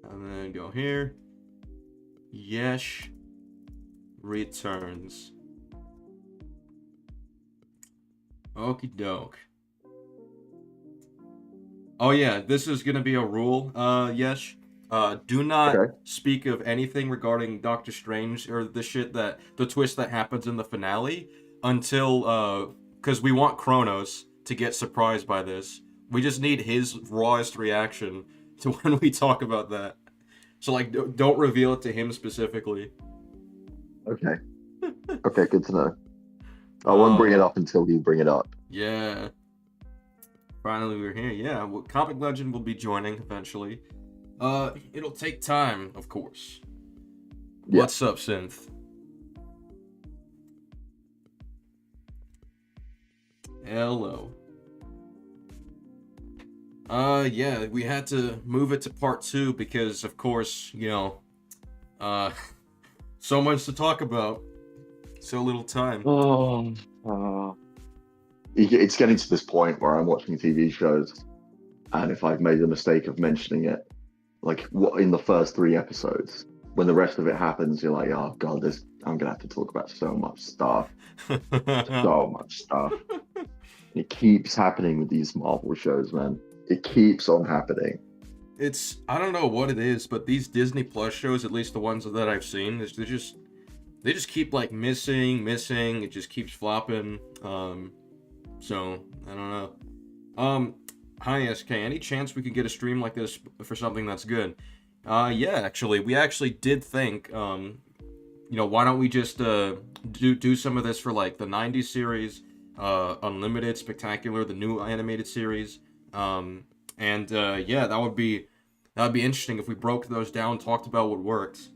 And then go here. Yesh returns. Okie doke. Oh yeah, this is gonna be a rule, Yesh. Do not Okay. speak of anything regarding Doctor Strange or the twist that happens in the finale until, because we want Kronos to get surprised by this. We just need his rawest reaction to when we talk about that. So, like, don't reveal it to him specifically. Okay. Okay, good to know. I won't bring it Oh, up until you bring it up. yeah. Finally, we're here. Yeah, well, Comic Legend will be joining eventually. It'll take time, of course. Yeah. What's up, Synth? Hello. Yeah, we had to move it to part 2 because, of course, uh, so much to talk about. So little time. Oh, it's getting to this point where I'm watching TV shows, and if I've made the mistake of mentioning it, like what in the first 3 episodes, when the rest of it happens, you're like, oh god, I'm gonna have to talk about so much stuff, so much stuff. It keeps happening with these Marvel shows, man. It keeps on happening. I don't know what it is, but these Disney Plus shows, at least the ones that I've seen, they just keep like missing. It just keeps flopping. So I don't know. Hi SK. Any chance we could get a stream like this for something that's good? Yeah, actually, we actually did think. Why don't we just do some of this for like the '90s series, Unlimited, Spectacular, the new animated series. Yeah, that would be interesting if we broke those down, talked about what worked.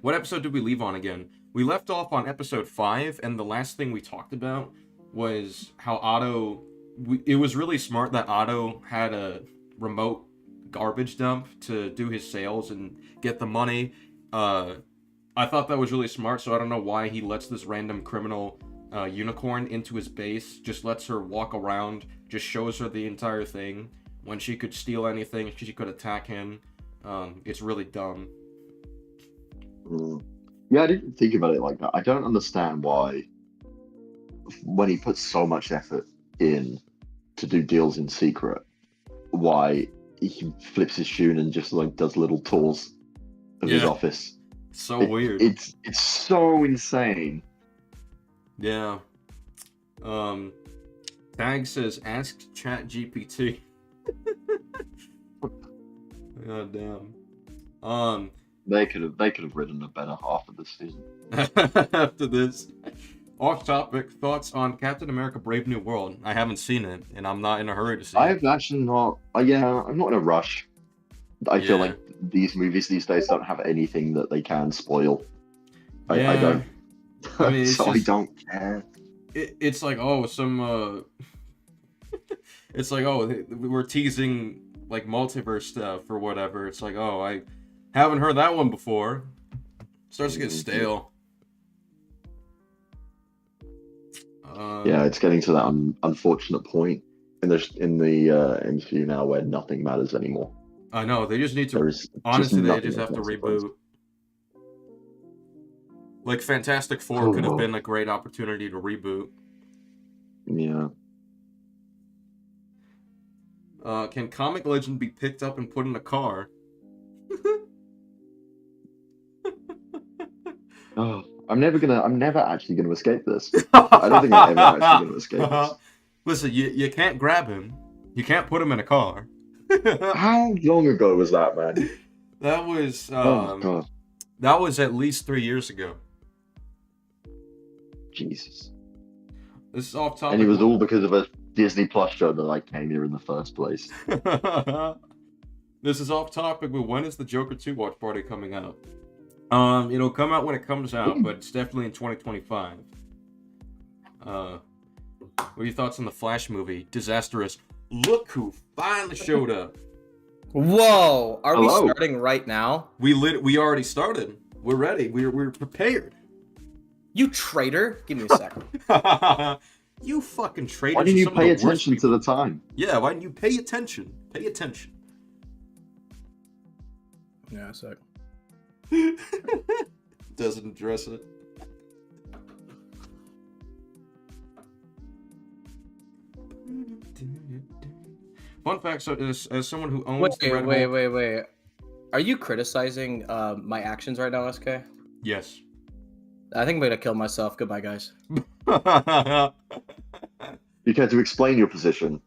What episode did we leave on again? We left off on episode 5, and the last thing we talked about was how Otto. It was really smart that Otto had a remote garbage dump to do his sales and get the money. I thought that was really smart, so I don't know why he lets this random criminal unicorn into his base, just lets her walk around, just shows her the entire thing. When she could steal anything, she could attack him. It's really dumb. Yeah, I didn't think about it like that. I don't understand why, when he puts so much effort in to do deals in secret, why he flips his shoe and just like does little tours of his Yeah, office. so weird. It's so insane. Yeah. Tag says, ask ChatGPT. God damn. They could have written a better half of the season. After this, off topic, thoughts on Captain America: Brave New World? I haven't seen it, and I'm not in a hurry to see I it. have actually not. Yeah, I'm not in a rush. I feel Yeah. like these movies these days don't have anything that they can spoil. I Yeah. don't. I mean, it's So I just, don't care. it's like, oh, it's like, oh, we're teasing like multiverse stuff or whatever. It's like, oh, I haven't heard that one before. Starts to get stale. Yeah, it's getting to that unfortunate point in the MCU now where nothing matters anymore. I know, they just need to, There is just honestly, they nothing just of have to consequence. reboot. Like, Fantastic Four could have been a great opportunity to reboot. Yeah. Can Comic Legend be picked up and put in a car? Oh, I'm never actually gonna escape this. I don't think I'm ever actually gonna escape this. Listen, you can't grab him. You can't put him in a car. How long ago was that, man? That was Oh god, that was at least 3 years ago. Jesus. This is off topic. And it was all because of a Disney Plus show that I came here in the first place. This is off topic, but when is the Joker 2 watch party coming out? It'll come out when it comes out, but it's definitely in 2025. What are your thoughts on the Flash movie? Disastrous. Look who finally showed up. Whoa! Are we Hello. starting right now? We already started. We're ready. We're prepared. You traitor! Give me a second. You fucking traitors. Why didn't are you some of pay the worst attention to people. the time? Yeah, why didn't you pay attention? Pay attention. Yeah, a sec. Doesn't address it. Fun fact: so, as someone who owns the Red Hulk, Wait. Are you criticizing my actions right now, SK? yes. I think I'm gonna kill myself. Goodbye, guys. You care to explain your position?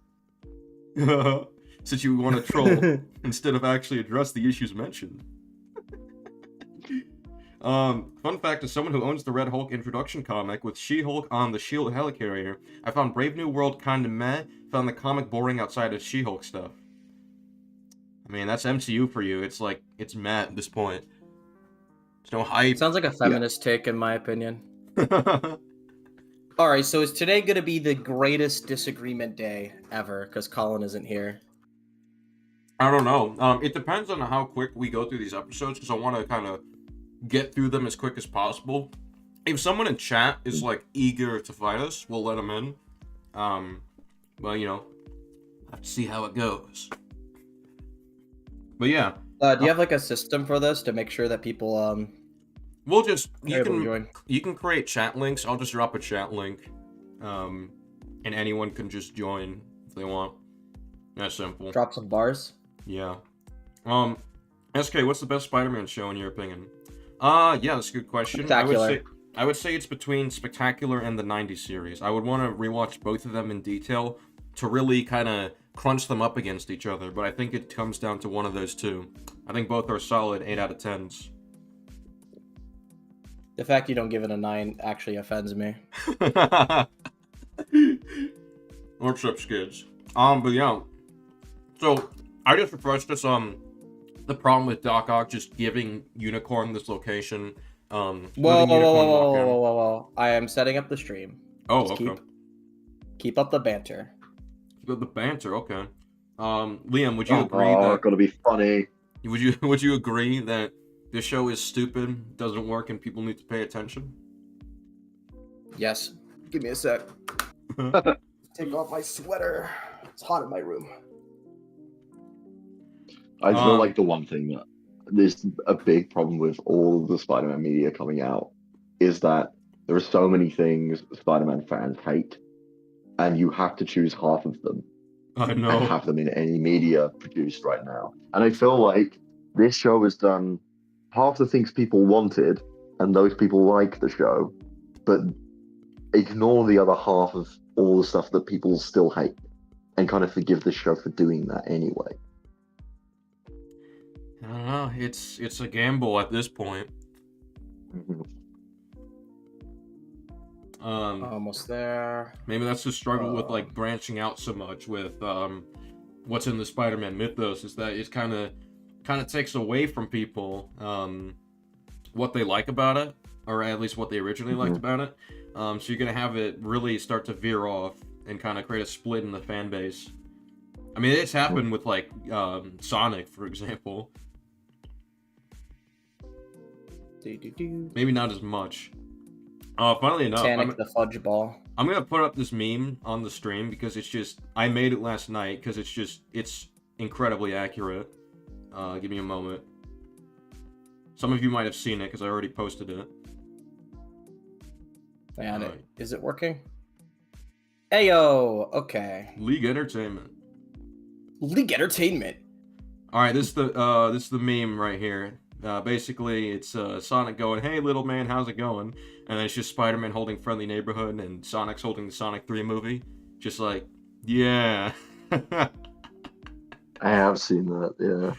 Since you want to troll instead of actually address the issues mentioned. Fun fact: as someone who owns the Red Hulk introduction comic with She-Hulk on the Shield helicarrier, I found Brave New World kinda meh, found the comic boring outside of She-Hulk stuff. I mean, that's MCU for you. It's like, it's meh at this point. There's no hype. Sounds like a feminist take, in my opinion. All right, so is today gonna be the greatest disagreement day ever? Because Colin isn't here. I don't know. It depends on how quick we go through these episodes, because I want to kind of get through them as quick as possible. If someone in chat is like eager to fight us, we'll let them in. Well, you know, have to see how it goes. But yeah. Do you have like a system for this to make sure that people We'll just join? you can create chat links. I'll just drop a chat link, and anyone can just join if they want. That's simple. Drop some bars. Yeah. SK, what's the best Spider-Man show in your opinion? Yeah, that's a good question. Spectacular. I would say it's between Spectacular and the 90s series. I would want to rewatch both of them in detail to really kind of crunch them up against each other, but I think it comes down to one of those two. I think both are solid 8 out of 10s. The fact you don't give it a 9 actually offends me. What's up, skids? But yeah. So, I just refreshed us on the problem with Doc Ock just giving Unicorn this location. Whoa. I am setting up the stream. Oh, Just okay. Keep up the banter. The banter, okay. Liam, would you agree It's gotta be funny. would you agree that this show is stupid, doesn't work, and people need to pay attention? Yes. Give me a sec. Take off my sweater. It's hot in my room. I feel like the one thing that there's a big problem with all of the Spider-Man media coming out is that there are so many things Spider-Man fans hate, and you have to choose half of them I and know. have them in any media produced right now. And I feel like this show has done half the things people wanted, and those people like the show, but ignore the other half of all the stuff that people still hate, and kind of forgive the show for doing that anyway. I don't know. It's a gamble at this point. Almost there. Maybe that's the struggle with like branching out so much with what's in the Spider-Man mythos, is that it kind of takes away from people what they like about it, or at least what they originally liked about it. So you're gonna have it really start to veer off and kind of create a split in the fan base. I mean, it's happened with like Sonic, for example. Maybe not as much. Funnily enough, Titanic the fudge ball. I'm gonna put up this meme on the stream because it's just, I made it last night because it's incredibly accurate. Give me a moment. Some of you might have seen it because I already posted it. Man, is it working? Heyo, okay. League Entertainment. League Entertainment. All right, this is the meme right here. Basically, it's Sonic going, "Hey, little man, how's it going?" And then it's just Spider-Man holding Friendly Neighborhood, and Sonic's holding the Sonic 3 movie. Just like, yeah. I have seen that, yeah.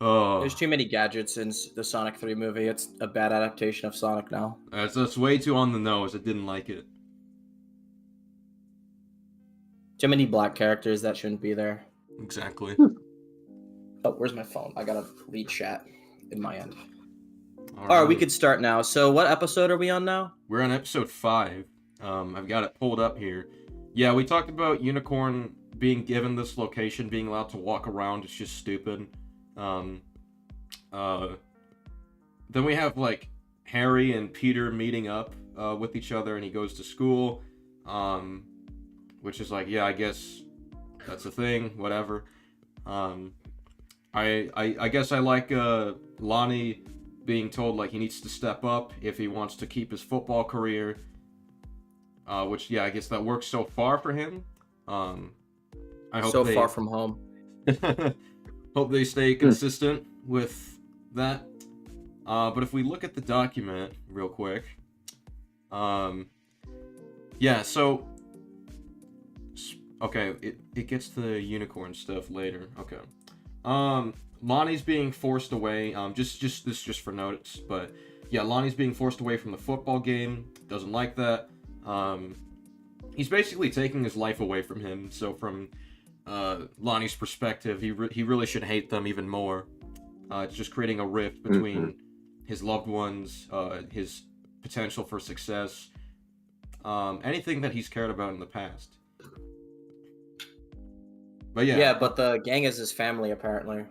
Oh, There's too many gadgets in the Sonic 3 movie. It's a bad adaptation of Sonic now. that's way too on the nose. I didn't like it. Too many black characters that shouldn't be there. Exactly. Oh, where's my phone? I gotta lead chat in my end. All All right, we could start now. So what episode are we on now? We're on episode 5. I've got it pulled up here. Yeah, we talked about Unicorn being given this location, being allowed to walk around. It's just stupid. Then we have like Harry and Peter meeting up with each other, and he goes to school, which is like, yeah, I guess that's a thing, whatever. I I guess I like Lonnie being told like he needs to step up if he wants to keep his football career. Which I guess that works so far for him. I hope So they far from home. hope they stay consistent with that. But if we look at the document real quick, so okay, it gets to the unicorn stuff later. Okay. Lonnie's being forced away. Just for notes, but yeah, Lonnie's being forced away from the football game. Doesn't like that. He's basically taking his life away from him. So from Lonnie's perspective, he really should hate them even more. It's just creating a rift between his loved ones, his potential for success, anything that he's cared about in the past. But Yeah, but the gang is his family, apparently.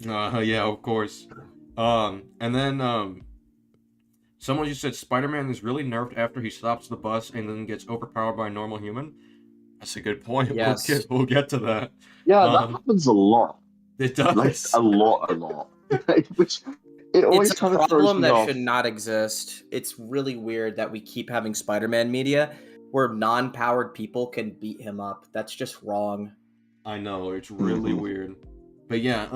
Yeah, of course. And then someone just said Spider-Man is really nerfed after he stops the bus and then gets overpowered by a normal human. That's a good point. Yes. We'll get to that. Yeah, that happens a lot. It does. Like, a lot. Which, it always It's a kind of throws problem me that off. should not exist. It's really weird that we keep having Spider-Man media where non-powered people can beat him up. That's just wrong. I know, it's really weird. But yeah,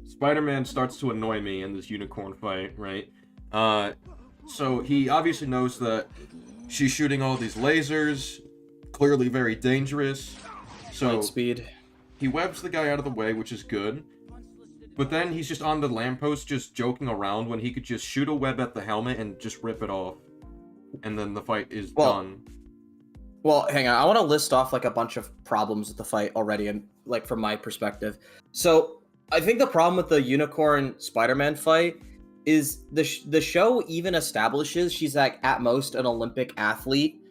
Spider-Man starts to annoy me in this unicorn fight, right? So he obviously knows that she's shooting all these lasers, clearly very dangerous. So Light speed. he webs the guy out of the way, which is good. But then he's just on the lamppost just joking around when he could just shoot a web at the helmet and just rip it off. And then the fight is done. Well, hang on. I want to list off like a bunch of problems with the fight already, and like from my perspective. So I think the problem with the Unicorn Spider-Man fight is the show even establishes she's like at most an Olympic athlete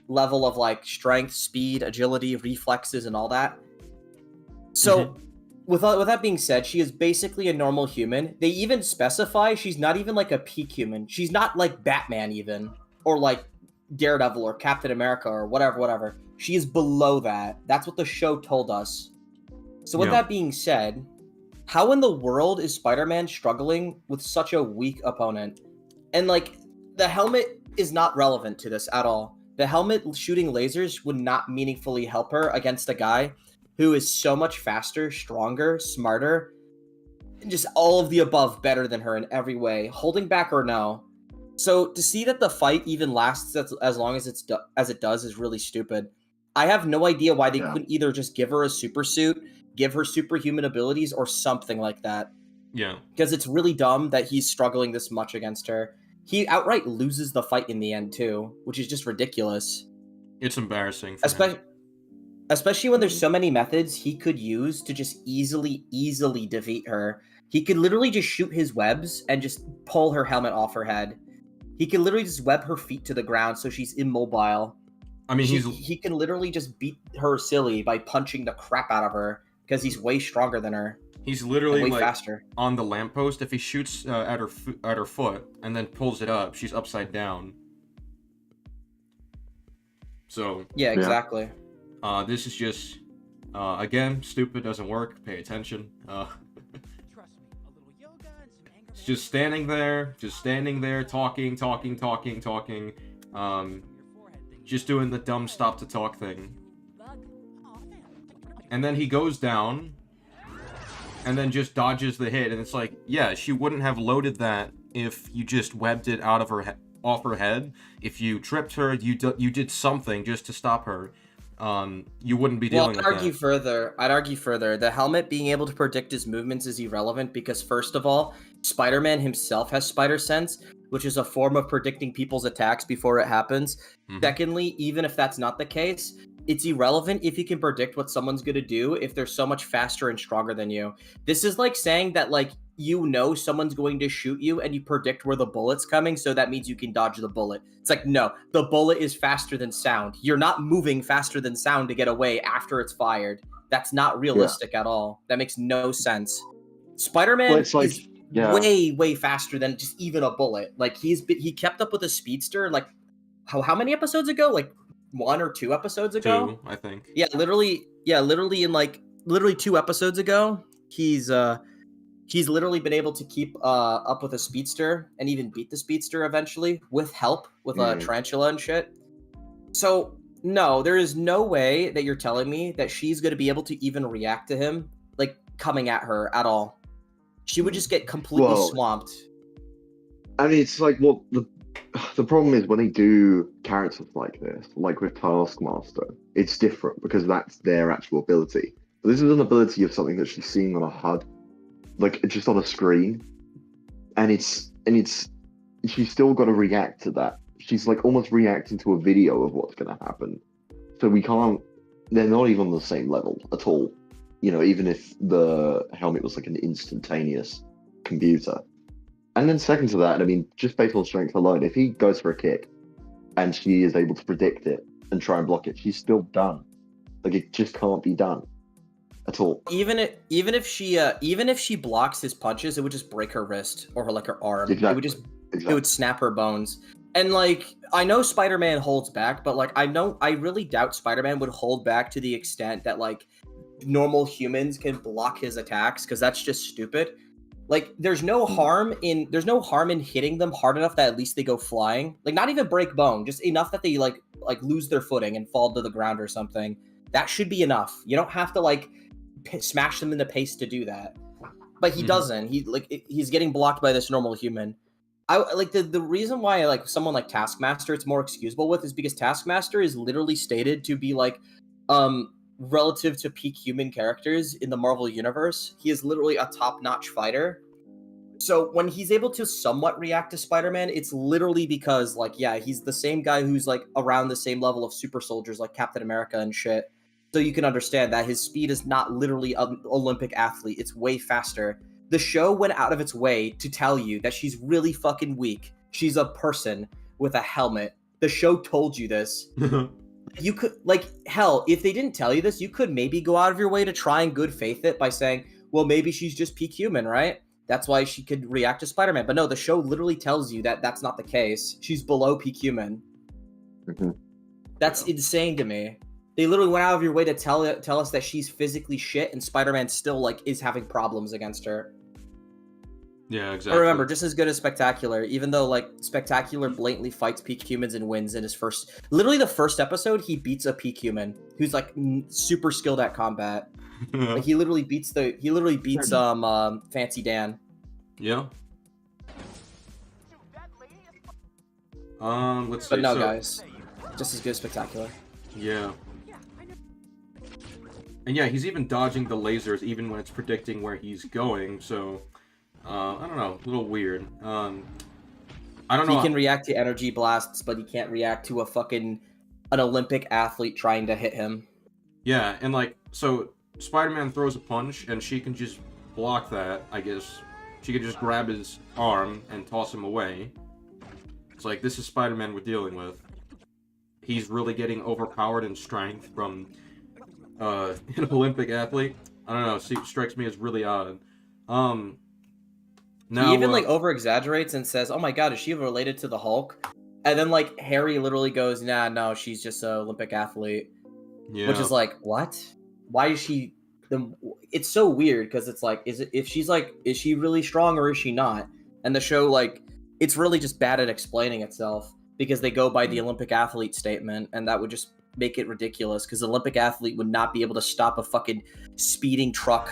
level of like strength, speed, agility, reflexes, and all that. So with that being said, she is basically a normal human. They even specify she's not even like a peak human. She's not like Batman even, or like Daredevil or Captain America or whatever. She is below that. That's what the show told us. So with that being said, how in the world is Spider-Man struggling with such a weak opponent? And like, the helmet is not relevant to this at all. The helmet shooting lasers would not meaningfully help her against a guy who is so much faster, stronger, smarter, and just all of the above better than her in every way, holding back or no. So to see that the fight even lasts as long as it does is really stupid. I have no idea why they couldn't either just give her a super suit, give her superhuman abilities, or something like that. Yeah. Because it's really dumb that he's struggling this much against her. He outright loses the fight in the end too, which is just ridiculous. It's embarrassing for him. Especially when there's so many methods he could use to just easily defeat her. He could literally just shoot his webs and just pull her helmet off her head. He can literally just web her feet to the ground so she's immobile. I mean, he can literally just beat her silly by punching the crap out of her because he's way stronger than her. He's literally way like faster. On the lamppost. If he shoots at her foot and then pulls it up, she's upside down. So yeah, exactly. This is just again stupid. Doesn't work. Pay attention. It's just standing there, talking, just doing the dumb stop to talk thing. And then he goes down, and then just dodges the hit, and it's like, yeah, she wouldn't have loaded that if you just webbed it out of her off her head. If you tripped her, you did something just to stop her. You wouldn't be dealing with that. I'd argue further. The helmet being able to predict his movements is irrelevant because, first of all, Spider-Man himself has spider sense, which is a form of predicting people's attacks before it happens. Secondly, even if that's not the case, it's irrelevant if you can predict what someone's going to do if they're so much faster and stronger than you. This is like saying that, like, you know someone's going to shoot you and you predict where the bullet's coming, so that means you can dodge the bullet. It's like, no, the bullet is faster than sound. You're not moving faster than sound to get away after it's fired. That's not realistic at all. That makes no sense. Spider-Man is way faster than just even a bullet. Like, he kept up with a speedster, like, how many episodes ago? Like, 1 or 2 episodes ago? 2, I think. Literally 2 episodes ago, he's literally been able to keep up with a speedster and even beat the speedster eventually with help with a tarantula and shit. So no, there is no way that you're telling me that she's going to be able to even react to him like coming at her at all. She would just get completely swamped. I mean, it's like, well, the problem is when they do characters like this, like with Taskmaster, it's different because that's their actual ability. But this is an ability of something that she's seeing on a HUD, like just on a screen, and it's she's still got to react to that. She's like almost reacting to a video of what's going to happen. So we can't. They're not even on the same level at all. You know, even if the helmet was like an instantaneous computer. And then second to that, I mean, just based on strength alone, if he goes for a kick and she is able to predict it and try and block it, she's still done. Like, it just can't be done at all. Even if she blocks his punches, it would just break her wrist or her arm. Exactly. It would just it would snap her bones. And like, I know Spider-Man holds back, but like, I really doubt Spider-Man would hold back to the extent that like normal humans can block his attacks, because that's just stupid. Like, there's no harm in hitting them hard enough that at least they go flying. Like, not even break bone, just enough that they like lose their footing and fall to the ground or something. That should be enough. You don't have to like smash them in the face to do that. But he doesn't. He's getting blocked by this normal human. I like the reason why like someone like Taskmaster it's more excusable with is because Taskmaster is literally stated to be like relative to peak human characters in the Marvel universe, he is literally a top-notch fighter. So when he's able to somewhat react to Spider-Man, it's literally because, like, yeah, he's the same guy who's, like, around the same level of super soldiers like Captain America and shit. So you can understand that his speed is not literally an Olympic athlete. It's way faster. The show went out of its way to tell you that she's really fucking weak. She's a person with a helmet. The show told you this. You could, like, hell, if they didn't tell you this, you could maybe go out of your way to try and good faith it by saying, well, maybe she's just peak human, right? That's why she could react to Spider-Man. But no, the show literally tells you that that's not the case. She's below peak human. That's insane to me. They literally went out of your way to tell us that she's physically shit, and Spider-Man still, like, is having problems against her. Yeah, exactly. But remember, just as good as Spectacular, even though, like, Spectacular blatantly fights peak humans and wins in his first... Literally the first episode, he beats a peak human who's, like, super skilled at combat. Like, he literally beats Fancy Dan. Yeah. Let's see. But no, guys. Just as good as Spectacular. Yeah. And yeah, he's even dodging the lasers even when it's predicting where he's going, so... I don't know, a little weird. I don't know. He can react to energy blasts, but he can't react to an Olympic athlete trying to hit him. Yeah, and like, so Spider-Man throws a punch, and she can just block that, I guess. She can just grab his arm and toss him away. It's like, this is Spider-Man we're dealing with. He's really getting overpowered in strength from an Olympic athlete. I don't know, strikes me as really odd. Now, he even like over exaggerates and says, "Oh my God, is she related to the Hulk?" And then like Harry literally goes, "Nah, no, she's just an Olympic athlete." Yeah. Which is like, what? Why is she? It's so weird because it's like, is she really strong or is she not? And the show like, it's really just bad at explaining itself because they go by the Olympic athlete statement, and that would just make it ridiculous because the Olympic athlete would not be able to stop a fucking speeding truck.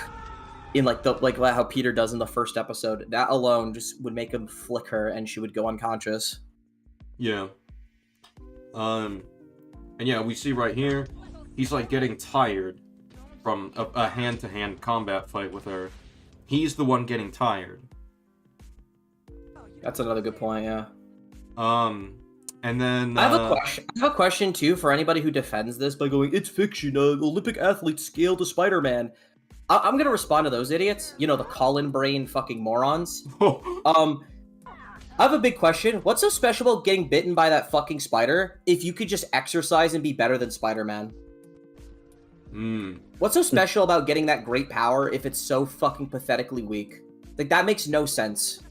In like how Peter does in the first episode, that alone just would make him flick her and she would go unconscious. Yeah. And yeah, we see right here, he's like getting tired from a hand-to-hand combat fight with her. He's the one getting tired. That's another good point, yeah. And then I have a question too for anybody who defends this by going, "It's fiction. Olympic athletes scale to Spider-Man." I'm gonna respond to those idiots. You know, the Colin brain fucking morons. I have a big question. What's so special about getting bitten by that fucking spider if you could just exercise and be better than Spider-Man? What's so special about getting that great power if it's so fucking pathetically weak? Like, that makes no sense.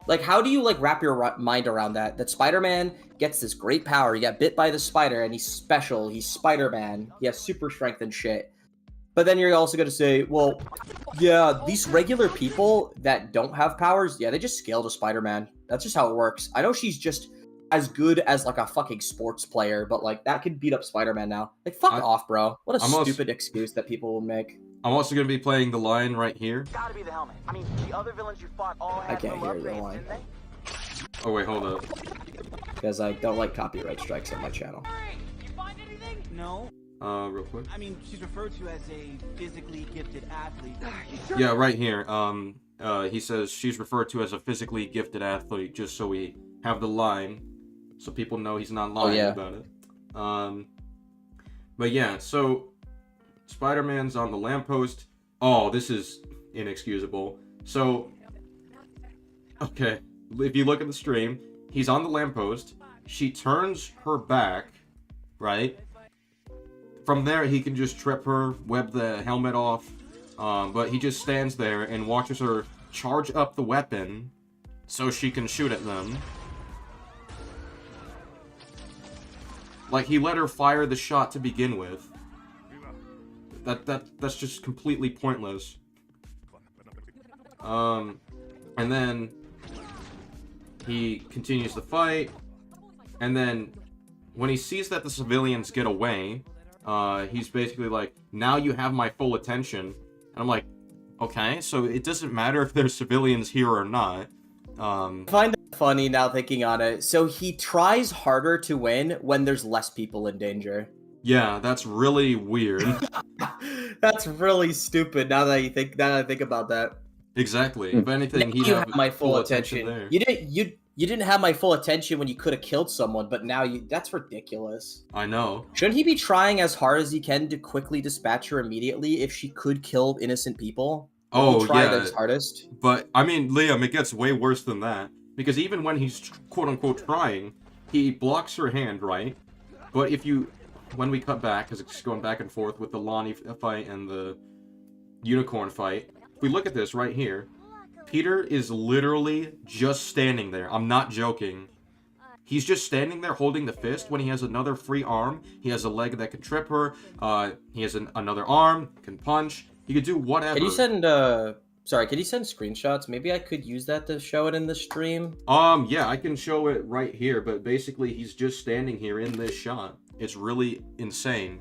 Like, how do you, like, wrap your mind around that? That Spider-Man gets this great power. He got bit by the spider, and he's special. He's Spider-Man. He has super strength and shit. But then you're also going to say, well, yeah, these regular people that don't have powers, yeah, they just scale to Spider-Man. That's just how it works. I know she's just as good as like a fucking sports player, but like that could beat up Spider-Man now. Like, fuck off, bro. What a stupid excuse that people will make. I'm also going to be playing the line right here. Gotta be the helmet. I mean, the other villains you fought all had I can't hear the upgrades, line. didn't they? Oh, wait, hold up. Because I don't like copyright strikes on my channel. Hey, you find anything? No. Real quick. I mean, she's referred to as a physically gifted athlete. Yeah, right here. He says she's referred to as a physically gifted athlete, just so we have the line, so people know he's not lying about it. But yeah, so Spider-Man's on the lamppost. Oh, this is inexcusable. So, okay, if you look at the stream, he's on the lamppost. She turns her back, right? From there, he can just trip her, web the helmet off, but he just stands there and watches her charge up the weapon so she can shoot at them. Like, he let her fire the shot to begin with. That's just completely pointless. And then he continues the fight, and then when he sees that the civilians get away, he's basically like, now you have my full attention. And I'm like, okay, so it doesn't matter if there's civilians here or not. I find that funny now thinking on it. So he tries harder to win when there's less people in danger. Yeah, that's really weird. That's really stupid now that I think about that. Exactly. If anything, Now he'd you have have my full attention. there. You didn't have my full attention when you could have killed someone, but now that's ridiculous. I know. Shouldn't he be trying as hard as he can to quickly dispatch her immediately if she could kill innocent people? Oh, he tried yeah. his hardest. But, I mean, Liam, it gets way worse than that. Because even when he's quote-unquote trying, he blocks her hand, right? But when we cut back, because it's going back and forth with the Lonnie fight and the unicorn fight, if we look at this right here, Peter is literally just standing there. I'm not joking. He's just standing there holding the fist when he has another free arm. He has a leg that can trip her. He has another arm, can punch. He could do whatever. Can you send can you send screenshots? Maybe I could use that to show it in the stream. Yeah, I can show it right here, but basically he's just standing here in this shot. It's really insane.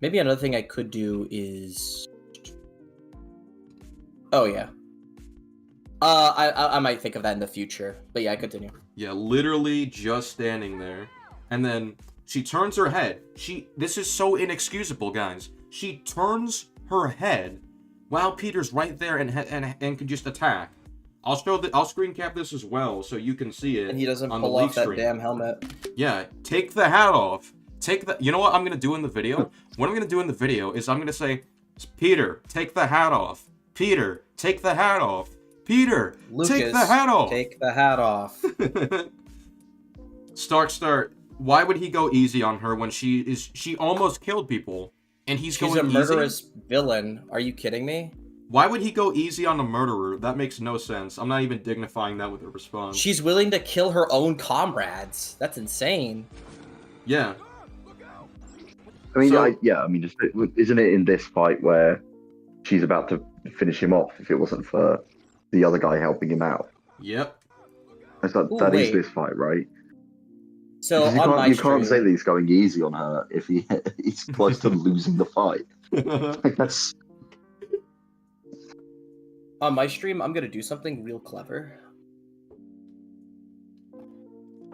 Maybe another thing I could do is... Oh, yeah. I might think of that in the future. But yeah, continue. Yeah, literally just standing there. And then she turns her head. This is so inexcusable, guys. She turns her head while Peter's right there and can just attack. I'll screen cap this as well so you can see it. And he doesn't on pull the leak off that stream. damn helmet. Yeah, take the hat off. You know what I'm gonna do in the video? What I'm gonna do in the video is I'm gonna say, Peter, take the hat off. Peter, take the hat off. Peter, Lucas, take the hat off. Take the hat off. Start. Why would he go easy on her when she almost killed people? And he's She's going a easy? murderous villain. Are you kidding me? Why would he go easy on a murderer? That makes no sense. I'm not even dignifying that with a response. She's willing to kill her own comrades. That's insane. Yeah. I mean, So- isn't it in this fight where she's about to finish him off if it wasn't for the other guy helping him out? Yep. That is wait. this fight, right? So Because on my you can't say stream, that he's going easy on her if he's close to losing the fight. Like, that's on my stream, I'm gonna do something real clever.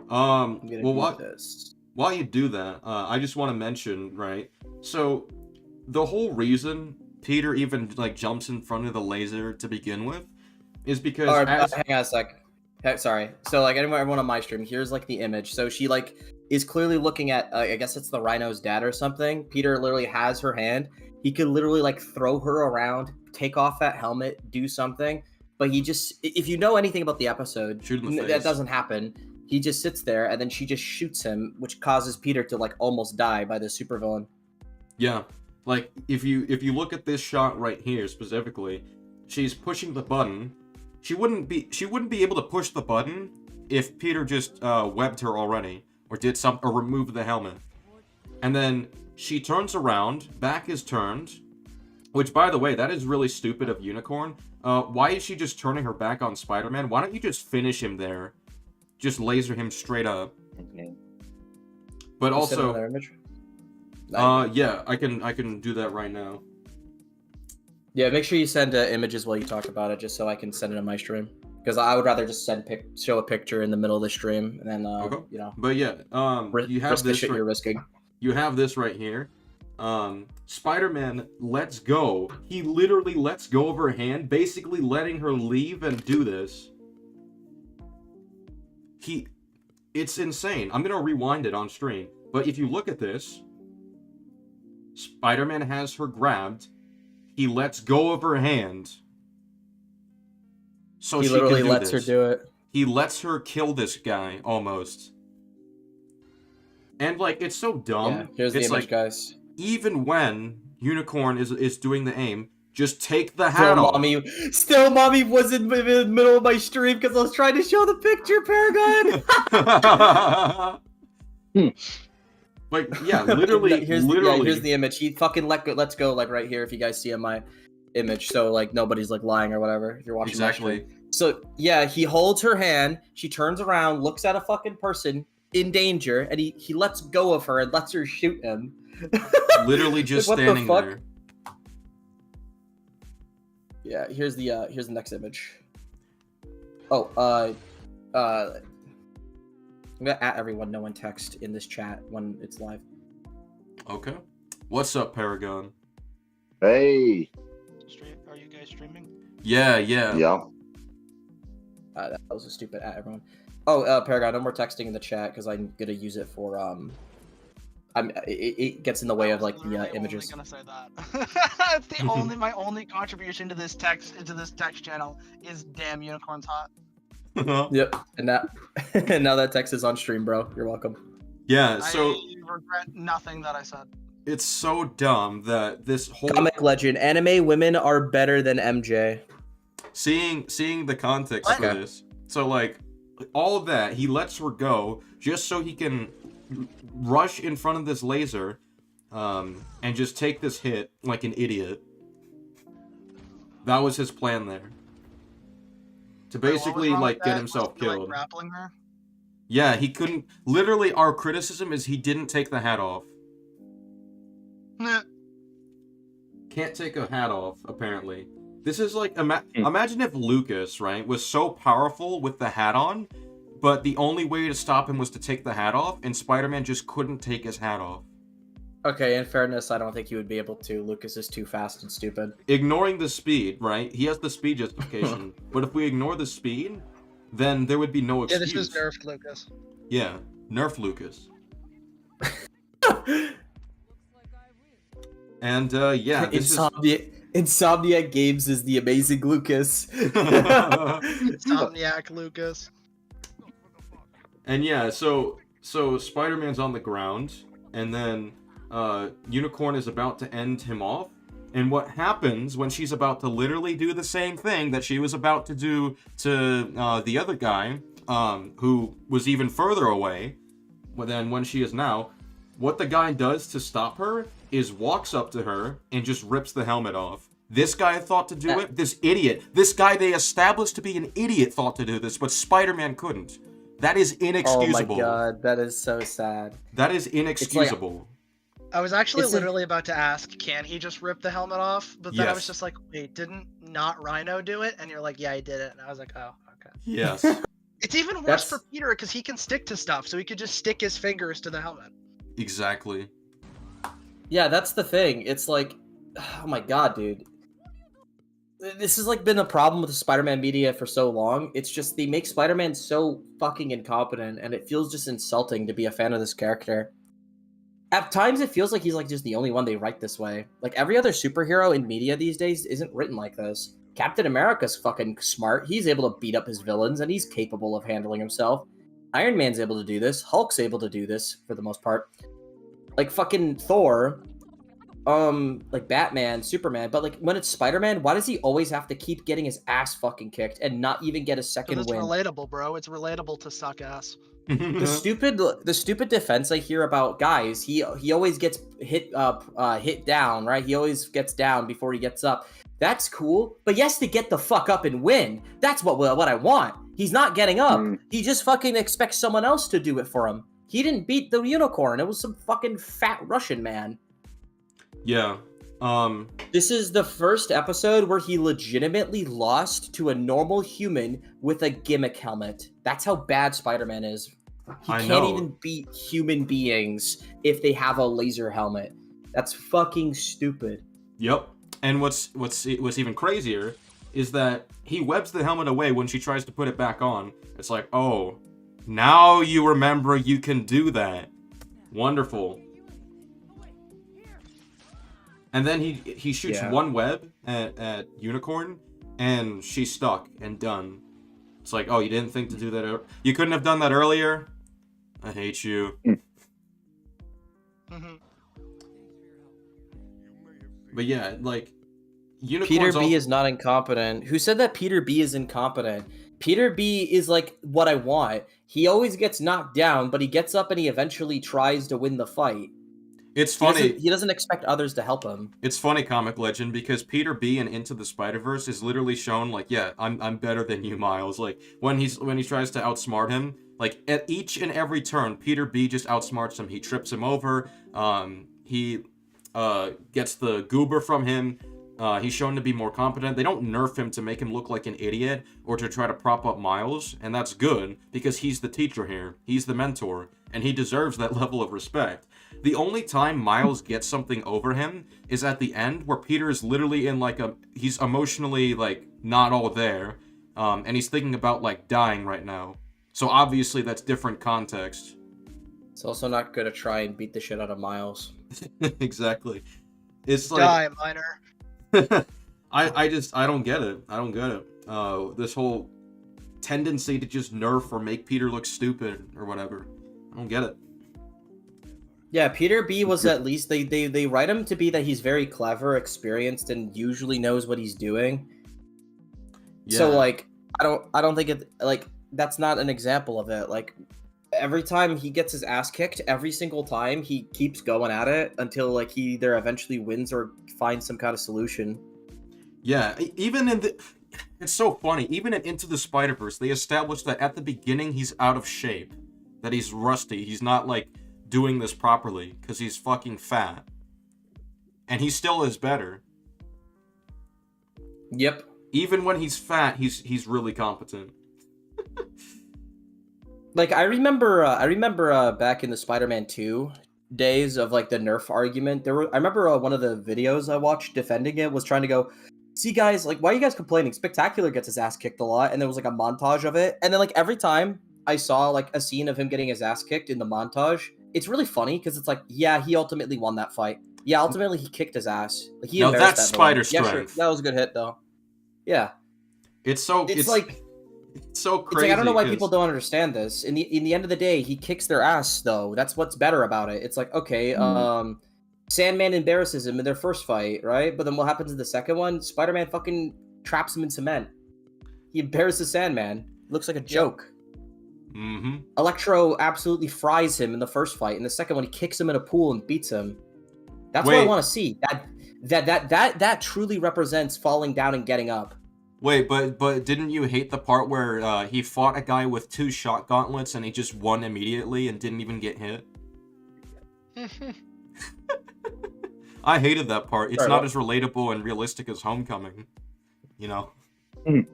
I'm gonna well, do this. while you do that, I just want to mention, right? So, the whole reason Peter even jumps in front of the laser to begin with is because Alright, hang on a sec. Sorry. So everyone on my stream, here's the image. So she is clearly looking at I guess it's the Rhino's dad or something. Peter literally has her hand. He could literally throw her around, take off that helmet, do something. But he just, if you know anything about the episode, Shoot in the that face. doesn't happen. He just sits there and then she just shoots him, which causes Peter to almost die by the supervillain. Yeah, if you look at this shot right here specifically, she's pushing the button. She wouldn't be able to push the button if Peter just webbed her already or did or removed the helmet. And then she turns around, back is turned, which, by the way, that is really stupid of Unicorn. Why is she just turning her back on Spider-Man? Why don't you just finish him there? Just laser him straight up. Okay. But You send also, another image? yeah, I can do that right now. Yeah, make sure you send images while you talk about it, just so I can send it in my stream. Because I would rather just show a picture in the middle of the stream, and then Okay. you know, But yeah, you have risk the this. shit you're risking. You have this right here. Spider-Man lets go. He literally lets go of her hand, basically letting her leave and do this. It's insane. I'm gonna rewind it on stream. But if you look at this, Spider-Man has her grabbed. He lets go of her hand. So He she literally can do lets this. her do it. He lets her kill this guy, almost. And, like, it's so dumb. Yeah, here's the it's image, like, guys. even when Unicorn is doing the aim, just take the Still, hat off. mommy was in the middle of my stream because I was trying to show the picture, Paragon. Like, yeah, literally, here's literally. the image. He fucking lets go, like, right here, if you guys see in my image, so, like, nobody's, like, lying or whatever, if you're watching Exactly. my stream. So, yeah, he holds her hand, she turns around, looks at a fucking person in danger, and he lets go of her and lets her shoot him. Literally just Like, what the standing fuck? there. Yeah, here's the next image. Oh, I'm gonna at everyone, no one text in this chat when it's live. Okay. What's up, Paragon? Hey. Are you guys streaming? Yeah. Yeah. That was a stupid at everyone. Oh, Paragon, no more texting in the chat because I'm gonna use it for it gets in the way of like the images. I was gonna say that. It's the my only contribution to this text channel is damn Unicorn's hot. Yep, and now that text is on stream, bro. You're welcome. Yeah, so I regret nothing that I said. it's so dumb that this whole Comic legend: anime women are better than MJ. seeing the context for Okay. this. So like all of that, he lets her go just so he can rush in front of this laser and just take this hit like an idiot. That was his plan there. To basically What was wrong like with get that? himself Was he, like, killed. grappling her? Yeah, he couldn't. Literally, our criticism is he didn't take the hat off. Nah. Can't take a hat off, apparently. This is like, imagine if Lucas, right, was so powerful with the hat on, but the only way to stop him was to take the hat off, and Spider-Man just couldn't take his hat off. Okay, in fairness, I don't think he would be able to. Lucas is too fast and stupid. Ignoring the speed, right? He has the speed justification, but if we ignore the speed, then there would be no Yeah, excuse. this is nerfed, Lucas. Yeah, nerf Lucas. And, yeah, this Insomniac Games is the amazing Lucas. Insomniac Lucas. And yeah, so Spider-Man's on the ground, and then Unicorn is about to end him off. And what happens when she's about to literally do the same thing that she was about to do to the other guy, who was even further away than when she is now, what the guy does to stop her is walks up to her and just rips the helmet off. This guy thought to do it. This idiot. This guy they established to be an idiot thought to do this, but Spider-Man couldn't. That is inexcusable. Oh my god, that is so sad. That is inexcusable. I was actually It's literally about to ask, can he just rip the helmet off? But then I was Yes. just like, wait, didn't not Rhino do it? And you're like, yeah, he did it. And I was like, oh, okay. Yes. It's even worse That's- for Peter because he can stick to stuff, so he could just stick his fingers to the helmet. Exactly. Yeah, that's the thing. It's like, oh my god, dude. This has like been a problem with the Spider-Man media for so long. It's just they make Spider-Man so fucking incompetent, and it feels just insulting to be a fan of this character. At times, it feels like he's like just the only one they write this way. Like every other superhero in media these days isn't written like this. Captain America's fucking smart. He's able to beat up his villains, and he's capable of handling himself. Iron Man's able to do this. Hulk's able to do this for the most part. Like fucking Thor, like Batman, Superman, but like when it's Spider-Man, why does he always have to keep getting his ass fucking kicked and not even get a Because second it's win? relatable, bro. It's relatable to suck ass. The stupid defense I hear about guys, he always gets hit down, right? He always gets down before he gets up. That's cool, but he has to get the fuck up and win. That's what I want. He's not getting up. He just fucking expects someone else to do it for him. He didn't beat the unicorn. It was some fucking fat Russian man. Yeah. This is the first episode where he legitimately lost to a normal human with a gimmick helmet. That's how bad Spider-Man is. He can't even beat human beings if they have a laser helmet. That's fucking stupid. Yep. And what's even crazier is that he webs the helmet away when she tries to put it back on. It's like, oh, now you remember you can do that. Wonderful. And then he shoots one web at Unicorn, and she's stuck and done. It's like, oh, you didn't think to do that? You couldn't have done that earlier? I hate you. But yeah, like, Peter B is not incompetent. Who said that Peter B is incompetent? Peter B is like what I want. He always gets knocked down, but he gets up and he eventually tries to win the fight. It's funny. He doesn't expect others to help him. It's funny, Comic Legend, because Peter B in Into the Spider-Verse is literally shown like, yeah, I'm better than you, Miles. Like when he tries to outsmart him, like at each and every turn, Peter B just outsmarts him. He trips him over. He gets the goober from him. He's shown to be more competent. They don't nerf him to make him look like an idiot or to try to prop up Miles, and that's good because he's the teacher here. He's the mentor, and he deserves that level of respect. The only time Miles gets something over him is at the end, where Peter is literally in like he's emotionally like not all there, and he's thinking about like dying right now. So obviously that's different context. It's also not gonna try and beat the shit out of Miles. Exactly. It's like Die, minor. I don't get it. I don't get it. This whole tendency to just nerf or make Peter look stupid or whatever. I don't get it. Yeah, Peter B was at least they write him to be that he's very clever, experienced, and usually knows what he's doing. Yeah. So like I don't think it like that's not an example of it. Like every time he gets his ass kicked, every single time he keeps going at it until like he either eventually wins or finds some kind of solution. Yeah, even in it's so funny. Even in Into the Spider-Verse, they established that at the beginning he's out of shape, that he's rusty. He's not like doing this properly because he's fucking fat, and he still is better. Yep. Even when he's fat, he's really competent. Like I remember back in the Spider-Man 2 days of like the nerf argument. I remember one of the videos I watched defending it was trying to go, see guys, like why are you guys complaining? Spectacular gets his ass kicked a lot, and there was like a montage of it, and then like every time I saw like a scene of him getting his ass kicked in the montage, it's really funny because it's like, yeah, he ultimately won that fight. Yeah, ultimately he kicked his ass. Like he now embarrassed that's that spider villain. strength. Yeah, sure. That was a good hit though. Yeah. It's like it's so crazy. It's like, I don't know why people don't understand this. In the end of the day, he kicks their ass though. That's what's better about it. It's like, okay, Sandman embarrasses him in their first fight, right? But then what happens in the second one? Spider-Man fucking traps him in cement. He embarrasses Sandman. Looks like a joke. Mm-hmm. Electro absolutely fries him in the first fight. In the second one, he kicks him in a pool and beats him. That's what I want to see. That truly represents falling down and getting up. Wait, but didn't you hate the part where he fought a guy with 2 shot gauntlets and he just won immediately and didn't even get hit? I hated that part. It's not as relatable and realistic as Homecoming, you know. Where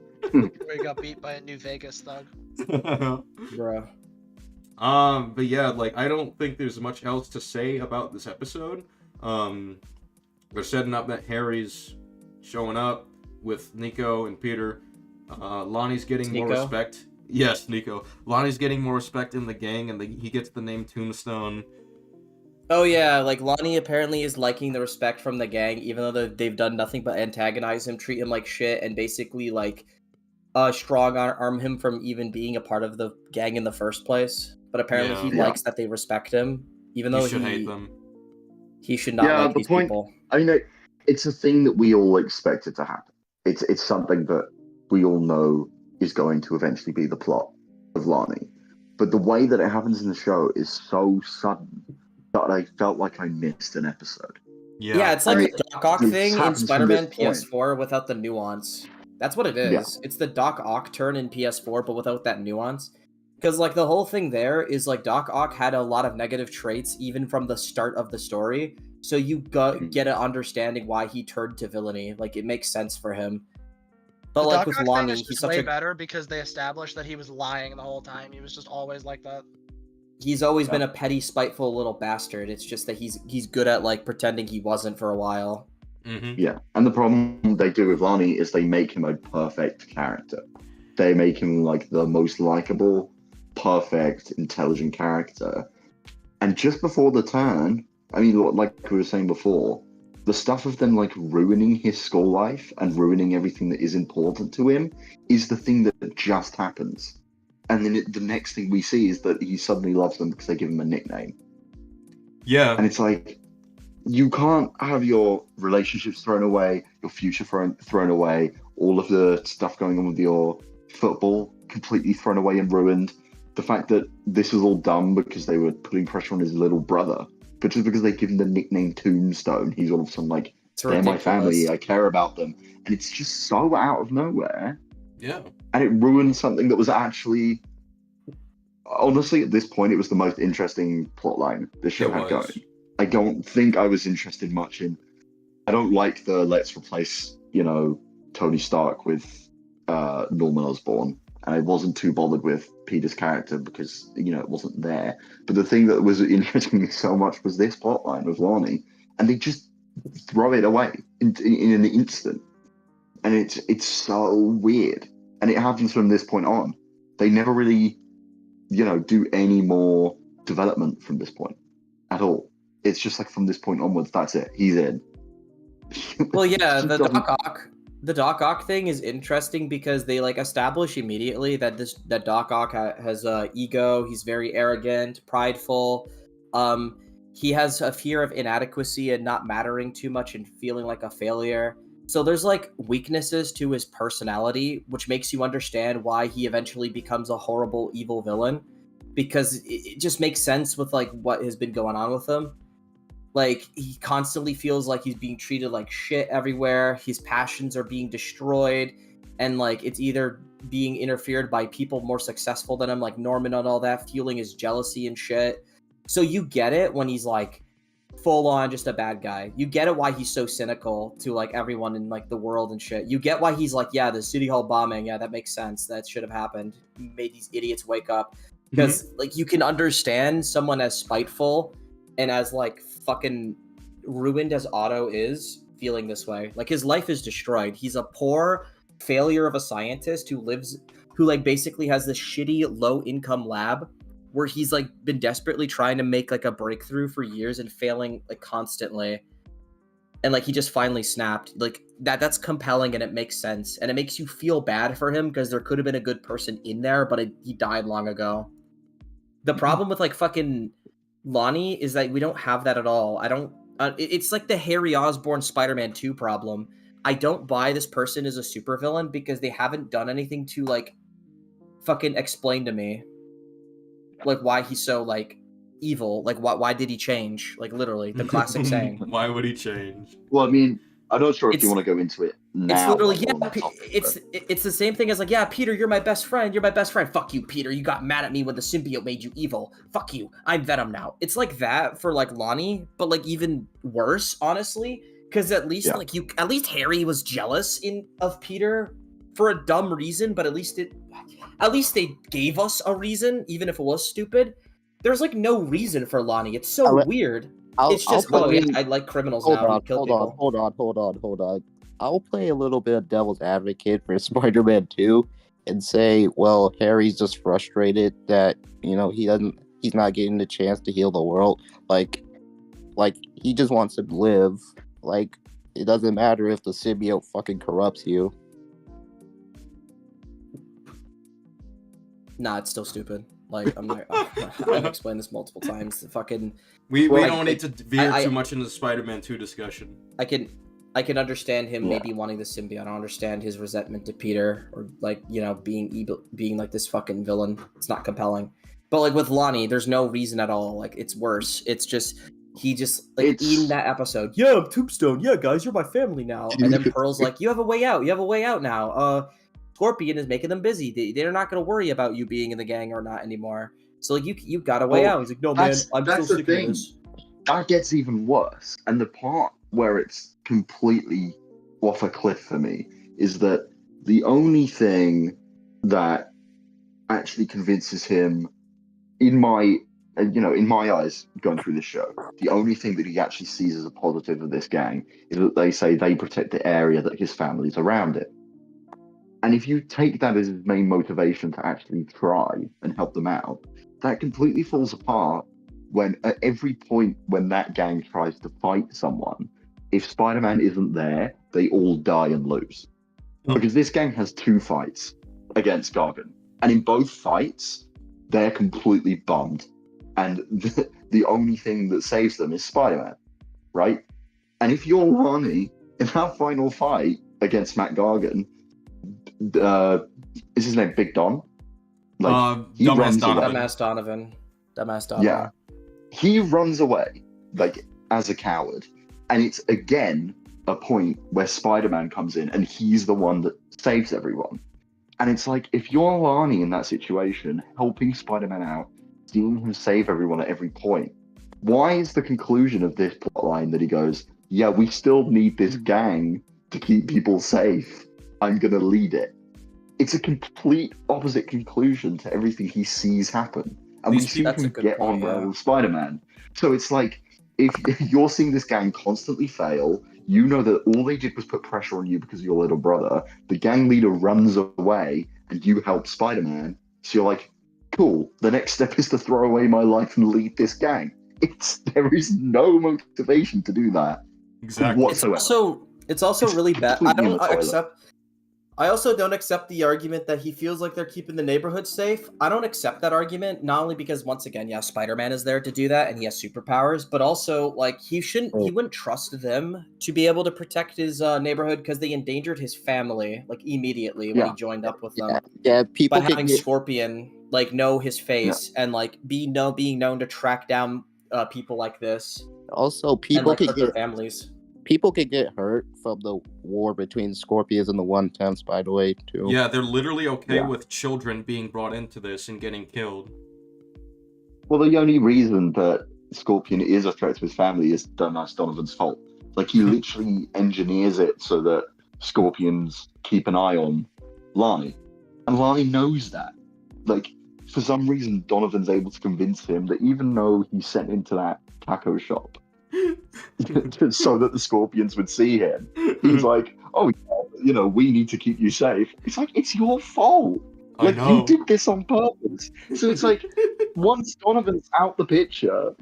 he got beat by a New Vegas thug. Bruh. But yeah, like I don't think there's much else to say about this episode. They're setting up that Harry's showing up with Nico and Peter. Lonnie's getting more respect. Yes, Nico. Lonnie's getting more respect in the gang, and he gets the name Tombstone. Oh yeah, like Lonnie apparently is liking the respect from the gang, even though they've done nothing but antagonize him, treat him like shit, and basically like strong arm him from even being a part of the gang in the first place. But apparently he likes that they respect him, even though he should hate them. He should not like these people. I mean, it's a thing that we all expected to happen. It's something that we all know is going to eventually be the plot of Lani. But the way that it happens in the show is so sudden that I felt like I missed an episode. Yeah, it's like And the Doc Ock it thing in happens from Spider-Man this point. PS4 without the nuance. That's what it Yeah. is. It's the Doc Ock turn in PS4, but without that nuance. Because, like, the whole thing there is, like, Doc Ock had a lot of negative traits even from the start of the story. So you get an understanding why he turned to villainy. Like, it makes sense for him. But, The like, Doc with Ock Lani, thing is he's just such way a... better because they established that he was lying the whole time. He was just always like that. He's always been a petty, spiteful little bastard. It's just that he's good at, like, pretending he wasn't for a while. Mm-hmm. Yeah, and the problem they do with Lani is they make him a perfect character. They make him like the most likable, perfect, intelligent character. And just before the turn, I mean, like we were saying before, the stuff of them like ruining his school life and ruining everything that is important to him is the thing that just happens. And then the next thing we see is that he suddenly loves them because they give him a nickname. Yeah. And it's like, you can't have your relationships thrown away, your future thrown away, all of the stuff going on with your football completely thrown away and ruined. The fact that this was all done because they were putting pressure on his little brother, but just because they give him the nickname Tombstone, he's all of a sudden like, they're my family, I care about them. And it's just so out of nowhere. Yeah. And it ruined something that was actually, honestly, at this point, it was the most interesting plotline the show had going. I don't think I was interested much in. I don't like the let's replace, Tony Stark with Norman Osborn, and I wasn't too bothered with Peter's character because it wasn't there. But the thing that was interesting me so much was this plotline with Lani, and they just throw it away in an instant, and it's so weird. And it happens from this point on. They never really, do any more development from this point at all. It's just like from this point onwards, that's it. He's in. Well, yeah, the Doc Ock thing is interesting because they like establish immediately that Doc Ock has ego. He's very arrogant, prideful. He has a fear of inadequacy and not mattering too much and feeling like a failure. So there's like weaknesses to his personality, which makes you understand why he eventually becomes a horrible, evil villain, because it just makes sense with like what has been going on with him. Like, he constantly feels like he's being treated like shit everywhere. His passions are being destroyed. And, like, it's either being interfered by people more successful than him, like Norman and all that, fueling his jealousy and shit. So you get it when he's, like, full on just a bad guy. You get it why he's so cynical to, like, everyone in, like, the world and shit. You get why he's like, yeah, the City Hall bombing, yeah, that makes sense. That should have happened. Made these idiots wake up. Because, like, you can understand someone as spiteful and as, like, fucking ruined as Otto is feeling this way. Like, his life is destroyed. He's a poor failure of a scientist who like basically has this shitty low income lab where he's like been desperately trying to make like a breakthrough for years and failing like constantly. And like he just finally snapped. Like that's compelling and it makes sense. And it makes you feel bad for him because there could have been a good person in there, but he died long ago. The problem with like fucking Lani is that we don't have that at all. It's like the Harry Osborn Spider-Man 2 problem. I don't buy this person as a supervillain because they haven't done anything to like fucking explain to me like why he's so like evil. Like why did he change? Like literally the classic saying. Why would he change? Well, I mean, I'm not sure if you want to go into it now. It's literally it's the same thing as like, yeah, Peter, you're my best friend. You're my best friend. Fuck you, Peter. You got mad at me when the symbiote made you evil. Fuck you. I'm Venom now. It's like that for like Lani, but like even worse, honestly, because at least Harry was jealous of Peter for a dumb reason, but at least they gave us a reason, even if it was stupid. There's like no reason for Lani. It's so weird. It's just I like criminals now. Hold on. I'll play a little bit of devil's advocate for Spider-Man 2 and say, well, Harry's just frustrated that, he's not getting the chance to heal the world. Like he just wants to live. Like, it doesn't matter if the symbiote fucking corrupts you. Nah, it's still stupid. Like, I'm not. I've explained this multiple times. The fucking. We Well, don't need to veer I- too much into the Spider-Man 2 discussion. I can understand him Yeah. maybe wanting the symbiote. I don't understand his resentment to Peter or like being evil, being like this fucking villain. It's not compelling. But like with Lonnie, there's no reason at all. Like it's worse. It's just he just like It's- in that episode. Yeah, I'm Tombstone. Yeah, guys, you're my family now. And then Pearl's like, you have a way out. You have a way out now. Scorpion is making them busy. They're not gonna worry about you being in the gang or not anymore. So like you got a way Well, out. He's like, no man, I'm that's still the sticking to thing. this. That gets even worse. And the part where it's completely off a cliff for me is that the only thing that actually convinces him, in my eyes, going through this show, the only thing that he actually sees as a positive of this gang is that they say they protect the area that his family's around it. And if you take that as his main motivation to actually try and help them out, that completely falls apart when at every point when that gang tries to fight someone, if Spider-Man isn't there, they all die and lose. Because this gang has 2 fights against Gargan. And in both fights, they're completely bummed. And the only thing that saves them is Spider-Man, right? And if you're Lonnie, in that final fight against Matt Gargan, is his name Big Don? He Dumbass runs away. Donovan. Dumbass Donovan. Yeah. He runs away, like, as a coward. And it's, again, a point where Spider-Man comes in and he's the one that saves everyone. And it's like, if you're Lonnie in that situation, helping Spider-Man out, seeing him save everyone at every point, why is the conclusion of this plotline that he goes, yeah, we still need this gang to keep people safe. I'm going to lead it. It's a complete opposite conclusion to everything he sees happen. And we see That's a him good get point, on well yeah. with Spider-Man. So it's like, if you're seeing this gang constantly fail, you know that all they did was put pressure on you because of your little brother. The gang leader runs away and you help Spider-Man. So you're like, cool, the next step is to throw away my life and lead this gang. There is no motivation to do that Exactly. whatsoever. It's also really bad. Completely in the toilet. I also don't accept the argument that he feels like they're keeping the neighborhood safe. I don't accept that argument, not only because once again, yeah, Spider-Man is there to do that and he has superpowers, but also like he wouldn't trust them to be able to protect his neighborhood because they endangered his family like immediately when he joined up with them. Yeah, people By can having get, Scorpion like know his face and like being known to track down people like this also and people like can hurt their get families. people can get hurt from the war between Scorpions and the One-Tenths, by the way, too. Yeah, they're literally okay Yeah. with children being brought into this and getting killed. Well, the only reason that Scorpion is a threat to his family is Dumbass Donovan's fault. Like, he literally engineers it so that Scorpions keep an eye on Lonnie. And Lonnie knows that. Like, for some reason, Donovan's able to convince him that even though he sent him to that taco shop so that the Scorpions would see him, he's like, oh, yeah, we need to keep you safe. It's like, it's your fault. I Like, know. you did this on purpose. So it's like, once Donovan's out the picture,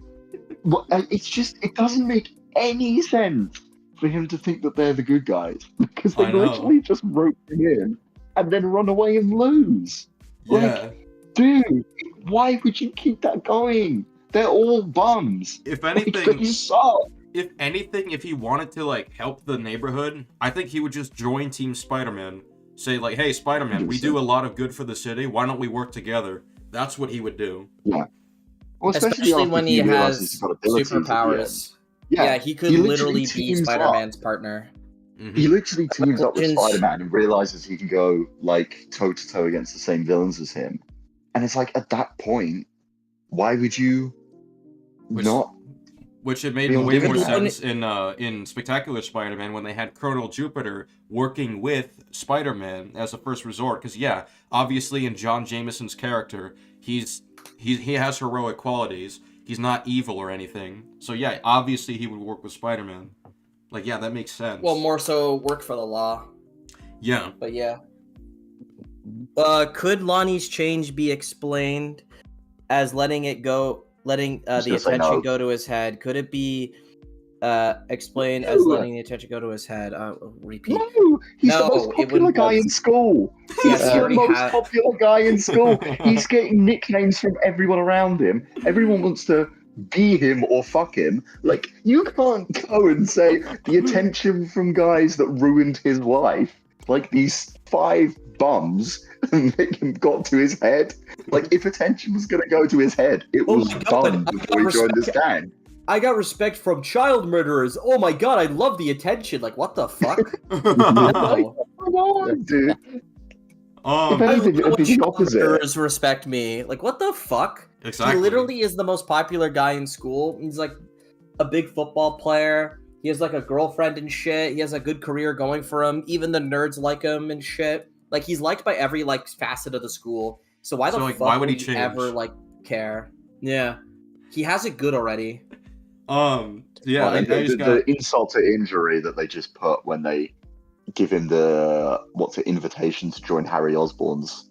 it doesn't make any sense for him to think that they're the good guys. Because they I know. literally just rope him in and then run away and lose. Yeah. Dude, why would you keep that going? They're all bums. If Like, anything, they suck. if he wanted to like help the neighborhood, I think he would just join Team Spider-Man. Say like, hey, Spider-Man, we do a lot of good for the city. Why don't we work together? That's what he would do. Well, Especially after when he realizes has he's got abilities at the end. superpowers. Yeah, he could literally be teams up. Spider-Man's partner. Mhm. He literally teams up with Origins- Spider-Man and realizes he can go like toe-to-toe against the same villains as him. And it's like, at that point, why would you not? Which it made Be on way more dividend. sense in Spectacular Spider-Man when they had Colonel Jupiter working with Spider-Man as a first resort. Because yeah, obviously in John Jameson's character, he has heroic qualities. He's not evil or anything. So yeah, obviously he would work with Spider-Man. Like yeah, that makes sense. Well, more so work for the law. Yeah. But yeah. Could Lonnie's change be explained as letting the gonna say attention no. go to his head? Could it be Explain as No. letting the attention go to his head. Repeat. No, he's the No, most it popular wouldn't- guy in school. Yes, He's he the already most had- popular guy in school. He's getting nicknames from everyone around him. Everyone wants to be him or fuck him. Like, you can't go and say the attention from guys that ruined his life, like these 5 bums, got to his head. Like, if attention was going to go to his head, it Oh was my God, done I before he got joined this respect. gang. I got respect from child murderers. Oh my god, I love the attention. Like, what the fuck? Like, No. come on, dude. If um, anything, it'd be the Child opposite. murderers respect me. Like, what the fuck? exactly. He literally is the most popular guy in school. He's like a big football player. He has like a girlfriend and shit. He has a good career going for him. Even the nerds like him and shit. Like, he's liked by every like facet of the school. So why the So, like, fuck why would he we change? ever like care? Yeah, he has it good already. Yeah, Well, and I just got. the insult to injury that they just put when they give him the invitation to join Harry Osborn's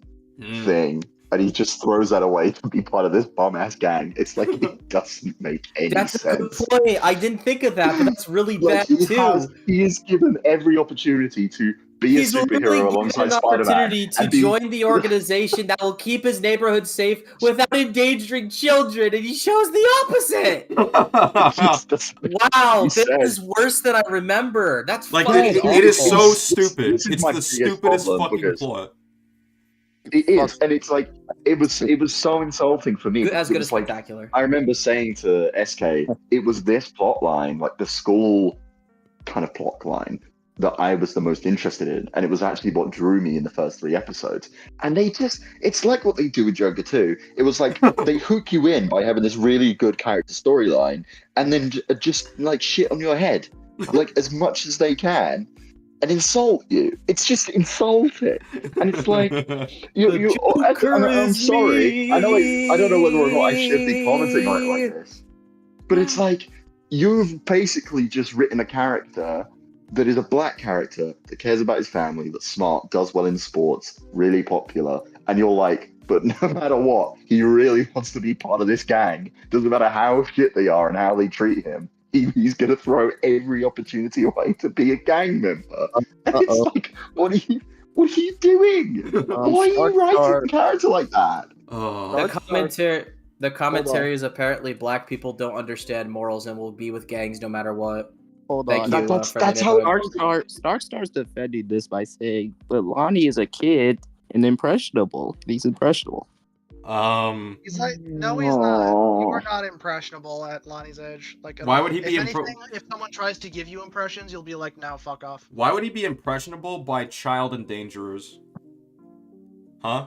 thing, and he just throws that away to be part of this bum ass gang. It's like it doesn't make any That's a good sense. point. I didn't think of that, but that's really Like, bad too. he is given every opportunity to be He's a literally superhero given alongside an Spider-Man. opportunity to and be- join the organization that will keep his neighborhood safe without endangering children, and he shows the opposite. It just doesn't make Wow, any this sense. is worse than I remember. That's Like, fucking it is awful. so This- stupid. this is It's my the biggest stupidest problem, fucking because- plot. It is, and it's like it was so insulting for me. Good- because as it good was as like, spectacular. I remember saying to SK, it was this plot line, like the school kind of plot line, that I was the most interested in. And it was actually what drew me in the first 3 episodes. And it's like what they do with Joker 2. It was like they hook you in by having this really good character storyline and then just like shit on your head, like as much as they can. And insult you. It's just insulting, and it's like I'm sorry. I don't know whether or not I should be commenting on it like this, but it's like you've basically just written a character that is a black character that cares about his family, that's smart, does well in sports, really popular, and you're like, but no matter what, he really wants to be part of this gang. Doesn't matter how shit they are and how they treat him. He's going to throw every opportunity away to be a gang member. And it's like, what are you doing? Why are you writing a character like that? The commentary is apparently black people don't understand morals and will be with gangs no matter what. Hold Thank on. you, That's for the how neighborhood. Star's defending this by saying, but Lonnie is a kid and impressionable. He's impressionable. He's like, no, he's not. You are not impressionable at Lonnie's age. Like, at Why all. would he be If anything, if someone tries to give you impressions, you'll be like, no, fuck off. Why would he be impressionable by child endangerers? Huh?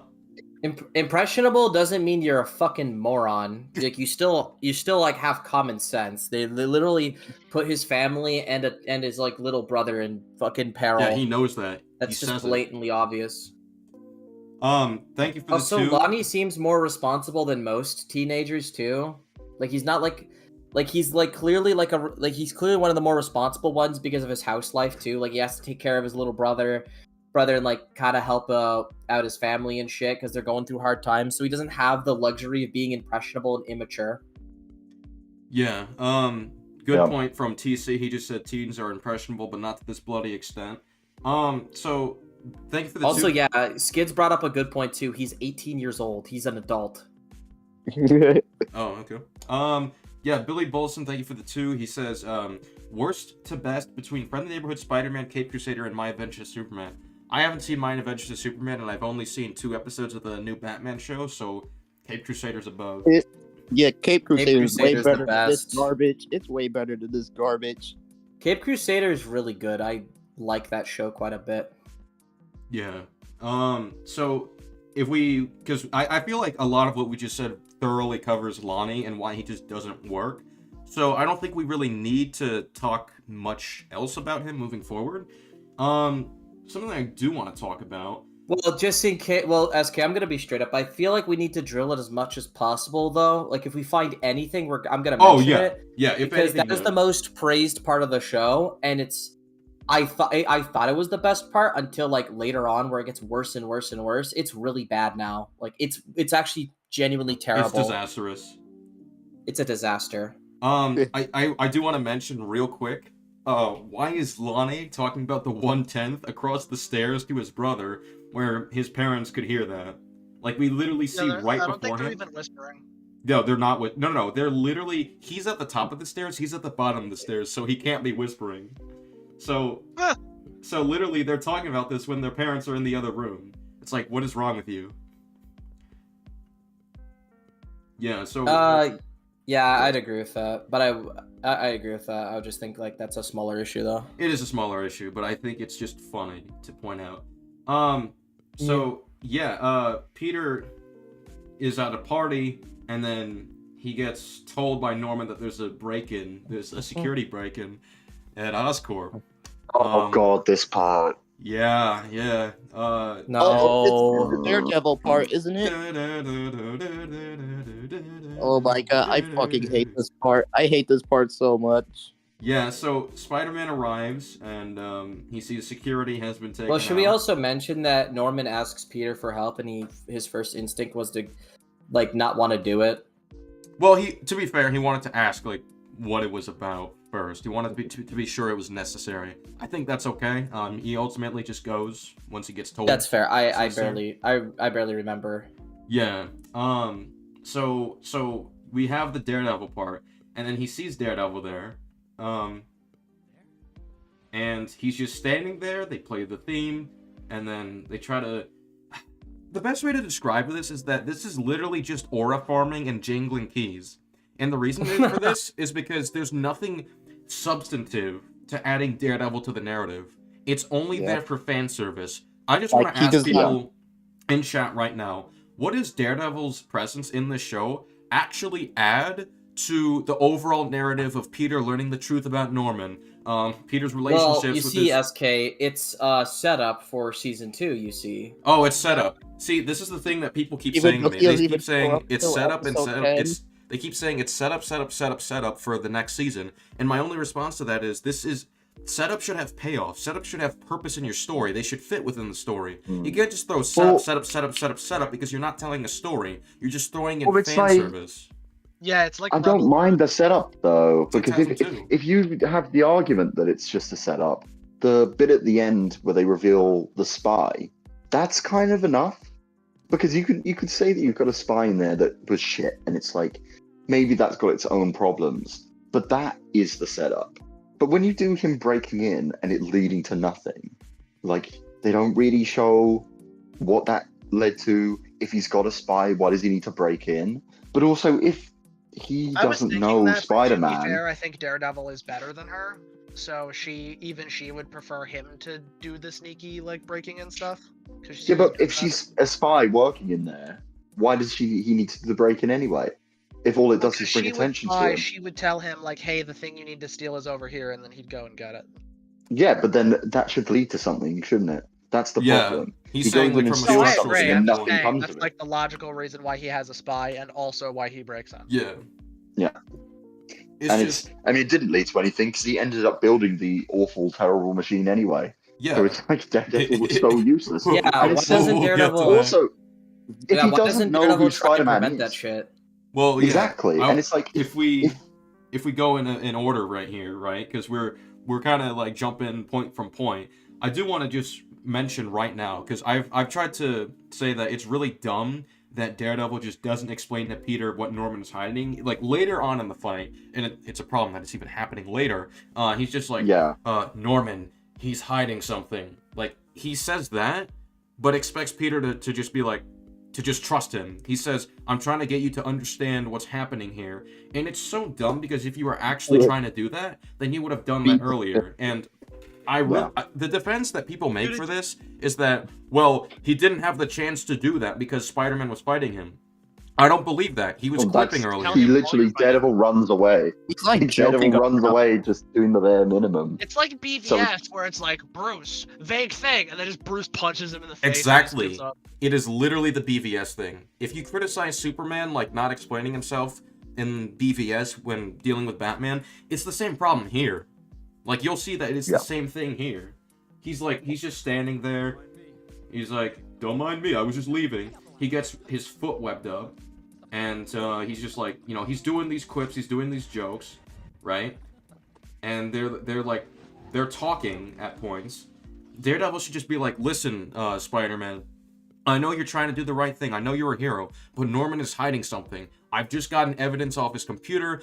Impressionable doesn't mean you're a fucking moron. Like, you still like have common sense. They literally put his family and his like little brother in fucking peril. Yeah, he knows that. That's he just says blatantly obvious. Thank you for the Also, 2. Lonnie seems more responsible than most teenagers too. Like, he's not like he's like clearly he's clearly one of the more responsible ones because of his house life too. Like, he has to take care of his little brother and like kind of help out his family and shit because they're going through hard times. So he doesn't have the luxury of being impressionable and immature. Yeah. Good point from TC. He just said teens are impressionable, but not to this bloody extent. So thank you for the Also, 2. yeah, Skids brought up a good point too. He's 18 years old. He's an adult. Oh, okay. Yeah, Billy Bolson, thank you for the 2. He says, worst to best between Friendly Neighborhood Spider-Man, Cape Crusader, and My Adventures Superman. I haven't seen My Adventures of Superman, and I've only seen 2 episodes of the new Batman show, so Cape Crusader's above. Yeah, Cape Crusader is way Crusader's the better than this best. garbage. It's way better than this garbage. Cape Crusader is really good. I like that show quite a bit. Yeah. So because I feel like a lot of what we just said thoroughly covers Lonnie and why he just doesn't work. So I don't think we really need to talk much else about him moving forward. Something I do want to talk about. Well, just in case, SK, I'm gonna be straight up. I feel like we need to drill it as much as possible, though. Like, if we find anything, I'm gonna mention it. Yeah, if because anything, that is the most praised part of the show, and I thought it was the best part until like later on, where it gets worse and worse and worse. It's really bad now. Like, it's actually genuinely terrible. It's disastrous. It's a disaster. I do want to mention real quick. Why is Lonnie talking about the 1/10 across the stairs to his brother, where his parents could hear that? Like we literally see Yeah, right I don't think they're beforehand. even whispering. No, they're not. No. They're literally. He's at the top of the stairs. He's at the bottom of the stairs, so he can't be whispering. So, Huh. so literally, they're talking about this when their parents are in the other room. It's like, what is wrong with you? Yeah. So. Yeah, I'd agree with that. But I agree with that. I would just think like that's a smaller issue though. It is a smaller issue, but I think it's just funny to point out. So Peter is at a party, and then he gets told by Norman that there's a security break-in at Oscorp. Oh god, this part. Yeah. No. It's the Daredevil part, isn't it? Oh my god, I fucking hate this part. I hate this part so much. Yeah, so Spider-Man arrives, and he sees security has been taken Well, should we out. also mention that Norman asks Peter for help, and his first instinct was to like not want to do it. Well, to be fair, he wanted to ask like what it was about first. He wanted to be sure it was necessary. I think that's okay. He ultimately just goes once he gets told. That's fair. I necessary. barely remember. Yeah. So we have the Daredevil part, and then he sees Daredevil there. And he's just standing there. They play the theme, and then they try to. The best way to describe this is that this is literally just aura farming and jingling keys. And the reason for this is because there's nothing substantive to adding Daredevil to the narrative. It's only there for fan service. I just want to ask people in chat right now, what does Daredevil's presence in the show actually add to the overall narrative of Peter learning the truth about Norman? Peter's relationships Well, you with see, his... SK, it's set up for season 2. You see. Oh, it's set up. See, this is the thing that people keep saying to me. They keep saying it's set up and set up. They keep saying it's set up for the next season. And my only response to that is setup should have payoff. Setup should have purpose in your story. They should fit within the story. You can't just throw setup because you're not telling a story. You're just throwing in fan service. Yeah, it's like I don't mind the setup though, because if you have the argument that it's just a setup, the bit at the end where they reveal the spy, that's kind of enough. Because you could say that you've got a spy in there that was shit, and it's like maybe that's got its own problems, but that is the setup. But when you do him breaking in and it leading to nothing, like they don't really show what that led to. If he's got a spy, why does he need to break in? But also, if he doesn't know Spider-Man. To be fair, I think Daredevil is better than her, so she would prefer him to do the sneaky like breaking in stuff. Yeah, but if she's a spy working in there, why does he need to do the break in anyway? If all it does is bring attention to him. She would tell him like, "Hey, the thing you need to steal is over here," and then he'd go and get it. Yeah, but then that should lead to something, shouldn't it? That's the problem. He's saying like from a something and nothing comes That's of like the logical reason why he has a spy, and also why he breaks in. Yeah. It didn't lead to anything because he ended up building the awful, terrible machine anyway. Yeah. So it's like Daredevil was so useless. Yeah, and why doesn't Daredevil also? If he why doesn't know who Spider-Man is, that shit? Well, yeah. Exactly, and it's like if we go in order right here, right? Because we're kind of like jumping point from point. I do want to just mention right now because I've tried to say that it's really dumb that Daredevil just doesn't explain to Peter what Norman is hiding. Like later on in the fight, and it's a problem that it's even happening later. He's just like, Norman, he's hiding something. Like he says that, but expects Peter to just be like, to just trust him. He says, I'm trying to get you to understand what's happening here. And it's so dumb because if you were actually trying to do that, then you would have done that earlier. And the defense that people make for this is that, well, he didn't have the chance to do that because Spider-Man was fighting him. I don't believe that. He was clipping earlier. He literally, Daredevil runs away. He's like Daredevil runs away just doing the bare minimum. It's like BVS where it's like, Bruce, vague thing, and then just Bruce punches him in the face. Exactly. It is literally the BVS thing. If you criticize Superman like not explaining himself in BVS when dealing with Batman, it's the same problem here. Like you'll see that it's the same thing here. He's just standing there. He's like, don't mind me, I was just leaving. He gets his foot webbed up. and he's just like, you know, he's doing these quips, he's doing these jokes, right? And they're talking at points. Daredevil should just be like, listen, Spider-Man, I know you're trying to do the right thing. I know you're a hero, but Norman is hiding something. I've just gotten evidence off his computer.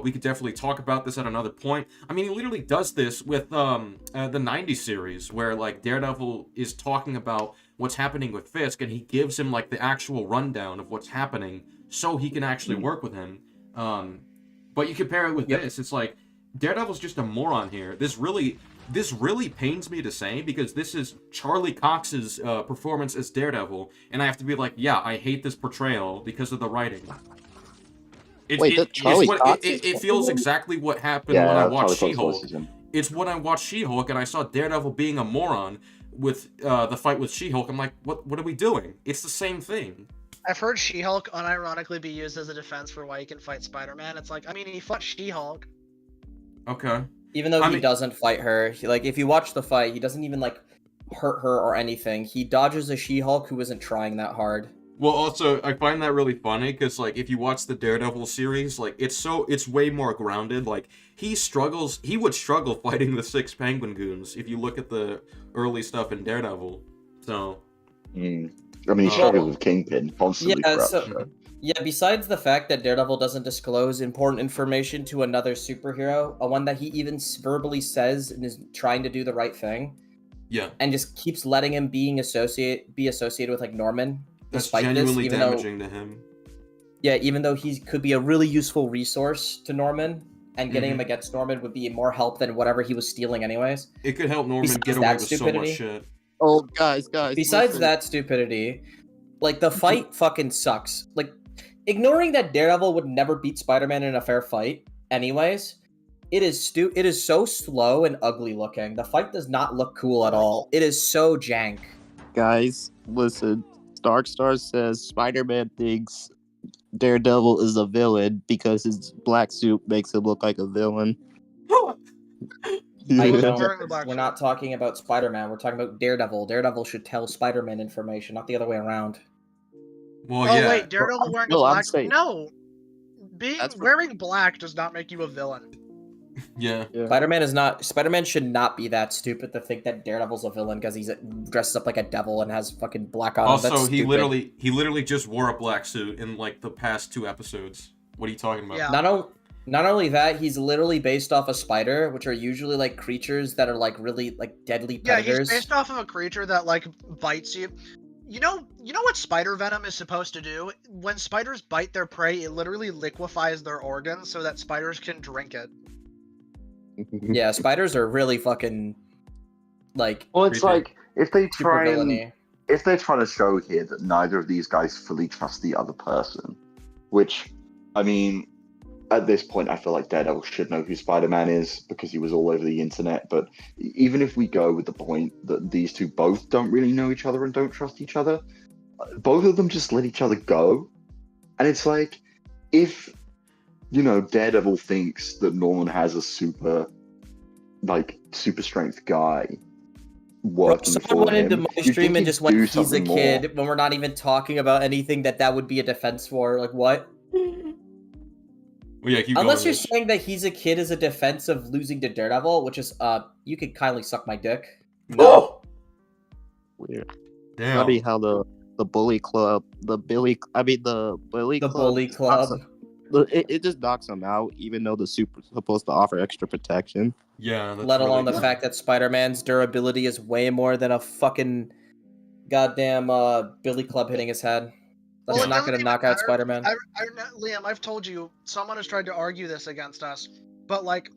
We could definitely talk about this at another point. I mean, he literally does this with the 90s series, where like Daredevil is talking about what's happening with Fisk, and he gives him like the actual rundown of what's happening, so he can actually work with him. But you compare it with this, it's like Daredevil's just a moron here. This really pains me to say, because this is Charlie Cox's performance as Daredevil, and I have to be like, yeah, I hate this portrayal because of the writing. It feels exactly what happened when I watched She-Hulk. It's when I watched She-Hulk and I saw Daredevil being a moron with the fight with She-Hulk. I'm like, what are we doing? It's the same thing. I've heard She-Hulk unironically be used as a defense for why he can fight Spider-Man. It's like, I mean, he fought She-Hulk. Okay. Even though he doesn't fight her, like if you watch the fight, he doesn't even like hurt her or anything. He dodges a She-Hulk who isn't trying that hard. Well, also, I find that really funny because, like, if you watch the Daredevil series, like, it's way more grounded. Like, he would struggle fighting the 6 Penguin Goons if you look at the early stuff in Daredevil. So. I mean, he struggles with Kingpin constantly. Yeah, besides the fact that Daredevil doesn't disclose important information to another superhero, a one that he even verbally says and is trying to do the right thing. Yeah. And just keeps letting him be associated with, like, Norman. That's genuinely damaging to him. Yeah, even though he could be a really useful resource to Norman, and getting him against Norman would be more help than whatever he was stealing anyways. It could help Norman get away with so much shit. Oh, guys. Besides listen. that stupidity, like, the fight fucking sucks. Like, ignoring that Daredevil would never beat Spider-Man in a fair fight anyways, it is so slow and ugly looking. The fight does not look cool at all. It is so jank. Guys, listen. Darkstar says Spider-Man thinks Daredevil is a villain because his black suit makes him look like a villain. I don't. We're not talking about Spider-Man. We're talking about Daredevil. Daredevil should tell Spider-Man information, not the other way around. Well, yeah. Wait, Daredevil wearing black? No, wearing black does not make you a villain. Yeah. Spider-Man should not be that stupid to think that Daredevil's a villain because he's dresses up like a devil and has fucking black on him. Also, he literally just wore a black suit in like the past 2 episodes. What are you talking about? Yeah. Not only that, he's literally based off a spider, which are usually like creatures that are like really like deadly predators. Yeah, he's based off of a creature that like bites you. You know what spider venom is supposed to do? When spiders bite their prey, it literally liquefies their organs so that spiders can drink it. Yeah, spiders are really fucking like. Well, it's like if they're trying to show here that neither of these guys fully trust the other person, which, I mean, at this point, I feel like Daredevil should know who Spider-Man is because he was all over the internet. But even if we go with the point that these two both don't really know each other and don't trust each other, both of them just let each other go. And it's like, if, Daredevil thinks that Norman has a super strength guy working for him. Someone went into my stream and just went, he's a kid, when we're not even talking about anything that would be a defense for. Like, what? Well, yeah, unless you're saying that he's a kid is a defense of losing to Daredevil, which is, you could kindly suck my dick. No. Weird. Damn. Funny how the bully club, the bully club, it just knocks him out, even though the super's supposed to offer extra protection. Yeah. Let alone the fact that Spider-Man's durability is way more than a fucking goddamn billy club hitting his head. That's not going to knock out Spider-Man. Liam, I've told you, someone has tried to argue this against us, but like,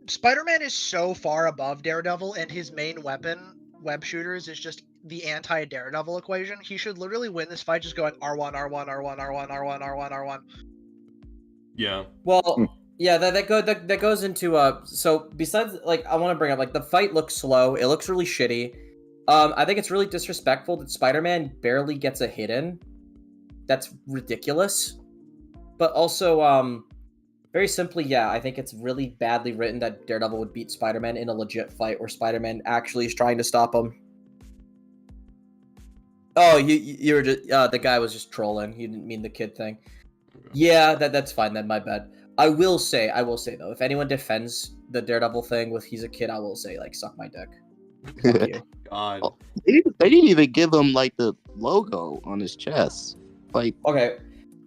Spider-Man is so far above Daredevil, and his main weapon, web shooters, is just the anti-Daredevil equation. He should literally win this fight just going R1, R1, R1, R1, R1, R1, R1. Yeah. Well, yeah, that goes into so besides, like, I want to bring up, like, the fight looks slow. It looks really shitty. I think it's really disrespectful that Spider-Man barely gets a hit in. That's ridiculous. But also, very simply, yeah, I think it's really badly written that Daredevil would beat Spider-Man in a legit fight where Spider-Man actually is trying to stop him. Oh, you were just the guy was just trolling. He didn't mean the kid thing. Yeah, that's fine then. My bad. I will say though, if anyone defends the Daredevil thing with he's a kid, I will say like suck my dick. Fuck you. God. Oh, they didn't even give him like the logo on his chest. Like, Okay.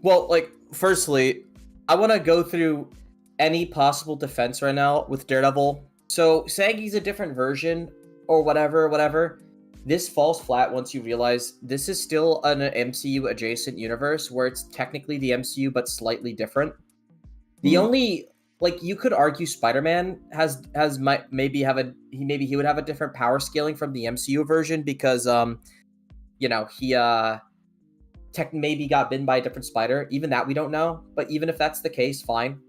Well, like, firstly, I want to go through any possible defense right now with Daredevil. So, saying he's a different version or whatever, this falls flat once you realize this is still an MCU adjacent universe where it's technically the MCU but slightly different. The only, like, you could argue Spider-Man maybe he would have a different power scaling from the MCU version because he maybe got bitten by a different spider. Even that we don't know. But even if that's the case, fine.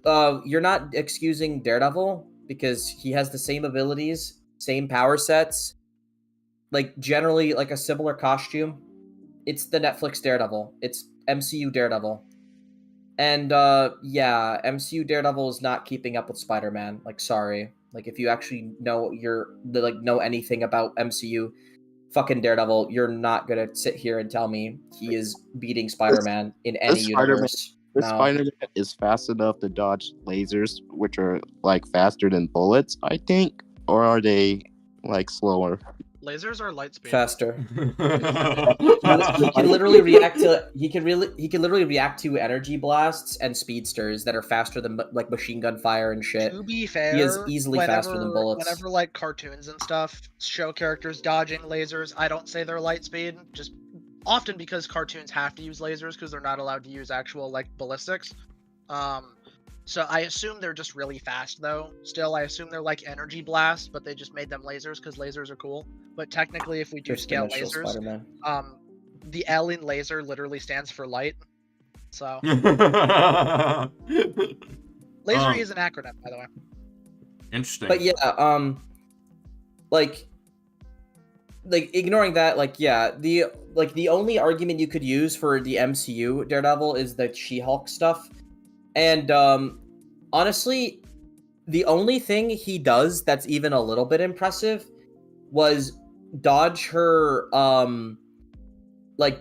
You're not excusing Daredevil because he has the same abilities, same power sets, like generally like a similar costume. It's the Netflix Daredevil. It's MCU Daredevil. And MCU Daredevil is not keeping up with Spider-Man. Like, sorry. Like, if you actually know know anything about MCU, fucking Daredevil, you're not gonna sit here and tell me he is beating Spider-Man in any universe. This No. Spider-Man is fast enough to dodge lasers, which are like faster than bullets, I think, or are they like slower? Lasers are light speed. Faster. He can literally react to energy blasts and speedsters that are faster than like machine gun fire and shit. To be fair, He is easily faster than bullets. Whenever like cartoons and stuff show characters dodging lasers, I don't say they're light speed, just often because cartoons have to use lasers because they're not allowed to use actual like ballistics. So I assume they're just really fast though. Still, I assume they're like energy blasts, but they just made them lasers because lasers are cool. But technically, if we do scale lasers, Spider-Man. the L in laser literally stands for light. So laser is an acronym, by the way. Interesting. But yeah, like ignoring that, the only argument you could use for the MCU Daredevil is the She-Hulk stuff. And honestly, the only thing he does that's even a little bit impressive was dodge her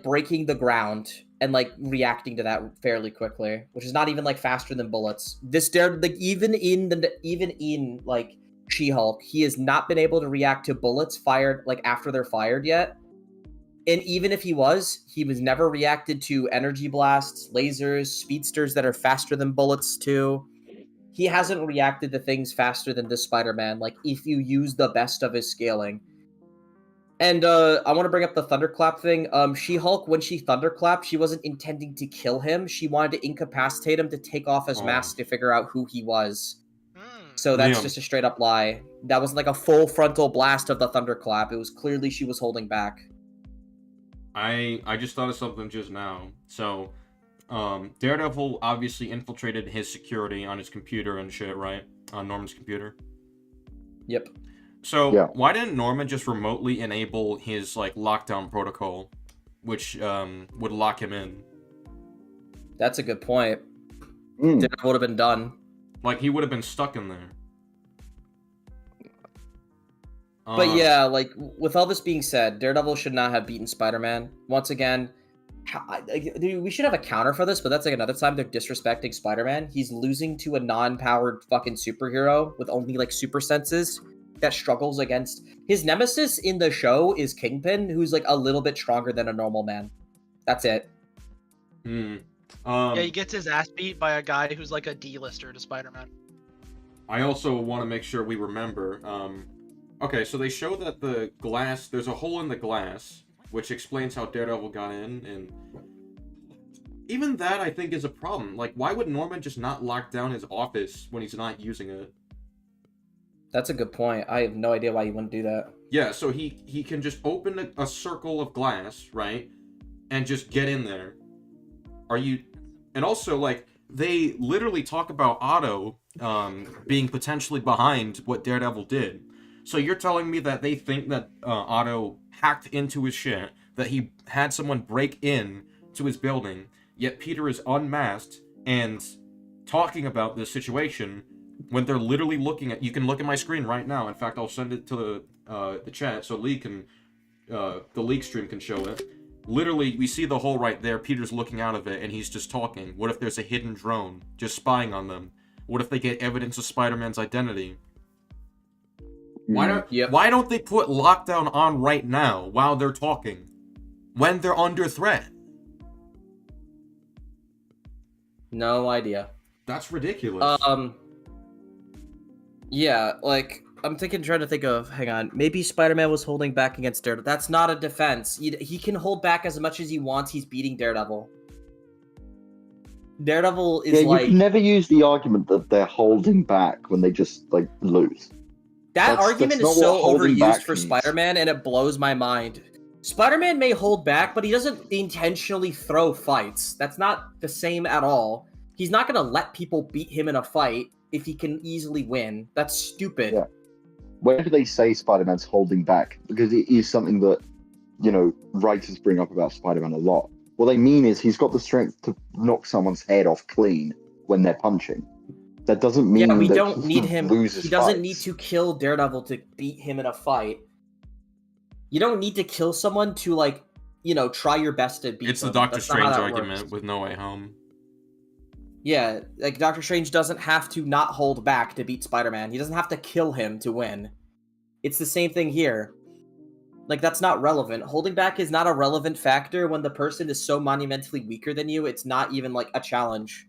breaking the ground and like reacting to that fairly quickly, which is not even like faster than bullets. Even in She-Hulk, he has not been able to react to bullets fired like after they're fired yet. And even if he was never reacted to energy blasts, lasers, speedsters that are faster than bullets too. He hasn't reacted to things faster than this Spider-Man, like if you use the best of his scaling. And I want to bring up the thunderclap thing. She-Hulk, when she thunderclapped, she wasn't intending to kill him. She wanted to incapacitate him to take off his mask to figure out who he was. So that's just a straight up lie. That wasn't like a full frontal blast of the thunderclap. It was clearly she was holding back. I just thought of something just now. So, Daredevil obviously infiltrated his security on his computer and shit, right? On Norman's computer. Yep. So, why didn't Norman just remotely enable his, like, lockdown protocol, which, would lock him in? That's a good point. That would have been done. Like, he would have been stuck in there. But yeah, like, with all this being said, Daredevil should not have beaten Spider-Man. Once again, we should have a counter for this, but that's like another time they're disrespecting Spider-Man. He's losing to a non-powered fucking superhero with only, like, super senses that struggles against... His nemesis in the show is Kingpin, who's, like, a little bit stronger than a normal man. That's it. Yeah, he gets his ass beat by a guy who's, like, a D-lister to Spider-Man. I also want to make sure we remember... Okay, so they show that the glass, there's a hole in the glass, which explains how Daredevil got in, and even that I think is a problem. Like, why would Norman just not lock down his office when he's not using it? That's a good point. I have no idea why you wouldn't do that. Yeah, so he can just open a circle of glass, right, and just get in there. And also, like, they literally talk about Otto being potentially behind what Daredevil did. So you're telling me that they think that Otto hacked into his shit, that he had someone break in to his building, yet Peter is unmasked and talking about this situation when they're literally looking at... You can look at my screen right now. In fact, I'll send it to the chat so Lee can the leak stream can show it. Literally, we see the hole right there. Peter's looking out of it, and he's just talking. What if there's a hidden drone just spying on them? What if they get evidence of Spider-Man's identity? Why don't they put lockdown on right now while they're talking, when they're under threat? No idea. That's ridiculous. Yeah, like, I'm trying to think of, hang on, maybe Spider-Man was holding back against Daredevil. That's not a defense. He can hold back as much as he wants. He's beating Daredevil. Daredevil is you can never use the argument that they're holding back when they just, like, lose. That argument is so overused for means. Spider-Man, and it blows my mind. Spider-Man may hold back, but he doesn't intentionally throw fights. That's not the same at all. He's not going to let people beat him in a fight if he can easily win. That's stupid. Yeah. Where do they say Spider-Man's holding back? Because it is something that, writers bring up about Spider-Man a lot. What they mean is he's got the strength to knock someone's head off clean when they're punching. That doesn't mean we that don't need him. He doesn't fights. need to kill Daredevil to beat him in a fight. You don't need to kill someone to, like, try your best to beat It's them. the Doctor That's not how Strange that argument works. with No Way Home. Yeah, like, Doctor Strange doesn't have to not hold back to beat Spider-Man. He doesn't have to kill him to win. It's the same thing here. Like, that's not relevant. Holding back is not a relevant factor when the person is so monumentally weaker than you. It's not even, like, a challenge.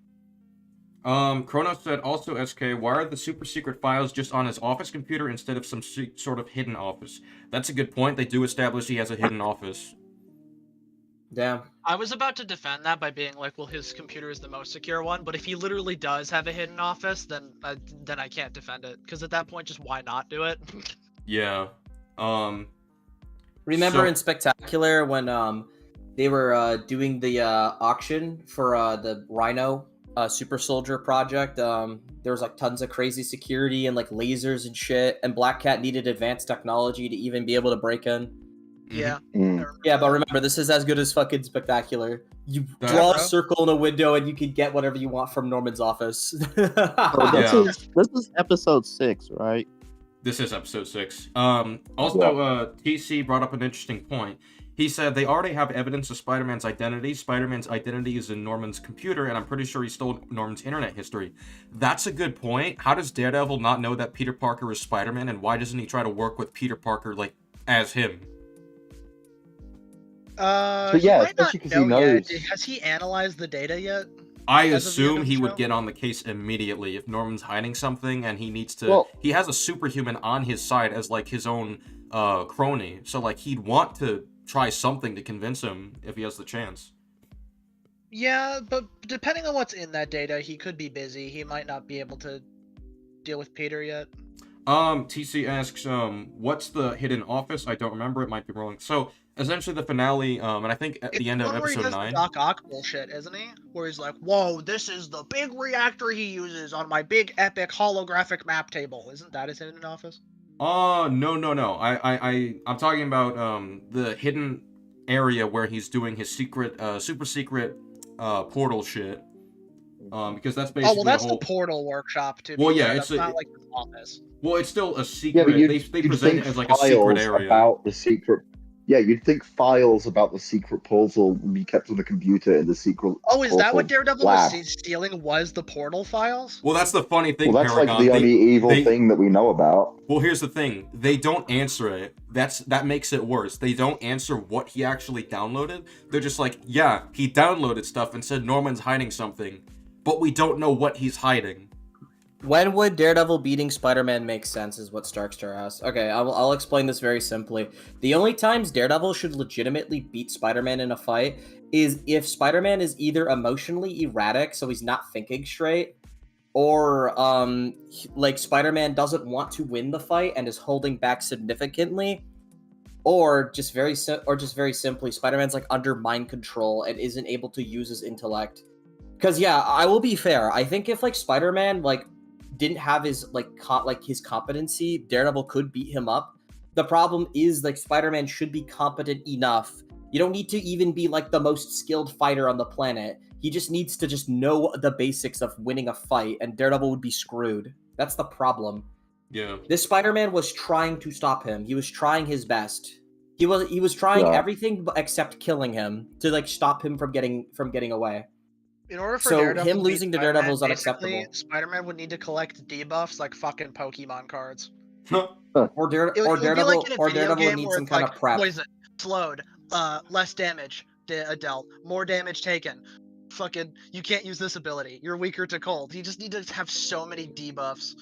Kronos said, also, SK, why are the super secret files just on his office computer instead of some sort of hidden office? That's a good point. They do establish he has a hidden office. Damn. I was about to defend that by being like, well, his computer is the most secure one, but if he literally does have a hidden office, then I can't defend it, because at that point, just why not do it? Yeah. Remember in Spectacular when they were doing the auction for the Rhino Super Soldier project? There was like tons of crazy security and like lasers and shit, and Black Cat needed advanced technology to even be able to break in. Yeah. Yeah, but remember, this is as good as fucking Spectacular. You That- draw a bro. circle in a window and you can get whatever you want from Norman's office. Oh, Yeah. this is episode 6, right? This is episode 6. Also, TC brought up an interesting point. He said they already have evidence of Spider-Man's identity. Spider-Man's identity is in Norman's computer, and I'm pretty sure he stole Norman's internet history. That's a good point. How does Daredevil not know that Peter Parker is Spider-Man, and why doesn't he try to work with Peter Parker, like, as him? So, He yeah, might not especially 'cause he know yet. knows. Has he analyzed the data yet? I As of the end assume of he the would show? get on the case immediately if Norman's hiding something and he needs to... Well- he has a superhuman on his side as, like, his own crony. So, like, he'd want to try something to convince him if he has the chance. Yeah, but depending on what's in that data, he could be busy. He might not be able to deal with Peter yet. TC asks, what's the hidden office? I don't remember. It might be wrong. So, essentially the finale, and I think at It's the end of one where he episode does the 9... Doc Ock bullshit, isn't he? Where he's like, "Whoa, this is the big reactor he uses on my big epic holographic map table." Isn't that his hidden office? No. I'm talking about, the hidden area where he's doing his secret, super secret, portal shit. Because that's basically Oh well, that's the whole... the portal workshop too. Well, yeah, that's it's not like his office. Well, it's still a Yeah, secret. but They present it as like a secret area. About the secret. Yeah, you'd think files about the secret portal would be kept on the computer in the secret. Oh, is that what portal Daredevil lab. was stealing? Was the portal files? Well, that's the funny thing, Well, that's Paragon. like the only evil thing that we know about. Well, here's the thing. They don't answer it. That makes it worse. They don't answer what he actually downloaded. They're just like, yeah, he downloaded stuff and said Norman's hiding something, but we don't know what he's hiding. When would Daredevil beating Spider-Man make sense is what Starkstar asked. Okay, I'll explain this very simply. The only times Daredevil should legitimately beat Spider-Man in a fight is if Spider-Man is either emotionally erratic, so he's not thinking straight, or like Spider-Man doesn't want to win the fight and is holding back significantly, or just very simply Spider-Man's like under mind control and isn't able to use his intellect. Because yeah, I will be fair. I think if like Spider-Man like didn't have his his competency, Daredevil could beat him up. The problem is like Spider-Man should be competent enough. You don't need to even be like the most skilled fighter on the planet. He just needs to just know the basics of winning a fight, and Daredevil would be screwed. That's the problem. Yeah. This Spider-Man was trying to stop him. He was trying his best. He was trying Yeah. everything except killing him to like stop him from getting away. In order for So Daredevil him to beat losing to Spider-Man, Daredevil is basically, unacceptable. Spider-Man would need to collect debuffs like fucking Pokemon cards. Or It would be like in a video Daredevil game needs where some it's kind like of prep. poison, slowed, less damage dealt, more damage taken. Fucking, you can't use this ability. You're weaker to cold. You just need to have so many debuffs.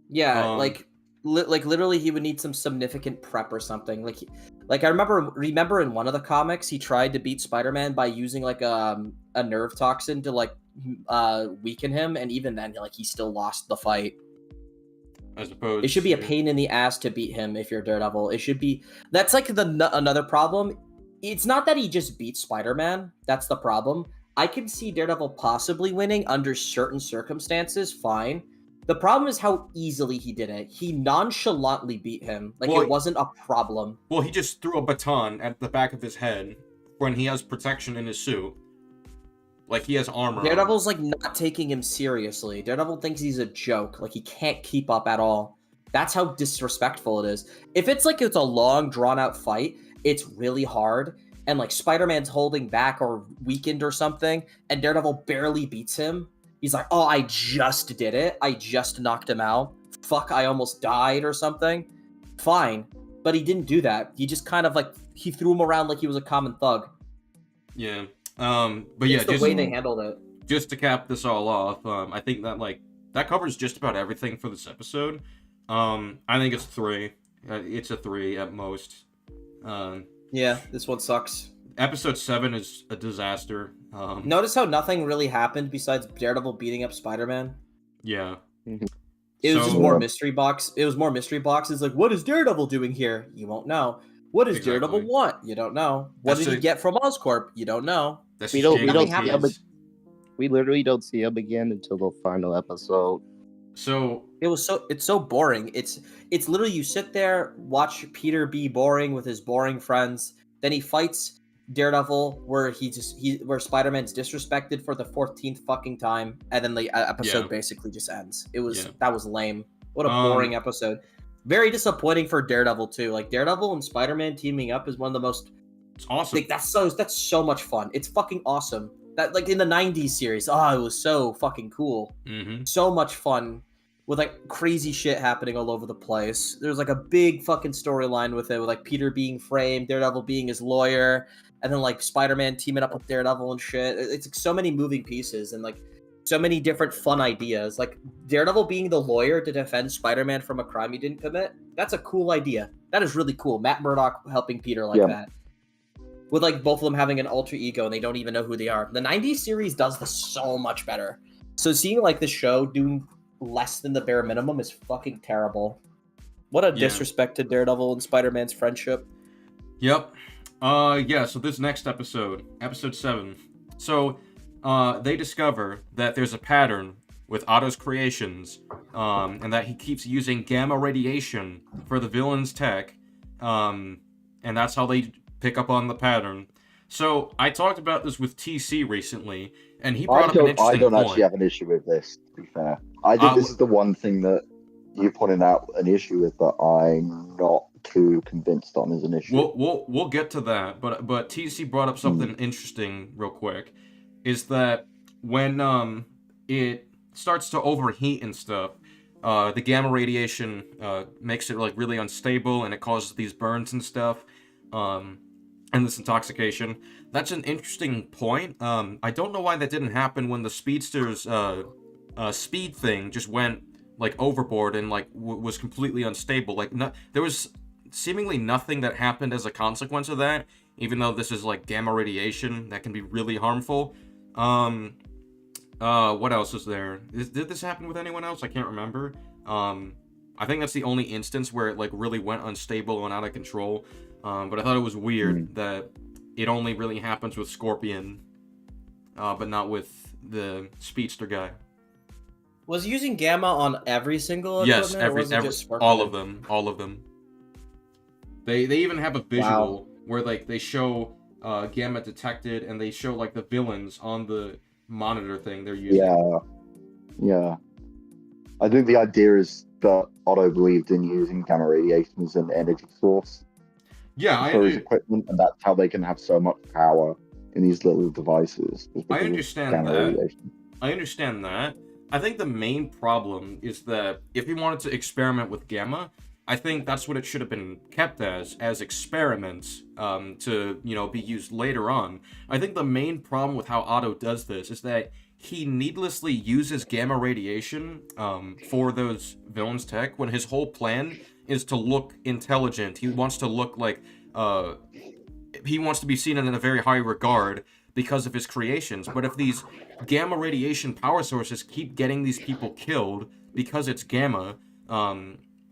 Yeah, Um, like literally he would need some significant prep or something. Like I remember in one of the comics he tried to beat Spider-Man by using like a nerve toxin to like weaken him, and even then like he still lost the fight. As opposed It should be a to- pain in the ass to beat him if you're Daredevil. It should be that's like another problem. It's not that he just beats Spider-Man. That's the problem. I can see Daredevil possibly winning under certain circumstances, fine. The problem is how easily he did it. He nonchalantly beat him. Like Well, it wasn't a problem. Well, he just threw a baton at the back of his head when he has protection in his suit. Like he has armor. on. Daredevil's like not taking him seriously. Daredevil thinks he's a joke. Like he can't keep up at all. That's how disrespectful it is. If it's like it's a long drawn out fight, it's really hard, and like Spider-Man's holding back or weakened or something, and Daredevil barely beats him. He's like, "Oh, I just did it. I just knocked him out. Fuck, I almost died or something." Fine, but he didn't do that. He just kind of like he threw him around like he was a common thug. Yeah. But yeah, It's the just way they handled it. just to cap this all off, I think that like that covers just about everything for this episode. I think it's 3. It's a 3 at most. Yeah, this one sucks. Episode 7 is a disaster. Notice how nothing really happened besides Daredevil beating up Spider-Man? Yeah. It was So- just more mystery box. It was more mystery boxes. Like, what is Daredevil doing here? You won't know. What does Exactly. Daredevil want? You don't know. What That's did he a- get from Oscorp? You don't know. That's We just don't- we Jamie don't see him, Keys. We literally don't see him again until the final episode. So It's so boring. It's literally you sit there, watch Peter be boring with his boring friends, then he fights Daredevil where where Spider-Man's disrespected for the 14th fucking time, and then the episode Yeah. basically just ends. Yeah. That was lame. What a boring episode. Very disappointing for Daredevil too. Like Daredevil and Spider-Man teaming up is one of the most it's awesome. like that's so much fun. It's fucking awesome. That like in the 90s series, it was so fucking cool. Mm-hmm. So much fun with like crazy shit happening all over the place. There's like a big fucking storyline with it, with like Peter being framed, Daredevil being his lawyer, and then like Spider-Man teaming up with Daredevil and shit. It's like so many moving pieces and like so many different fun ideas. Like Daredevil being the lawyer to defend Spider-Man from a crime he didn't commit. That's a cool idea. That is really cool. Matt Murdock helping Peter like that. With like both of them having an alter ego and they don't even know who they are. The 90s series does this so much better. So seeing like the show doing less than the bare minimum is fucking terrible. What a disrespect to Daredevil and Spider-Man's friendship. Yep. Yeah, so this next episode 7. So, they discover that there's a pattern with Otto's creations, and that he keeps using gamma radiation for the villain's tech, and that's how they pick up on the pattern. So, I talked about this with TC recently, and he brought up an interesting I don't point. actually have an issue with this, to be fair. I think this is the one thing that you pointed out an issue with that I'm not too convinced on as an issue. We'll get to that, but TC brought up something interesting real quick, is that when it starts to overheat and stuff, the gamma radiation makes it like really unstable and it causes these burns and stuff, and this intoxication. That's an interesting point. I don't know why that didn't happen when the speedster's speed thing just went like overboard and like was completely unstable. Like there was seemingly nothing that happened as a consequence of that, even though this is like gamma radiation that can be really harmful. What else is there? Did this happen with anyone else? I can't remember. I think that's the only instance where it like really went unstable and out of control. But I thought it was weird that it only really happens with Scorpion, but not with the speedster guy. Was he using gamma on every single Yes, equipment, or was it just all Scorpion? of them. They even have a visual where like they show gamma detected and they show like the villains on the monitor thing they're using. Yeah. I think the idea is that Otto believed in using gamma radiation as an energy source. Yeah, for his equipment, and that's how they can have so much power in these little devices. Is because of understand gamma that. radiation. I understand that. I think the main problem is that if he wanted to experiment with gamma, I think that's what it should have been kept as experiments, to, you know, be used later on. I think the main problem with how Otto does this is that he needlessly uses gamma radiation, for those villains' tech, when his whole plan is to look intelligent. He wants to look like, he wants to be seen in a very high regard because of his creations. But if these gamma radiation power sources keep getting these people killed because it's gamma,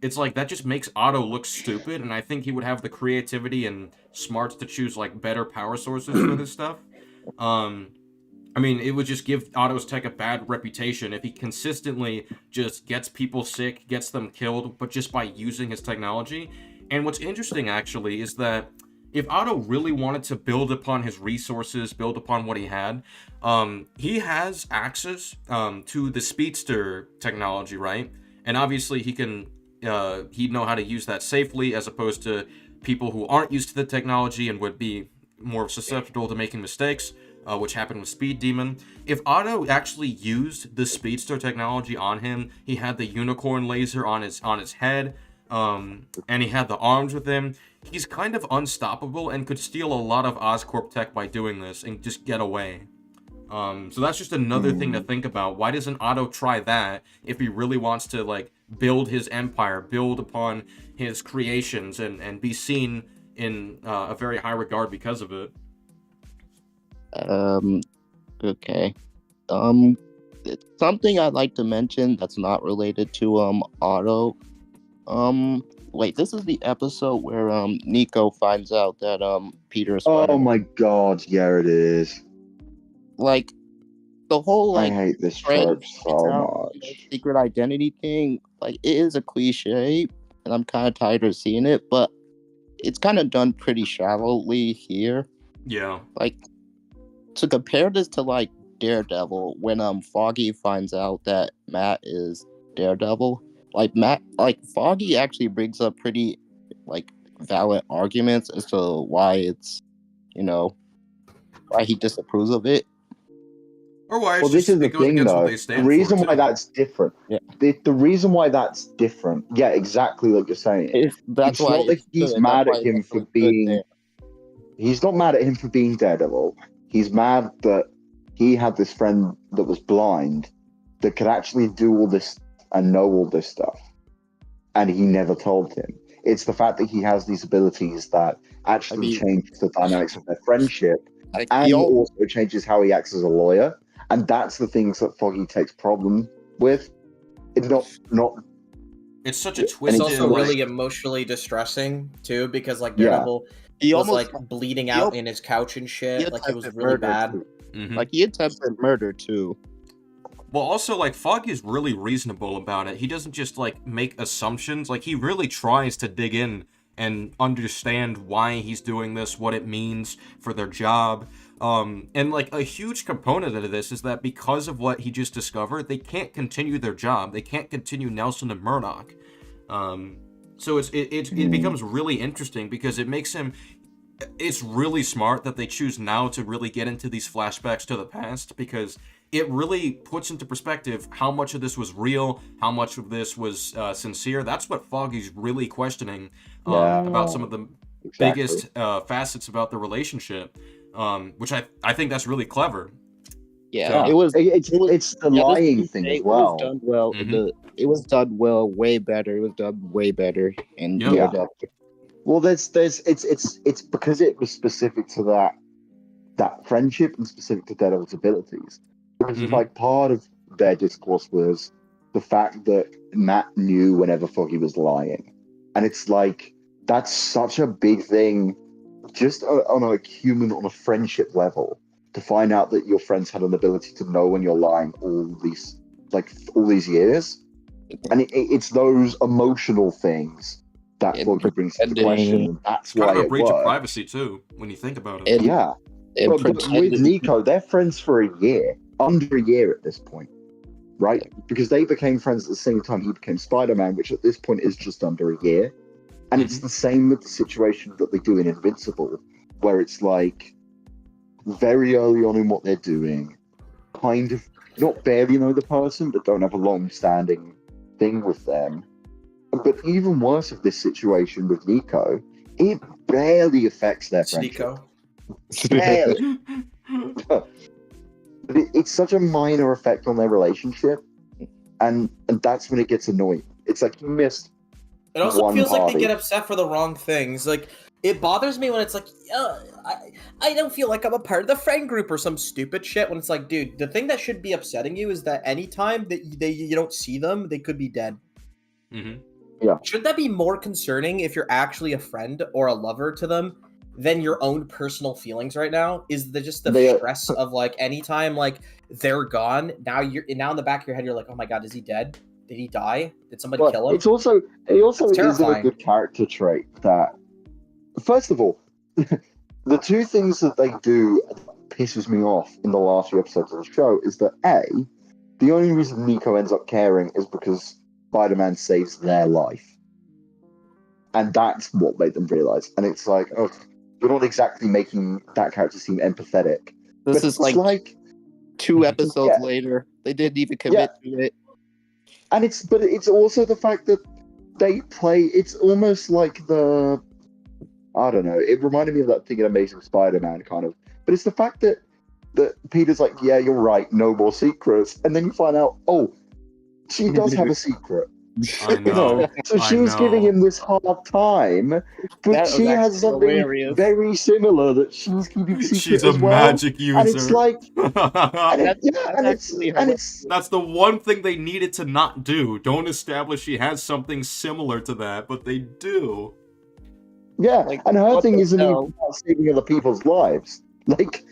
it's like that just makes Otto look stupid, and I think he would have the creativity and smarts to choose like better power sources for this stuff. I mean, it would just give Otto's tech a bad reputation if he consistently just gets people sick, gets them killed, but just by using his technology. And what's interesting, actually, is that if Otto really wanted to build upon his resources, build upon what he had, he has access, to the speedster technology, right? And obviously he can, he'd know how to use that safely, as opposed to people who aren't used to the technology and would be more susceptible to making mistakes, which happened with Speed Demon. If Otto actually used the speedster technology on him, he had the unicorn laser on his head, and he had the arms with him, he's kind of unstoppable and could steal a lot of Oscorp tech by doing this and just get away. So that's just another thing to think about. Why doesn't Otto try that if he really wants to, like, build his empire, build upon his creations, and be seen in a very high regard because of it? Okay. It's something I'd like to mention that's not related to Otto. Wait, this is the episode where Nico finds out that Peter is Oh Spider-Man. my god, yeah, it is. Like the whole like I hate this friend trope so out, much. secret identity thing. Like it is a cliche, and I'm kind of tired of seeing it, but it's kind of done pretty shallowly here. Yeah. Like to compare this to like Daredevil, when Foggy finds out that Matt is Daredevil, like Foggy actually brings up pretty like valid arguments as to why it's, you know, why he disapproves of it. Or why Well, this is the it goes thing, against what though. they The stand reason for, why too. that's different. Yeah. The reason why that's different. Yeah, exactly like you're saying. That's It's why not that it's he's good. That's mad why at him it's for so good being. there. He's not mad at him for being Daredevil. He's mad that he had this friend that was blind that could actually do all this and know all this stuff, and he never told him. It's the fact that he has these abilities that actually change the dynamics of their friendship, and also changes how he acts as a lawyer. And that's the things that Foggy takes problem with. It's not. It's such a It's twisted. also like, really emotionally distressing too, because like Yeah. Daredevil He was almost like bleeding out in his couch and shit. Like it was attempted really murder, bad. too. Mhm. Like he attempted murder too. Well, also, like, Foggy is really reasonable about it. He doesn't just, like, make assumptions. Like, he really tries to dig in and understand why he's doing this, what it means for their job. And, like, a huge component of this is that because of what he just discovered, they can't continue their job. They can't continue Nelson and Murdoch. So it becomes really interesting because it makes him... It's really smart that they choose now to really get into these flashbacks to the past, because it really puts into perspective how much of this was real, how much of this was sincere. That's what Foggy's really questioning about some of the biggest facets about the relationship, which I think that's really clever. Yeah, So- It's the lying thing as well. It was done well. Mhm. It was done well, way better. It was done way better in Yeah. Daredevil. Well, it's because it was specific to that friendship and specific to Daredevil's abilities. Because it's Mhm. like part of their discourse was the fact that Matt knew whenever Foggy was lying, and it's like that's such a big thing, just on a human, on a friendship level, to find out that your friends had an ability to know when you're lying all these years, and it's those emotional things that Foggy brings into question, and that's Kind why of a it breach of worked. privacy too, when you think about it. Yeah. But with Nico, they're friends for a year, under a year at this point, right? Because they became friends at the same time he became Spider-Man, which at this point is just under a year. And it's the same with the situation that they do in Invincible, where it's like very early on in what they're doing, kind of not barely know the person, but don't have a long-standing thing with them. But even worse of this situation with Nico, it barely affects their friendship. Nico. Barely. But it's such a minor effect on their relationship, and that's when it gets annoying. It's like you missed. It also one feels like party. they get upset for the wrong things. Like, it bothers me when it's like, I don't feel like I'm a part of the friend group or some stupid shit. When it's like, dude, the thing that should be upsetting you is that anytime that you don't see them, they could be dead. Mm-hmm. Yeah. Shouldn't that be more concerning if you're actually a friend or a lover to them than your own personal feelings right now? Is just the stress of like anytime like they're gone, now in the back of your head you're like, oh my god, is he dead? Did he die? Did somebody kill him? It also That's isn't a terrifying. good character trait that, first of all, the two things that they do that pisses me off in the last few episodes of the show is that the only reason Nico ends up caring is because Spider-Man saves their life. And that's what made them realize. And it's like, oh, you're not exactly making that character seem empathetic. This But is it's like 2 episodes Yeah. later. They didn't even commit to it. And it's also the fact that they play, it's almost like I don't know, it reminded me of that thing in Amazing Spider-Man kind of, but it's the fact that Peter's like, yeah, you're right, no more secrets, and then you find out, oh, she does have a secret. I know. So she's giving him this hard time, but she has something hilarious. very similar that she's keeping secret She's as a well. magic user. And it's like, That's the one thing they needed to not do. Don't establish she has something similar to that, but they do. Yeah, Like, and her what thing the isn't even hell? about saving other people's lives. Like,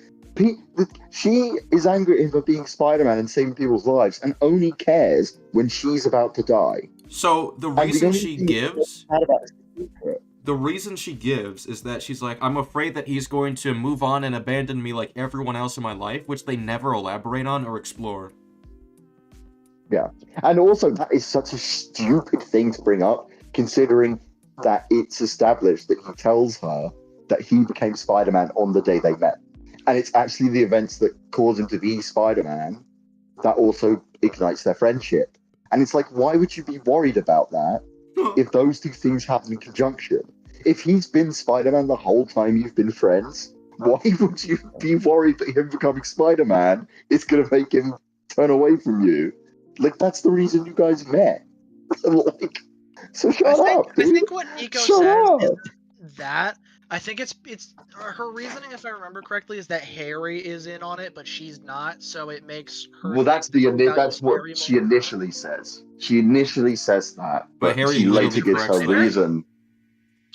she is angry at him for being Spider-Man and saving people's lives, and only cares when she's about to die. So the And the reason only she thing gives, bad about it is the secret. the reason she gives is that she's like, I'm afraid that he's going to move on and abandon me like everyone else in my life, which they never elaborate on or explore. Yeah, and also that is such a stupid thing to bring up, considering that it's established that he tells her that he became Spider-Man on the day they met. And it's actually the events that cause him to be Spider-Man that also ignites their friendship. And it's like, why would you be worried about that if those two things happen in conjunction? If he's been Spider-Man the whole time you've been friends, why would you be worried that him becoming Spider-Man is going to make him turn away from you? Like, that's the reason you guys met. Like, so shut up, dude. I think what Nico Shut says up. is that I think it's her reasoning, if I remember correctly, is that Harry is in on it, but she's not, so it makes her. Well, that's Harry what she more initially says. She initially says that, But but Harry she later literally gives her corrects her. reason.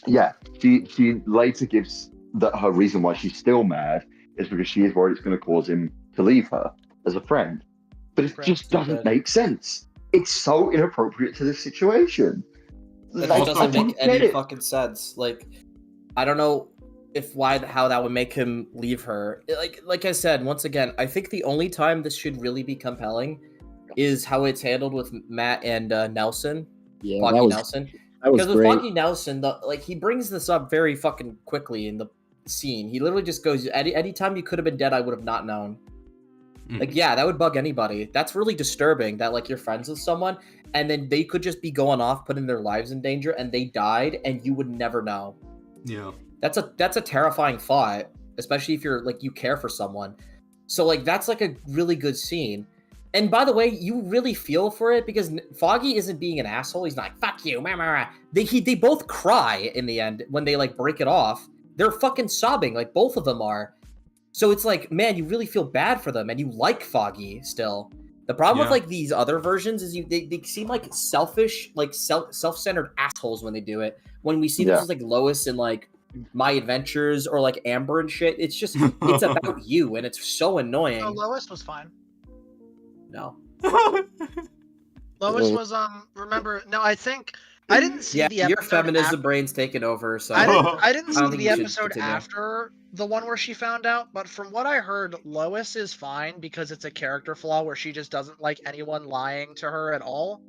Yeah, she later gives that her reason why she's still mad is because she is worried it's going to cause him to leave her as a friend. But it just doesn't make sense. It's so inappropriate to this situation. It Also, doesn't make any it. fucking sense. Like, I don't know how that would make him leave her. Like I said, once again, I think the only time this should really be compelling is how it's handled with Matt and Nelson. Yeah, Foggy Nelson. that was Because with great. Foggy Nelson, he brings this up very fucking quickly in the scene. He literally just goes, anytime you could have been dead, I would have not known. Like, yeah, that would bug anybody. That's really disturbing that, like, you're friends with someone, and then they could just be going off, putting their lives in danger, and they died, and you would never know. Yeah. That's a terrifying thought, especially if you're, like, you care for someone. So, like, that's, like, a really good scene. And by the way, you really feel for it because Foggy isn't being an asshole. He's not like, fuck you. They both cry in the end when they, like, break it off. They're fucking sobbing. Like, both of them are. So it's like, man, you really feel bad for them and you like Foggy still. The problem with, like, these other versions is they seem like selfish, like, self-centered assholes when they do it. When we see this as, like, Lois and, like, My Adventures or, like, Amber and shit, it's just, it's about you and it's so annoying. No, Lois was fine. No. Lois was remember, no, I think I didn't see the episode. Your feminism brain's taken over, so I didn't see think the you should episode continue. after the one where she found out, but from what I heard, Lois is fine because it's a character flaw where she just doesn't like anyone lying to her at all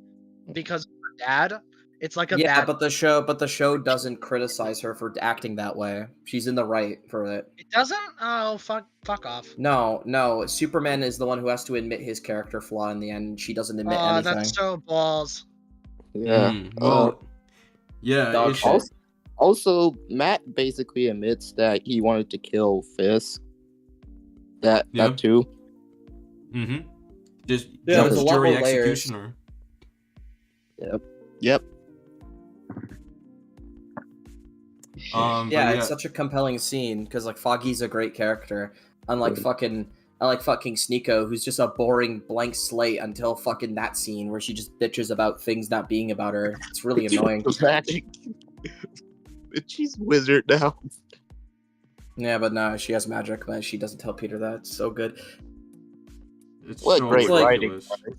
because of her dad. It's like a Yeah, bad. but the show doesn't criticize her for acting that way. She's in the right for it. It doesn't. Oh fuck off. No, Superman is the one who has to admit his character flaw in the end. She doesn't admit anything. That's so balls. Yeah. Well, yeah. Dog It's, shit. Also, Matt basically admits that he wanted to kill Fisk. Yeah. That too. mm-hmm. Just Yeah, there's a lot jury more layers. executioner. Yep. But Yeah, it's such a compelling scene because like Foggy's a great character, unlike Right. fucking Sneeko, who's just a boring blank slate until fucking that scene where she just bitches about things not being about her. It's really annoying. Magic. She's wizard now. Yeah, but no, she has magic, but she doesn't tell Peter that. It's so good. It's What so great ridiculous. writing.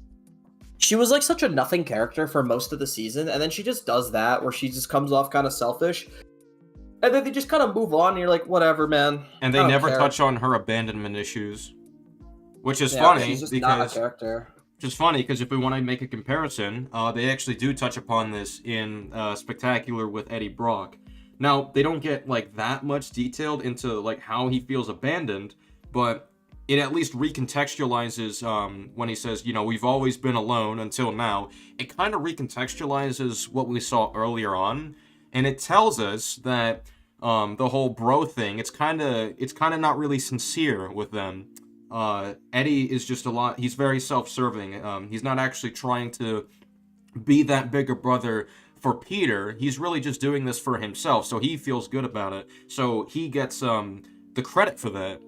She was like such a nothing character for most of the season, and then she just does that where she just comes off kind of selfish. And then they just kind of move on, and you're like, whatever, man. And I they don't never care. touch on her abandonment issues, which is Yeah, funny she's just not a because character. if we want to make a comparison, they actually do touch upon this in Spectacular with Eddie Brock. Now they don't get like that much detailed into like how he feels abandoned, but it at least recontextualizes when he says, you know, we've always been alone until now. It kind of recontextualizes what we saw earlier on, and it tells us that the whole bro thing, it's kind of not really sincere with them. Eddie is just he's very self-serving. He's not actually trying to be that bigger brother for Peter. He's really just doing this for himself, so he feels good about it. So he gets the credit for that,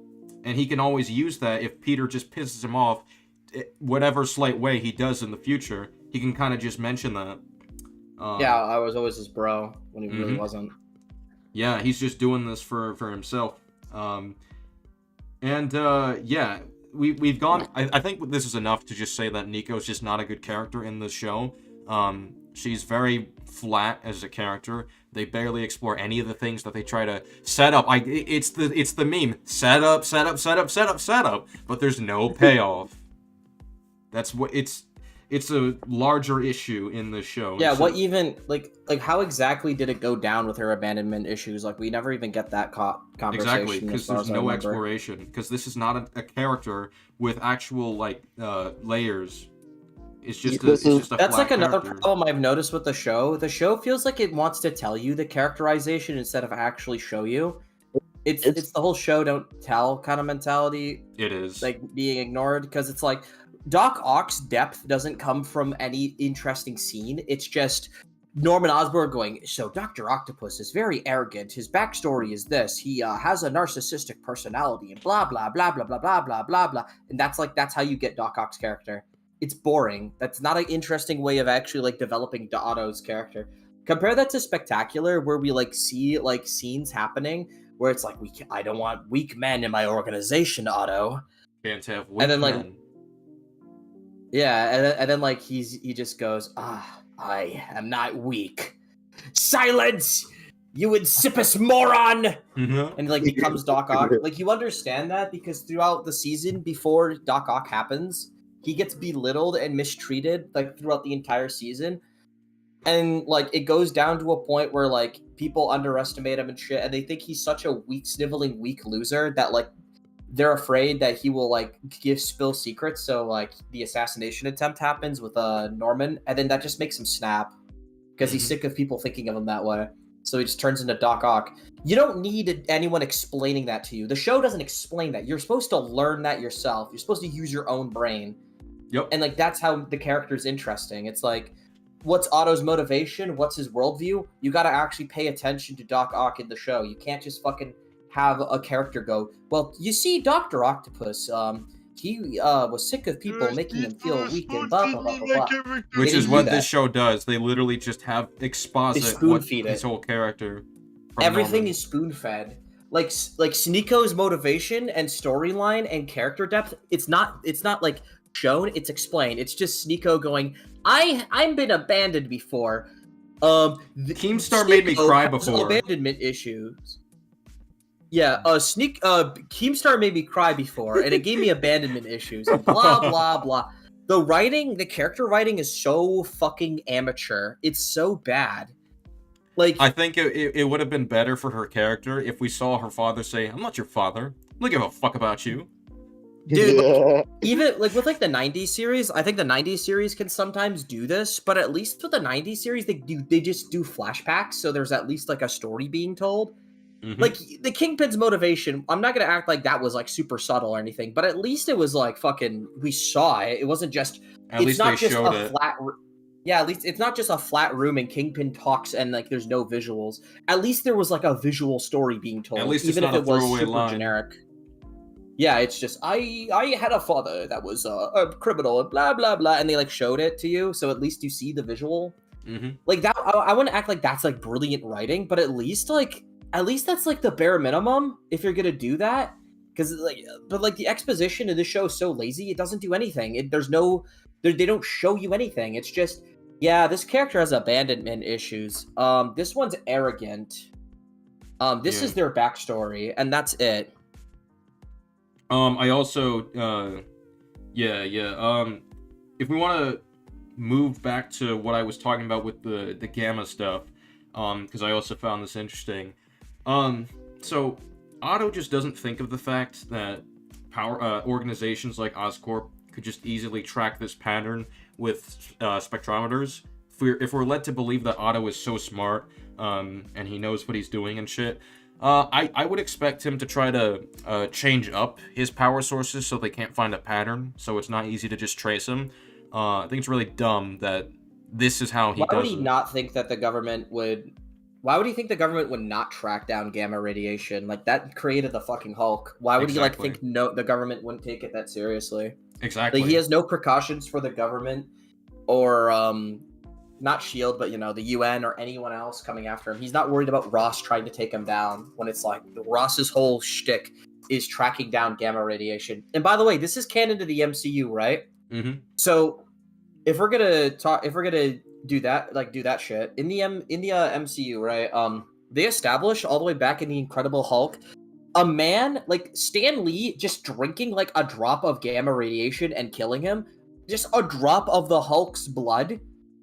and he can always use that if Peter just pisses him off, whatever slight way he does in the future, he can kind of just mention that. Yeah, I was always his bro when he really wasn't. Yeah, he's just doing this for himself. Yeah, we've gone. I think this is enough to just say that Nico's just not a good character in the show. She's very flat as a character. They barely explore any of the things that they try to set up. It's the meme. Set up, but there's no payoff. That's what it's a larger issue in the show. Yeah, So- what even like how exactly did it go down with her abandonment issues? Like we never even get that conversation. Exactly, as because far there's as I no remember. exploration. Because this is not a character with actual layers. It's just This is- a That's flat like another character. problem I've noticed with the show. The show feels like it wants to tell you the characterization instead of actually show you. It's the whole show don't tell kind of mentality, It is. like being ignored, because it's like Doc Ock's depth doesn't come from any interesting scene. It's just Norman Osborn going, so Dr. Octopus is very arrogant. His backstory is this. He has a narcissistic personality and blah, blah, blah, blah, blah, blah, blah, blah, blah. And that's how you get Doc Ock's character. It's boring. That's not an interesting way of actually like developing Otto's character. Compare that to Spectacular, where we like see like scenes happening where it's like I don't want weak men in my organization, Otto. Can't have And then, like, men. Yeah, and then like he just goes, I am not weak. Silence, you insipid moron! Mhm. And like becomes Doc Ock. Like you understand that because throughout the season before Doc Ock happens, he gets belittled and mistreated like throughout the entire season. And like it goes down to a point where like people underestimate him and shit, and they think he's such a weak, sniveling, weak loser that like they're afraid that he will like spill secrets. So like the assassination attempt happens with Norman, and then that just makes him snap because he's sick of people thinking of him that way. So he just turns into Doc Ock. You don't need anyone explaining that to you. The show doesn't explain that. You're supposed to learn that yourself. You're supposed to use your own brain. Yep. And like that's how the character's interesting. It's like, what's Otto's motivation? What's his worldview? You got to actually pay attention to Doc Ock in the show. You can't just fucking have a character go, well, you see, Dr. Octopus, he was sick of people making him feel weak and blah, blah, blah, blah, blah. Which They is do what that. this show does. They literally just have exposit what spoon-feed his it. whole character. from Everything Norman. is spoon-fed. Like Sneeko's motivation and storyline and character depth, it's not like shown, it's explained. It's just Sneeko going, I've been abandoned before. Keemstar made me cry has before. abandonment issues. Yeah, Keemstar made me cry before, and it gave me abandonment issues. And blah blah blah. the character writing is so fucking amateur. It's so bad. Like, I think it would have been better for her character if we saw her father say, "I'm not your father. I don't give a fuck about you." Dude, Yeah. even like with like the 90s series, I think the 90s series can sometimes do this, but at least with the 90s series they just do flashbacks, so there's at least like a story being told. Mhm. Like the Kingpin's motivation, I'm not gonna act like that was like super subtle or anything, but at least it was like fucking we saw it. It wasn't just At it's least not they just showed a it. flat yeah, at least it's not just a flat room and Kingpin talks and like there's no visuals. At least there was like a visual story being told, At least it's even if not a it was throwaway super line. generic. Yeah, it's just I had a father that was a criminal and blah blah blah, and they like showed it to you, so at least you see the visual. Mhm. Like that, I wouldn't act like that's like brilliant writing, but at least that's like the bare minimum if you're gonna do that. Because but the exposition of the show is so lazy, it doesn't do anything. They don't show you anything. It's just yeah, this character has abandonment issues. This one's arrogant. This Yeah. is their backstory, and that's it. I also, if we want to move back to what I was talking about with the gamma stuff, because I also found this interesting. So Otto just doesn't think of the fact that organizations like Oscorp could just easily track this pattern with spectrometers. If we're led to believe that Otto is so smart, and he knows what he's doing and shit, I would expect him to try to change up his power sources so they can't find a pattern, so it's not easy to just trace him. I think it's really dumb that this is how he Why does would he it. not think that the government would? Why would he think the government would not track down gamma radiation? Like that created the fucking Hulk. Why would Exactly. he like think no? The government wouldn't take it that seriously. Exactly. Like he has no precautions for the government or not Shield, but the UN or anyone else coming after him. He's not worried about Ross trying to take him down when it's like Ross's whole shtick is tracking down gamma radiation. And by the way, this is canon to the MCU, right? Mm-hmm. So if we're gonna do that shit in the MCU, right? They established all the way back in the Incredible Hulk, a man like Stan Lee just drinking like a drop of gamma radiation and killing him, just a drop of the Hulk's blood,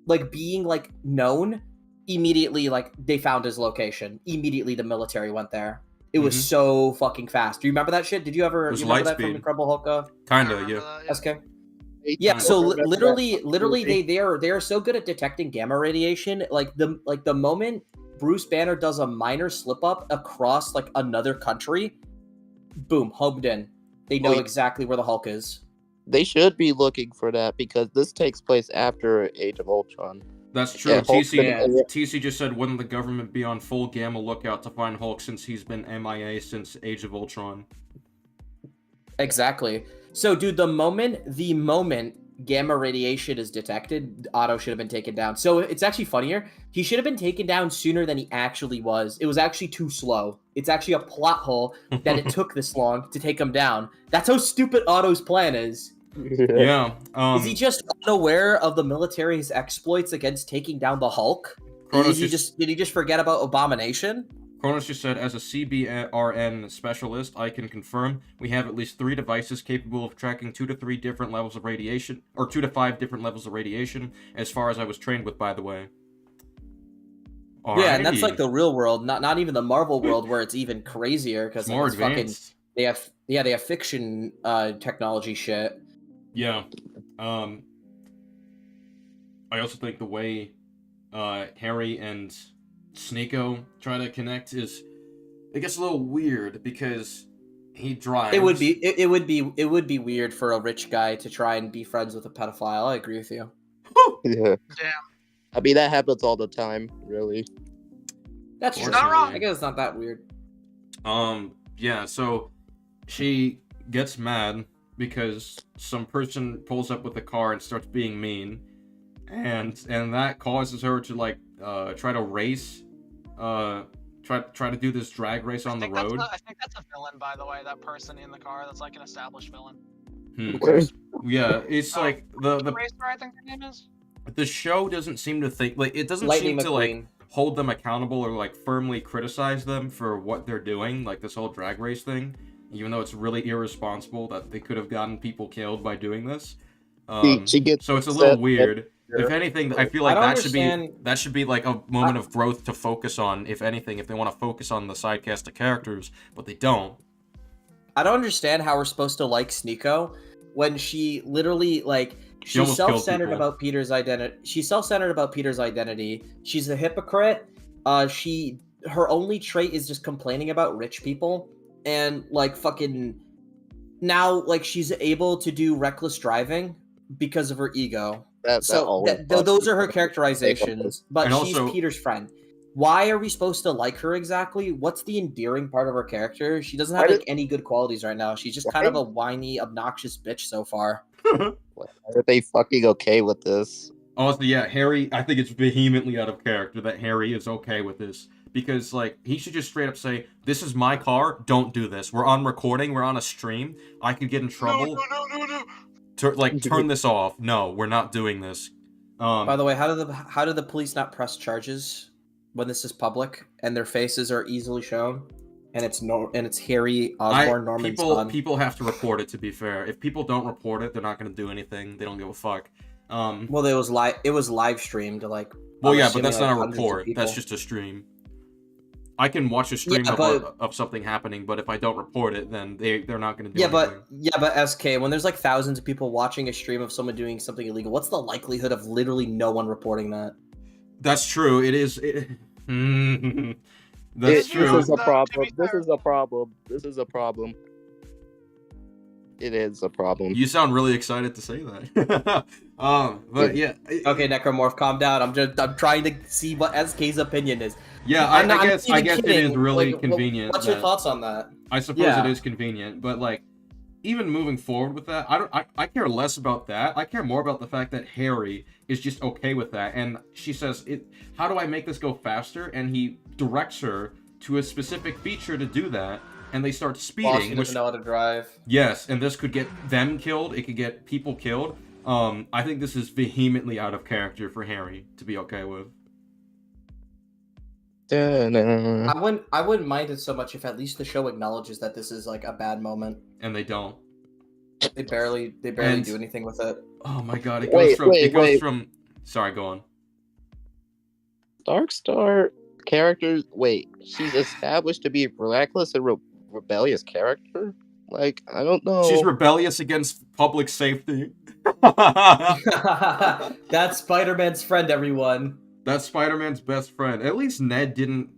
like being like known immediately. Like they found his location immediately. The military went there. It was Mhm. so fucking fast. Do you remember that shit? Did you ever? It was You remember light that from speed. Incredible Hulk? I Kinda, remember yeah. that, yeah. SK. Yeah, Kinda. so Remember literally, that? they are so good at detecting gamma radiation. Like the moment Bruce Banner does a minor slip up across like another country, boom, homed in. They know Wait. exactly where the Hulk is. They should be looking for that because this takes place after Age of Ultron. That's true. Yeah, Hulk's TC just said, wouldn't the government be on full gamma lookout to find Hulk since he's been MIA since Age of Ultron? Exactly. So, dude, the moment gamma radiation is detected, Otto should have been taken down. So it's actually funnier. He should have been taken down sooner than he actually was. It was actually too slow. It's actually a plot hole that it took this long to take him down. That's how stupid Otto's plan is. Yeah. Is he just unaware of the military's exploits against taking down the Hulk? Kronos Did he just forget about Abomination? Kronos just said, as a CBRN specialist, I can confirm we have at least 3 devices capable of tracking 2 to 3 different levels of radiation, or 2 to 5 different levels of radiation, as far as I was trained with, by the way. Yeah, and that's Alrighty. like the real world, not even the Marvel world where it's even crazier because It's more it's fucking advanced. they have fiction technology shit. Yeah. I also think the way Harry and Sneeko try to connect it gets a little weird because he drives. It would be weird for a rich guy to try and be friends with a pedophile. I agree with you. Yeah. Damn. I mean, that happens all the time, really. That's true. Not wrong. I guess it's not that weird. Yeah, so she gets mad because some person pulls up with a car and starts being mean, and that causes her to like try to race, try to do this drag race on the road. I think that's a villain, by the way. That person in the car, that's like an established villain. Yeah, it's like the Racer, I think her name is. the show doesn't seem to think like it doesn't Lightning seem to like McQueen. hold them accountable or like firmly criticize them for what they're doing, like this whole drag race thing, even though it's really irresponsible that they could have gotten people killed by doing this. She gets So it's a little upset weird. that- If anything, I feel I like don't that understand- should be like a moment of growth to focus on. If anything, if they want to focus on the side cast of characters, but they don't. I don't understand how we're supposed to like Sneeko when she literally like She she's almost killed self-centered people. about Peter's identity. She's self-centered about Peter's identity. She's a hypocrite. Her only trait is just complaining about rich people and like fucking now like she's able to do reckless driving because of her ego. that So always those are her bugs me. characterizations, but And she's also- Peter's friend. Why are we supposed to like her exactly? What's the endearing part of her character? She doesn't have Why like any good qualities right now. She's just kind of a whiny, obnoxious bitch so far. Why are they fucking okay with this? Also, yeah, Harry, I think it's vehemently out of character that Harry is okay with this. Because, like, he should just straight up say, this is my car, don't do this. We're on recording, we're on a stream, I could get in trouble. No. Turn this off. No, we're not doing this. By the way, how do the police not press charges when this is public and their faces are easily shown? And it's Harry Osborn, Norman's son. People have to report it, to be fair. If people don't report it, they're not going to do anything. They don't give a fuck. Well, it was live streamed, like. Well, I'm yeah, but assuming, that's like, not a hundreds of report. people. That's just a stream. I can watch a stream Yeah, of something happening, but if I don't report it, then they're not going to do anything. but SK, when there's like thousands of people watching a stream of someone doing something illegal, what's the likelihood of literally no one reporting that? That's true. It is. That's true. This is a To problem. be This fair- is a problem. This is a problem. It is a problem. You sound really excited to say that. But yeah. Okay, Necromorph, calm down. I'm trying to see what SK's opinion is. Yeah, I'm not- I I'm guess even it is kidding. really Like, convenient. What's your that- thoughts on that? I suppose Yeah. it is convenient, but like, even moving forward with that, I care less about that. I care more about the fact that Harry is just okay with that, and she says, how do I make this go faster? And he directs her to a specific feature to do that, and they start Well, speeding. she Which, doesn't know how to drive. yes, and this could get them killed. It could get people killed. I think this is vehemently out of character for Harry to be okay with. Da-da. I wouldn't mind it so much if at least the show acknowledges that this is like a bad moment. And they don't. They barely And- do anything with it. Oh my god, it Wait, goes from wait, wait. Sorry, go on. Darkstar character. Wait, she's established to be a reckless and rebellious character. Like, I don't know. She's rebellious against public safety. That's Spider-Man's friend, everyone. That's Spider-Man's best friend. At least Ned didn't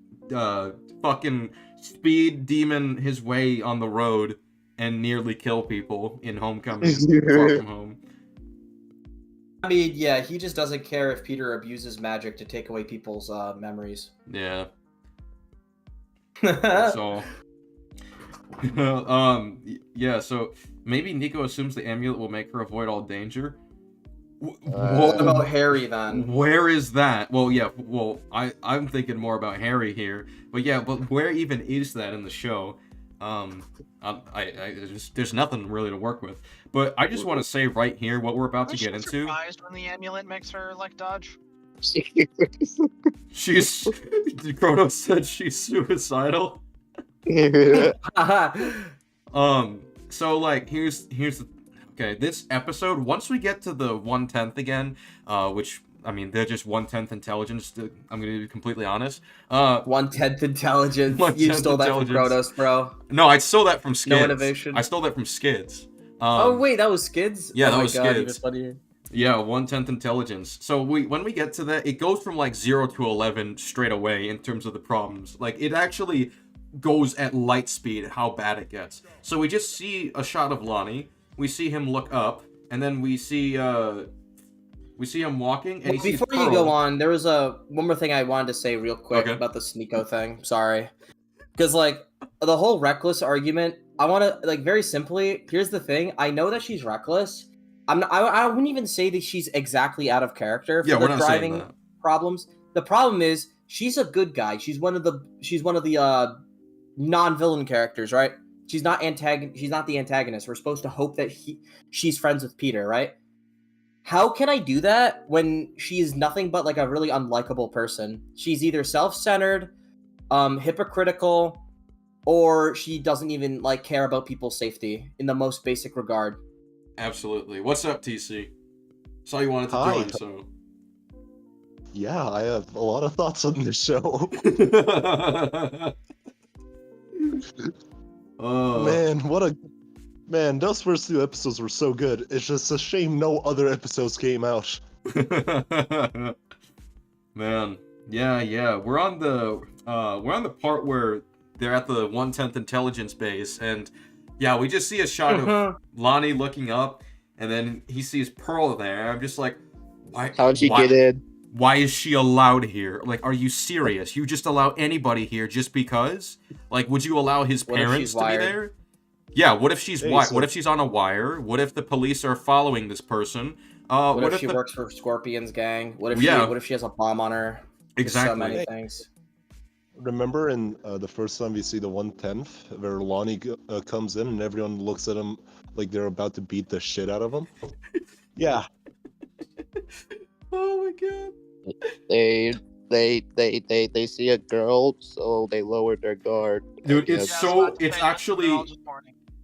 fucking speed demon his way on the road and nearly kill people in Homecoming Far From Home. I mean, yeah, he just doesn't care if Peter abuses magic to take away people's memories. Yeah, that's all. Yeah, so maybe Nico assumes the amulet will make her avoid all danger. What about Harry then? Where is that? Well, yeah. Well, I'm thinking more about Harry here, but yeah. But where even is that in the show? There's nothing really to work with. But I just want to say right here what we're about to Was get she into. surprised when the amulet makes her like dodge? She's Kronos said she's suicidal. So like here's the okay, this episode, once we get to the 1/10 again, which I mean they're just 1/10 intelligence, I'm gonna be completely honest. 1/10 intelligence. 1/10 You stole that from intelligence. Kronos, bro. No, I stole that from Skids. No innovation. I stole that from Skids. Oh wait, that was Skids? yeah, Oh that my was God, even Skids. funnier. Yeah, 1/10 intelligence. So when we get to that, it goes from like 0 to 11 straight away in terms of the problems. Like it actually goes at light speed how bad it gets. So we just see a shot of Lonnie. We see him look up, and then we see him walking, and Well, he sees before you Pearl. go on, there was one more thing I wanted to say real quick Okay. about the Sneeko thing. Sorry, because like the whole reckless argument, I want to like very simply. Here's the thing: I know that she's reckless. I wouldn't even say that she's exactly out of character for Yeah, the we're not saying driving that. problems. The problem is she's a good guy. She's one of the non-villain characters, right? She's not the antagonist. We're supposed to hope that she's friends with Peter, right? How can I do that when she is nothing but like a really unlikable person? She's either self-centered, hypocritical, or she doesn't even like care about people's safety in the most basic regard. Absolutely. What's up, TC? Saw you wanted to Hi. join, so. Yeah, I have a lot of thoughts on this show. Man. Those first 2 episodes were so good. It's just a shame no other episodes came out. Man, yeah. We're on the part where they're at the 1/10 intelligence base, and yeah, we just see a shot of Lonnie looking up, and then he sees Pearl there. I'm just like, How'd she get in? Why is she allowed here? Like, are you serious? You just allow anybody here just because? Like, would you allow his parents to be there? Yeah, what if she's what if she's on a wire? What if the police are following this person? What if she works for Scorpion's gang? What if she has a bomb on her? Exactly. So many things. Remember in the first time we see the 1/10, where Lonnie comes in and everyone looks at him like they're about to beat the shit out of him? Yeah. Oh my god. They see a girl, so they lowered their guard. Dude,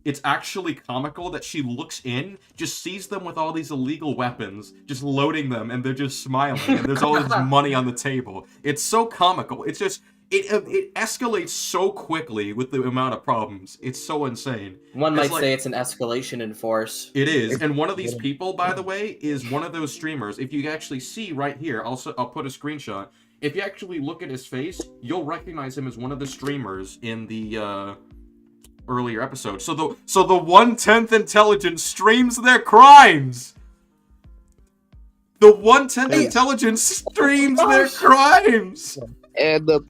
it's actually comical that she looks in, just sees them with all these illegal weapons, just loading them, and they're just smiling, and there's all this money on the table. It's so comical. It's just it escalates so quickly with the amount of problems. It's so insane. One might say it's an escalation in force. It is, and one of these people, by the way, is one of those streamers. If you actually see right here, I'll put a screenshot. If you actually look at his face, you'll recognize him as one of the streamers in the earlier episode. So the 1/10 intelligence streams their crimes. The 1/10 intelligence streams their crimes. And the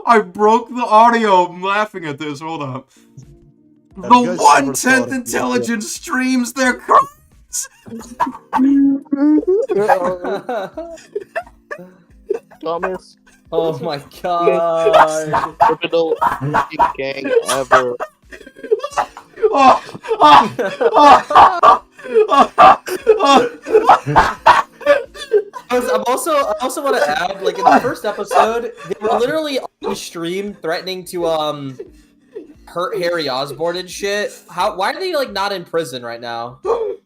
I broke the audio. I'm laughing at this. Hold up. The 1/10 intelligence streams their crimes. Thomas. Oh my god. Criminal gang ever. I also want to add, like in the first episode, they were literally on stream threatening to hurt Harry Osborn and shit. Why are they like not in prison right now? Why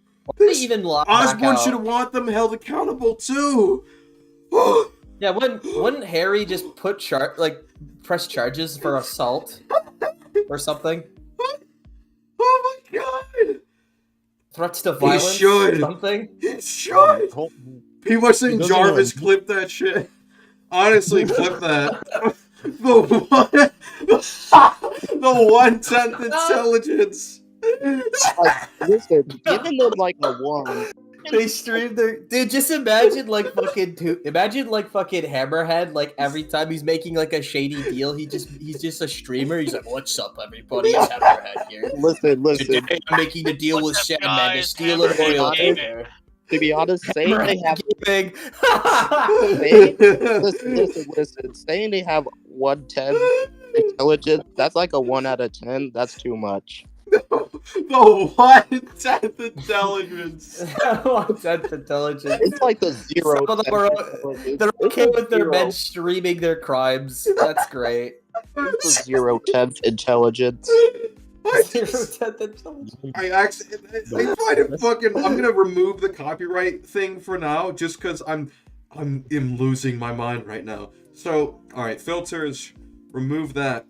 are they even locked back Osborn out? should want them held accountable too. Yeah, wouldn't Harry just press charges for assault or something? Oh my god! Threats to violence? He should. Something? He should. People are saying Jarvis clip that shit. Honestly, clip that. The 1/10 intelligence. Listen, giving them like a 1. They streamed their dude. Just imagine like fucking Hammerhead. Like every time he's making like a shady deal, he's just a streamer. He's like, "What's up, everybody? It's Hammerhead here. Listen. Today I'm making a deal with Sam Man to steal an oil tanker." To be honest, saying they have big. listen, saying they have 1/10 intelligence, that's like a 1 out of 10. That's too much. The 1/10 intelligence. 1/10 intelligence. It's like the 0. Some of them they're okay with their men streaming their crimes. That's great. It's the 0/10 intelligence. 0/10 intelligence. I find it fucking. I'm gonna remove the copyright thing for now, just because I'm losing my mind right now. So, all right, filters, remove that.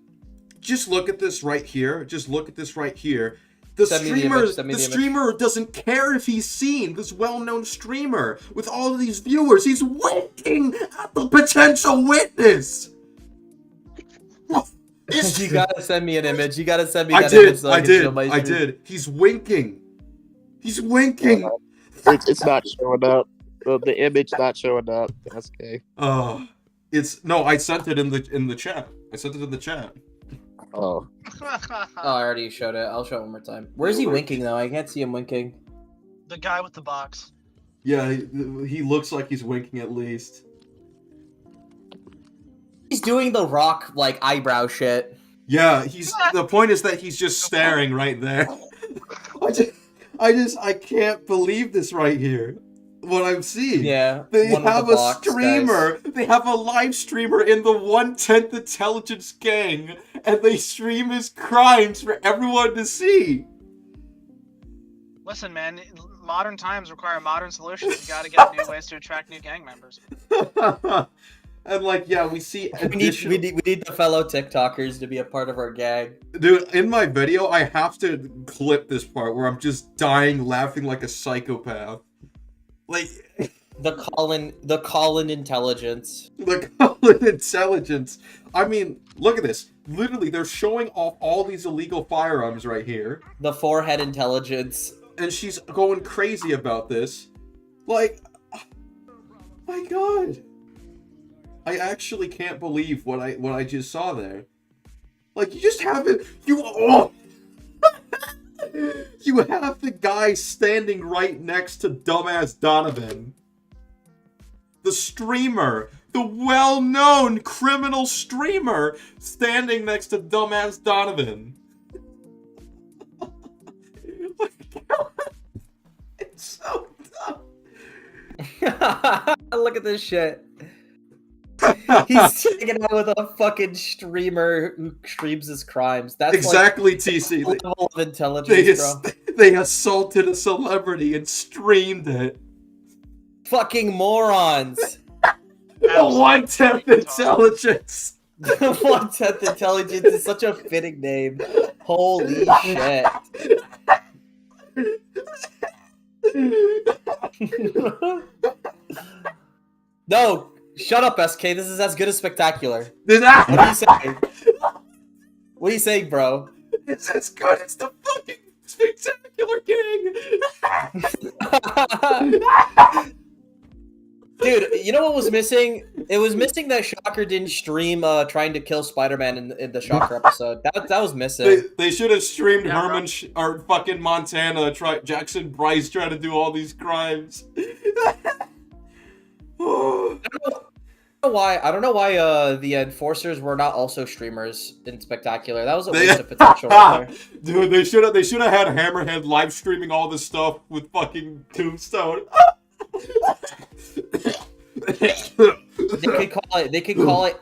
Just look at this right here. The streamer doesn't care if he's seen. This well-known streamer with all of these viewers, he's winking at the potential witness. You gotta send me an image. You gotta send me that image so I can show my stream. I did. He's winking. It's not showing up. The image not showing up. That's okay. I sent it in the chat. Oh. I already showed it. I'll show it one more time. Where's he winking though? I can't see him winking. The guy with the box. Yeah, he looks like he's winking at least. He's doing the Rock like eyebrow shit. Yeah, the point is that he's just staring right there. I can't believe this right here. What I'm seeing. Yeah, They one with have the a box, streamer. They have a live streamer in the 1/10 Intelligence gang, and they stream his crimes for everyone to see. Listen, man, modern times require modern solutions. You gotta get new ways to attract new gang members. And like, yeah, we see additional... we need the fellow TikTokers to be a part of our gang. Dude, in my video, I have to clip this part where I'm just dying laughing like a psychopath. Like... The Colin intelligence. The Colin intelligence. I mean, look at this. Literally, they're showing off all these illegal firearms right here. The forehead intelligence. And she's going crazy about this. Like, my God. I actually can't believe what I just saw there. Like, you just have it. You have the guy standing right next to dumbass Donovan. The streamer, the well-known criminal streamer, standing next to dumbass Donovan. It's so dumb. Look at this shit. He's hanging out with a fucking streamer who streams his crimes. That's exactly, like TC. level of intelligence, bro. They assaulted a celebrity and streamed it. Fucking morons. 1/10 intelligence. 1/10 intelligence is such a fitting name. Holy shit. No, shut up, SK. This is as good as Spectacular. What are you saying? What are you saying, bro? It's as good as the fucking Spectacular gang. Dude, you know what was missing? It was missing that Shocker didn't stream trying to kill Spider-Man in the Shocker episode. That was missing. They should have streamed Herman or fucking Montana, Jackson Bryce trying to do all these crimes. I don't know why the enforcers were not also streamers in Spectacular. That was a waste of potential right there. Dude, they should have had Hammerhead live streaming all this stuff with fucking Tombstone. They could call it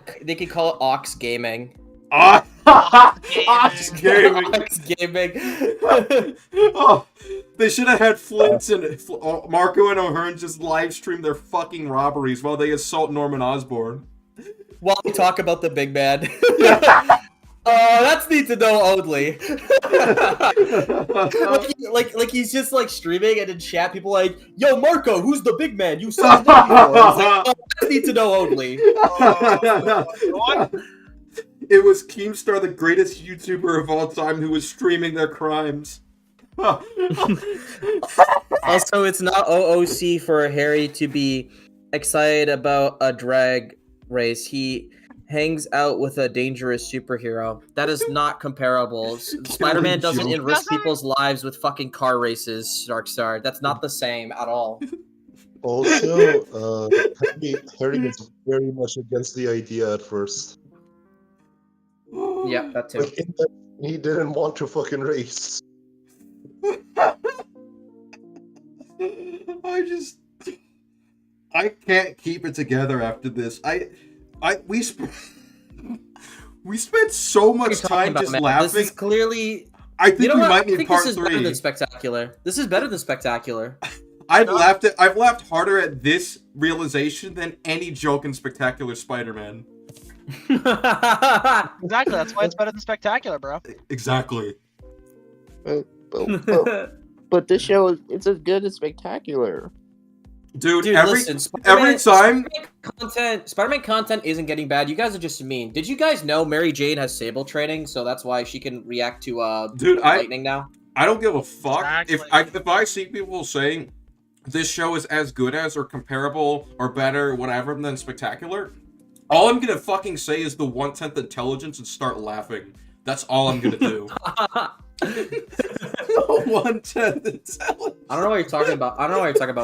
Ox Gaming. Ox Gaming. Ox Gaming. Oh, they should have had Flint and Marco and O'Hearn just live stream their fucking robberies while they assault Norman Osborn. While we talk about the big man. That's need to know only. like he's just like streaming and in chat people like, yo Marco, who's the big man? You said his name before. It's like, that's need to know only. It was Keemstar, the greatest YouTuber of all time, who was streaming their crimes. Also, it's not OOC for Harry to be excited about a drag race. He hangs out with a dangerous superhero. That is not comparable. Spider-Man doesn't enrich people's lives with fucking car races, Darkstar. That's not the same at all. Also, Harry is very much against the idea at first. Yeah, that too. Like, he didn't want to fucking race. I can't keep it together after this. We spent so much time just laughing. This is clearly. I think we might need part 3. This is better than Spectacular. This is better than Spectacular. I've laughed harder at this realization than any joke in Spectacular Spider-Man. Exactly. That's why it's better than Spectacular, bro. Exactly. But this show it's as good as Spectacular. Dude, listen, every time Spider-Man content isn't getting bad. You guys are just mean. Did you guys know Mary Jane has Sable training, so that's why she can react to lightning now? I don't give a fuck Exactly. if I see people saying this show is as good as or comparable or better, whatever, than Spectacular. All I'm gonna fucking say is the 1/10 intelligence and start laughing. That's all I'm gonna do. 1/10 intelligence. I don't know what you're talking about.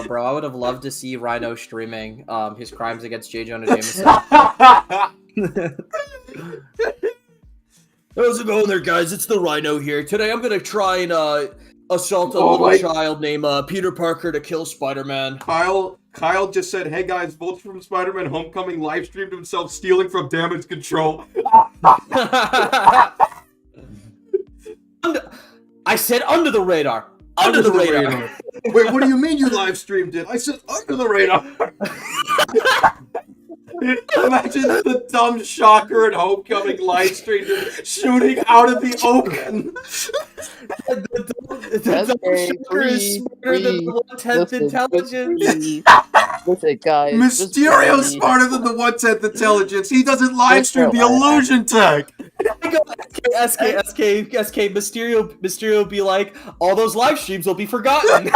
Bro. I would have loved to see Rhino streaming his crimes against J. Jonah Jameson. How's it going there, guys? It's the Rhino here. Today I'm gonna try and assault a Oh little my- child named Peter Parker to kill Spider-Man. Kyle just said, "Hey guys, Vulture from Spider-Man Homecoming live streamed himself stealing from Damage Control." I said under the radar. Under the radar. Wait, what do you mean you live streamed it? I said under the radar. Imagine the dumb shocker at Homecoming live streamed it shooting out of the open. The dumb shocker is smarter than the 1/10 intelligence. Listen, guys. Mysterio's smarter than the 1/10 intelligence. He doesn't live stream the illusion tech. SK, Mysterio be like, all those live streams will be forgotten.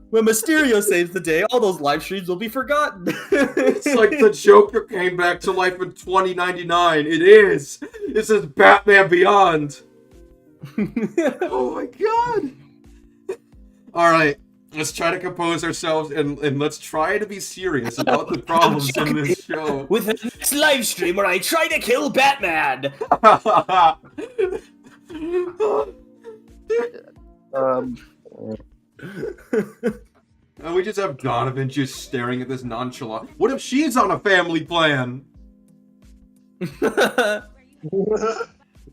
When Mysterio saves the day, all those live streams will be forgotten. It's like the Joker came back to life in 2099. It is. This is Batman Beyond. Oh my god. Alright, let's try to compose ourselves and let's try to be serious about the problems in this show. With the next live stream where I try to kill Batman. And we just have Donovan just staring at this nonchalant. What if she's on a family plan?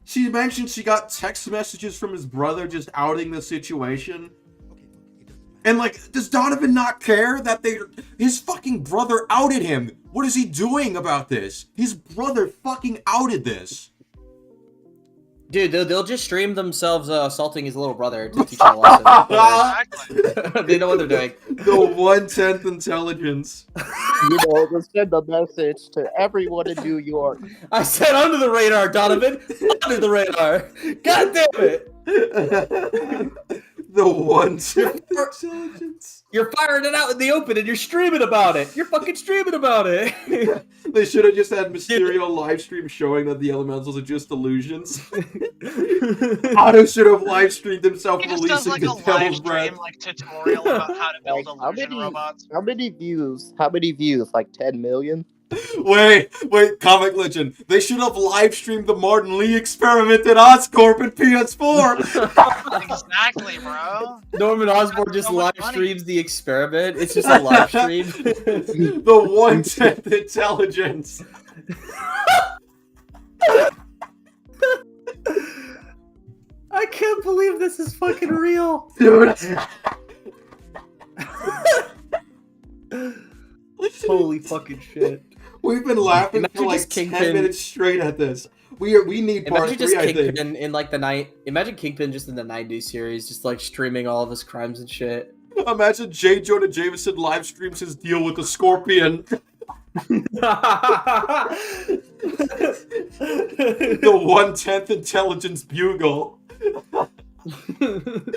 She mentioned she got text messages from his brother just outing the situation. And like, does Donovan not care that his fucking brother outed him? What is he doing about this? His brother fucking outed this. Dude, they'll just stream themselves assaulting his little brother to teach him a lesson. Exactly. They know what they're doing. The 1/10 intelligence. Just send a message to everyone in New York. I said under the radar, Donovan. Under the radar. God damn it. The 1/10 intelligence. You're firing it out in the open and you're streaming about it. You're fucking streaming about it. They should have just had Mysterio live stream showing that the elementals are just illusions. Otto should have live streamed himself He just does releasing like the a live devil's breath. stream like tutorial about how to build Like, how illusion many- robots. How many views? How many views? Like 10 million? Wait, Comic Legend. They should have live streamed the Martin Lee experiment at Oscorp and PS4. Exactly, bro. Norman Osborn just So much live money. streams the experiment. It's just a live stream. The 1/10 intelligence. I can't believe this is fucking real. Dude. Holy fucking shit. We've been laughing Imagine for like just 10 Kingpin- minutes straight at this. We need part Imagine just 3, I think. Kingpin in like the night. Imagine Kingpin just in the 90s series, just like streaming all of his crimes and shit. Imagine J. Jonah Jameson live streams his deal with the Scorpion. The 1/10 intelligence bugle. The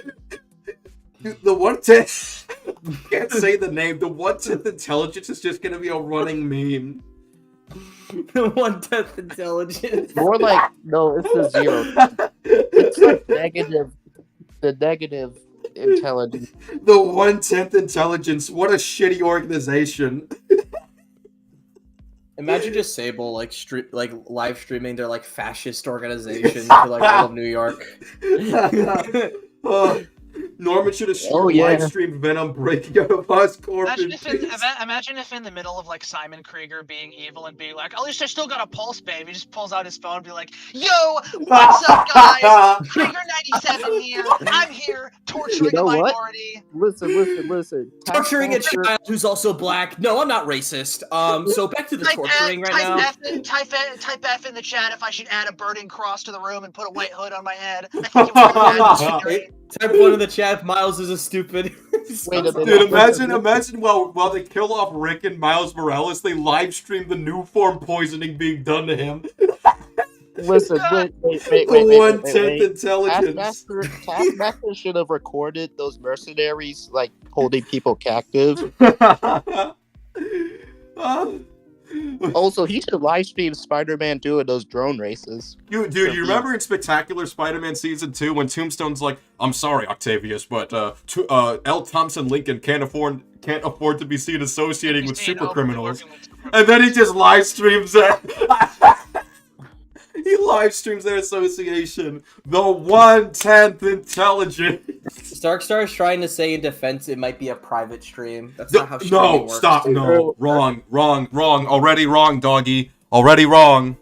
1/10. I can't say the name. The 1/10 intelligence is just gonna be a running meme. The 1/10 intelligence. More like, no, it's the 0. It's like the negative intelligence. The 1/10 intelligence. What a shitty organization. Imagine just Sable like live streaming their like fascist organization to like all of New York. Norman should have Yeah. live streamed Venom breaking out of Oscorp. Imagine if in the middle of like Simon Krieger being evil and being like, at least I still got a pulse, babe. He just pulls out his phone and be like, yo, what's up, guys? Krieger 97 here. I'm here torturing You know a what? minority. Listen. Torturing a child who's also black. No, I'm not racist. So back to the torturing right now. Type F in the chat if I should add a burning cross to the room and put a white hood on my head. I think it would be bad. Type 1 in the chat if Miles is a stupid. Wait a minute. Dude, imagine while they kill off Rick and Miles Morales, they live stream the new form poisoning being done to him. Listen, wait. The 1/10 intelligence. Taskmaster should have recorded those mercenaries like holding people captive. Also, he should live stream Spider-Man doing those drone races. Dude, you remember in Spectacular Spider-Man Season 2 when Tombstone's like, I'm sorry, Octavius, but L. Thompson Lincoln can't afford to be seen associating with super criminals. And then he just live streams it. He live streams their association. The 1/10 intelligence. Starkstar is trying to say in defense it might be a private stream. That's not how streaming No, works. stop, no. Wrong. Already wrong, doggy. Already wrong.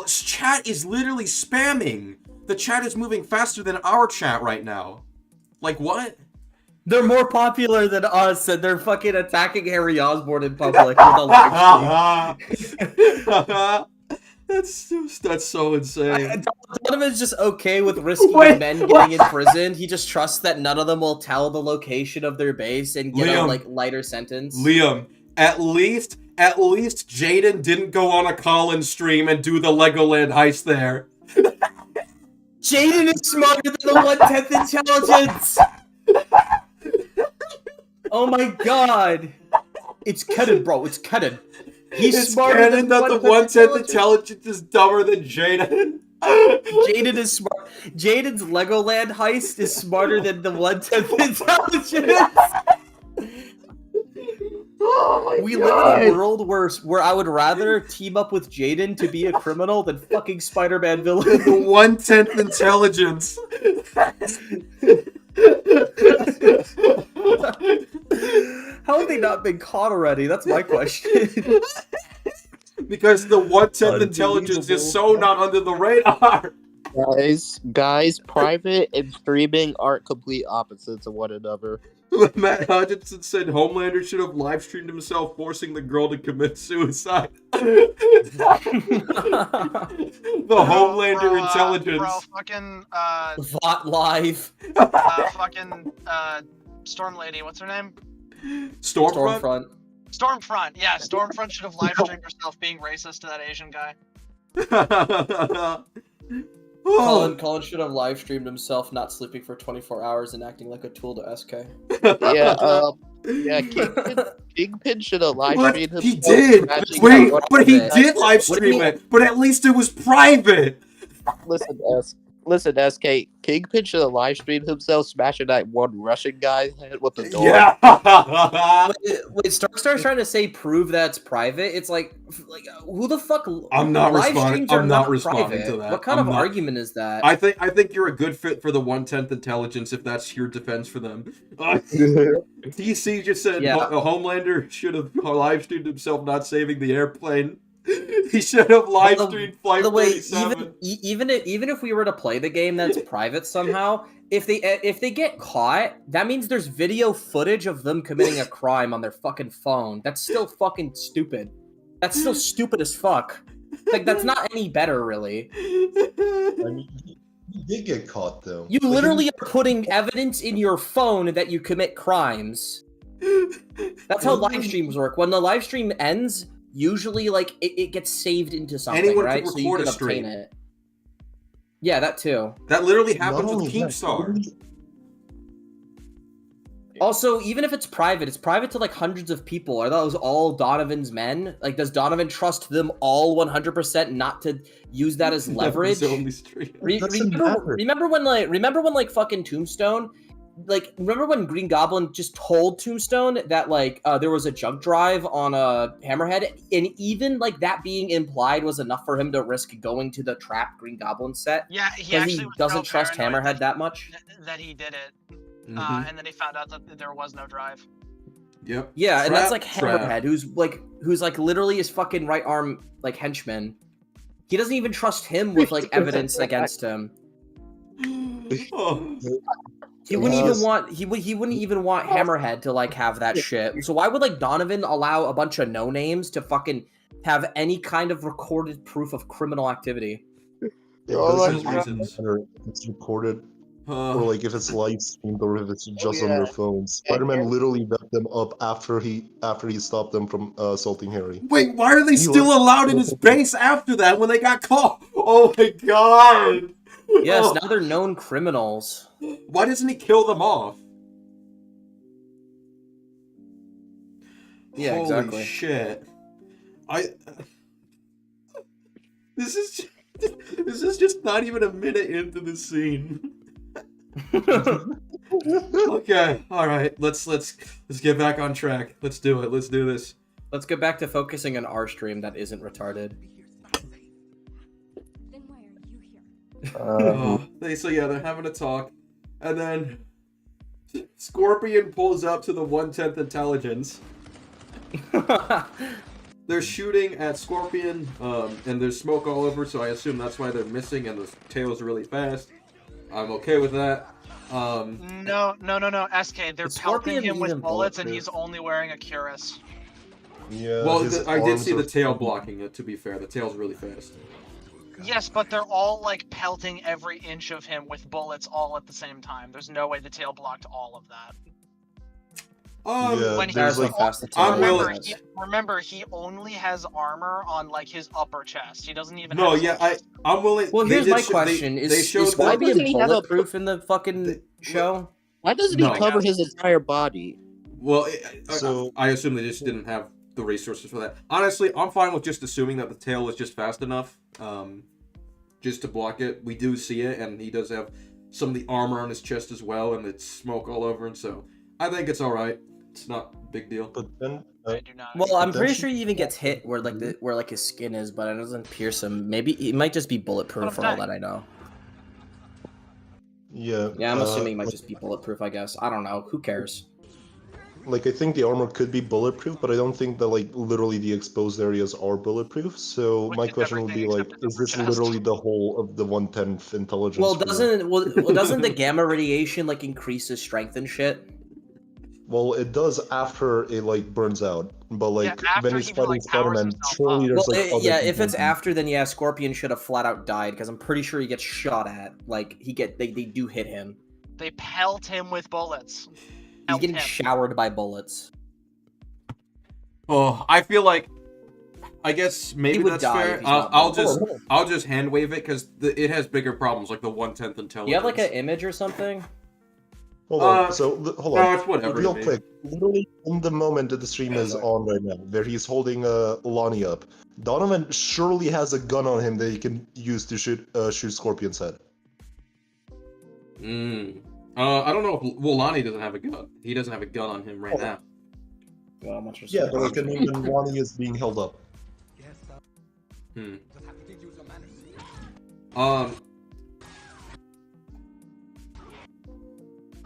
Chat is literally spamming. The chat is moving faster than our chat right now. Like, what? They're more popular than us, and they're fucking attacking Harry Osborn in public with a live stream. That's so insane. Donovan's just okay with risking men getting imprisoned. He just trusts that none of them will tell the location of their base and get a lighter sentence. Liam, at least Jaden didn't go on a Colin stream and do the Legoland heist there. Jaden is smarter than the 1/10 intelligence. Oh my god. It's canon, bro. It's canon. He's smarter than that the 1/10 intelligence is dumber than Jaden. Jaden is smart. Jaden's Legoland heist is smarter than the 1/10 intelligence. We live in a world where I would rather team up with Jaden to be a criminal than fucking Spider-Man villain. The 1/10 intelligence. How have they not been caught already? That's my question. Because the 1/10 intelligence is so not under the radar. Guys, private and streaming aren't complete opposites of one another. Matt Hodgson said Homelander should have live streamed himself forcing the girl to commit suicide. The Homelander intelligence. Bro, fucking Vought live. fucking Storm Lady, what's her name? Stormfront? Stormfront, yeah, Stormfront should have live streamed herself being racist to that Asian guy. Colin should have live streamed himself not sleeping for 24 hours and acting like a tool to SK. Yeah, Kingpin should have live streamed himself. He did! Wait, but he did live stream it, but at least it was private! Listen, SK, Kingpin should have live streamed himself smashing that one Russian guy head with the door. Yeah! Wait, Starkstar's trying to say prove that's private? It's like who the fuck? I'm not live responding. streams are I'm not not responding private. to that. What kind of argument is that? I think you're a good fit for the 1/10 intelligence if that's your defense for them. DC just said Homelander should have live streamed himself not saving the airplane. He should have live streamed Flight 37. Even if we were to play the game that's private somehow, if they get caught, that means there's video footage of them committing a crime on their fucking phone. That's still fucking stupid. That's still stupid as fuck. Like, that's not any better, really. I mean, he did get caught, though. You literally are putting evidence in your phone that you commit crimes. That's how live streams work. When the live stream ends, usually, like, it gets saved into something, Anyone right? can So you record can a stream. obtain it. Yeah, that too. That literally happens with Keemstar. Also, even if it's private to like hundreds of people. Are those all Donovan's men? Like, does Donovan trust them all 100% not to use that as leverage? Remember when fucking Tombstone, like, remember when Green Goblin just told Tombstone that like there was a junk drive on a Hammerhead, and even like that being implied was enough for him to risk going to the trap Green Goblin set? Yeah, he doesn't trust Hammerhead that much. That he did it. Mm-hmm. And then he found out that there was no drive. Yep. Yeah, and that's like Hammerhead, who's like literally his fucking right arm like henchman. He doesn't even trust him with like evidence against him. He wouldn't even want he wouldn't even want Hammerhead to like have that shit. So why would like Donovan allow a bunch of no names to fucking have any kind of recorded proof of criminal activity? It's recorded. Or like if it's live streamed or if it's just on their phones. Spider-Man literally backed them up after he stopped them from assaulting Harry. Wait, why are they still allowed in his base after that when they got caught? Oh my god! Yes, now they're known criminals. Why doesn't he kill them off? Yeah, Holy exactly. shit. This is just not even a minute into the scene. Okay, all right. Let's get back on track. Let's do it. Let's do this. Let's get back to focusing on our stream that isn't retarded. So yeah, they're having a talk, and then Scorpion pulls up to the 1/10 intelligence. They're shooting at Scorpion, and there's smoke all over, so I assume that's why they're missing, and the tail's really fast. I'm okay with that. No, SK, they're Is pelting Scorpion him with even bullets, and bulletproof? he's only wearing a cuirass. Yeah. Well, his I did arms see the are tail fucking- blocking it, to be fair. The tail's really fast. Yes, but they're all like pelting every inch of him with bullets all at the same time. There's no way the tail blocked all of that. Yeah, when he there's That's has how like fast the tail I'm willing- is. remember, he only has armor on like his upper chest. He doesn't even. No, have his yeah, chest. I'm willing. Well, they here's did my show- question: they Is showed Scorpion Why doesn't he have a- bulletproof in the fucking show? Why doesn't No. he cover his entire body? Well, So- I assume they just didn't have the resources for that. Honestly, I'm fine with just assuming that the tail was just fast enough, just to block it. We do see it, and he does have some of the armor on his chest as well, and it's smoke all over him. So I think it's all right. It's not a big deal. But then I do not. Well, I'm pretty Attention. sure he even gets hit where like his skin is, but it doesn't pierce him. Maybe it might just be bulletproof But I'm for all dying. that I know. yeah. Yeah, I'm assuming it might like- just be bulletproof. I guess I don't know. Who cares? Like, I think the armor could be bulletproof, but I don't think that, like, literally the exposed areas are bulletproof. So Which my is question would be, everything like, except his is this upper chest. literally the whole of the 1/10 intelligence? Well, for- doesn't the gamma radiation like increase his strength and shit? Well, it does after it, like, burns out. But, like, after when he's he, fighting like, powers Spider-Man, himself surely up. there's, Well, like, other yeah, if it's components. after, then yeah, Scorpion should have flat out died because I'm pretty sure he gets shot at. Like they do hit him. They pelt him with bullets. He's Pelt getting him. showered by bullets. Oh, I feel like, I guess maybe He would that's die fair. if he's not I'll just hand wave it because it has bigger problems, like the 1/10 intelligence. Do you have like an image or something? Hold on, Uh, hold no, on. it's whatever Real to me. quick, literally in the moment that the stream Yeah, is sorry. on right now, where he's holding Lonnie up, Donovan surely has a gun on him that he can use to shoot Scorpion's head. I don't know if Lonnie doesn't have a gun. He doesn't have a gun on him right Oh. now. Well, much Yeah, but like, I mean, when Lonnie is being held up.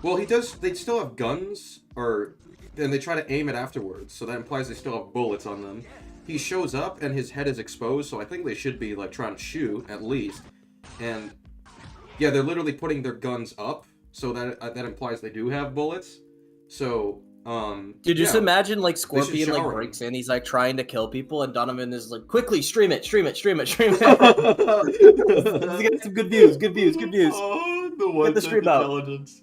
Well, he does. They still have guns, and they try to aim it afterwards. So that implies they still have bullets on them. He shows up and his head is exposed, so I think they should be like trying to shoot at least. And yeah, they're literally putting their guns up, so that implies they do have bullets. So Dude, just yeah. imagine like Scorpion like shower him. breaks in, he's like trying to kill people, and Donovan is like, quickly stream it. Let's get some good views. Oh, the one Get the stream out. intelligence.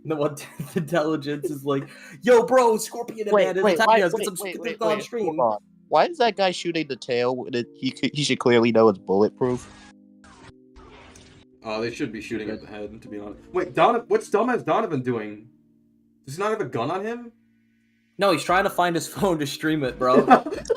The 1/10 intelligence is like, yo, bro, Scorpion and man is attacking us. Get some on stream. hold on. Why is that guy shooting the tail? When he should clearly know it's bulletproof. They should be shooting at the head, to be honest. Wait, what's dumbass Donovan doing? Does he not have a gun on him? No, he's trying to find his phone to stream it, bro.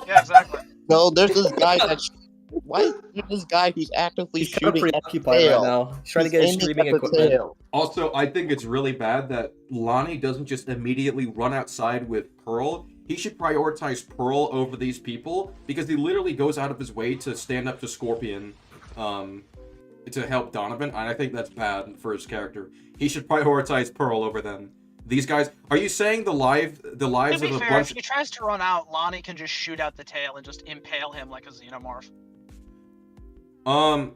Yeah, exactly. No, there's this guy that's. Why is there this guy who's actively He's kind of shooting at the preoccupied right tail? now. He's trying to He's get his aiming streaming at the equipment. tail. Also, I think it's really bad that Lonnie doesn't just immediately run outside with Pearl. He should prioritize Pearl over these people because he literally goes out of his way to stand up to Scorpion to help Donovan, and I think that's bad for his character. He should prioritize Pearl over them. These guys, are you saying the lives To of be a fair, bunch if he tries to run out, Lonnie can just shoot out the tail and just impale him like a xenomorph. well,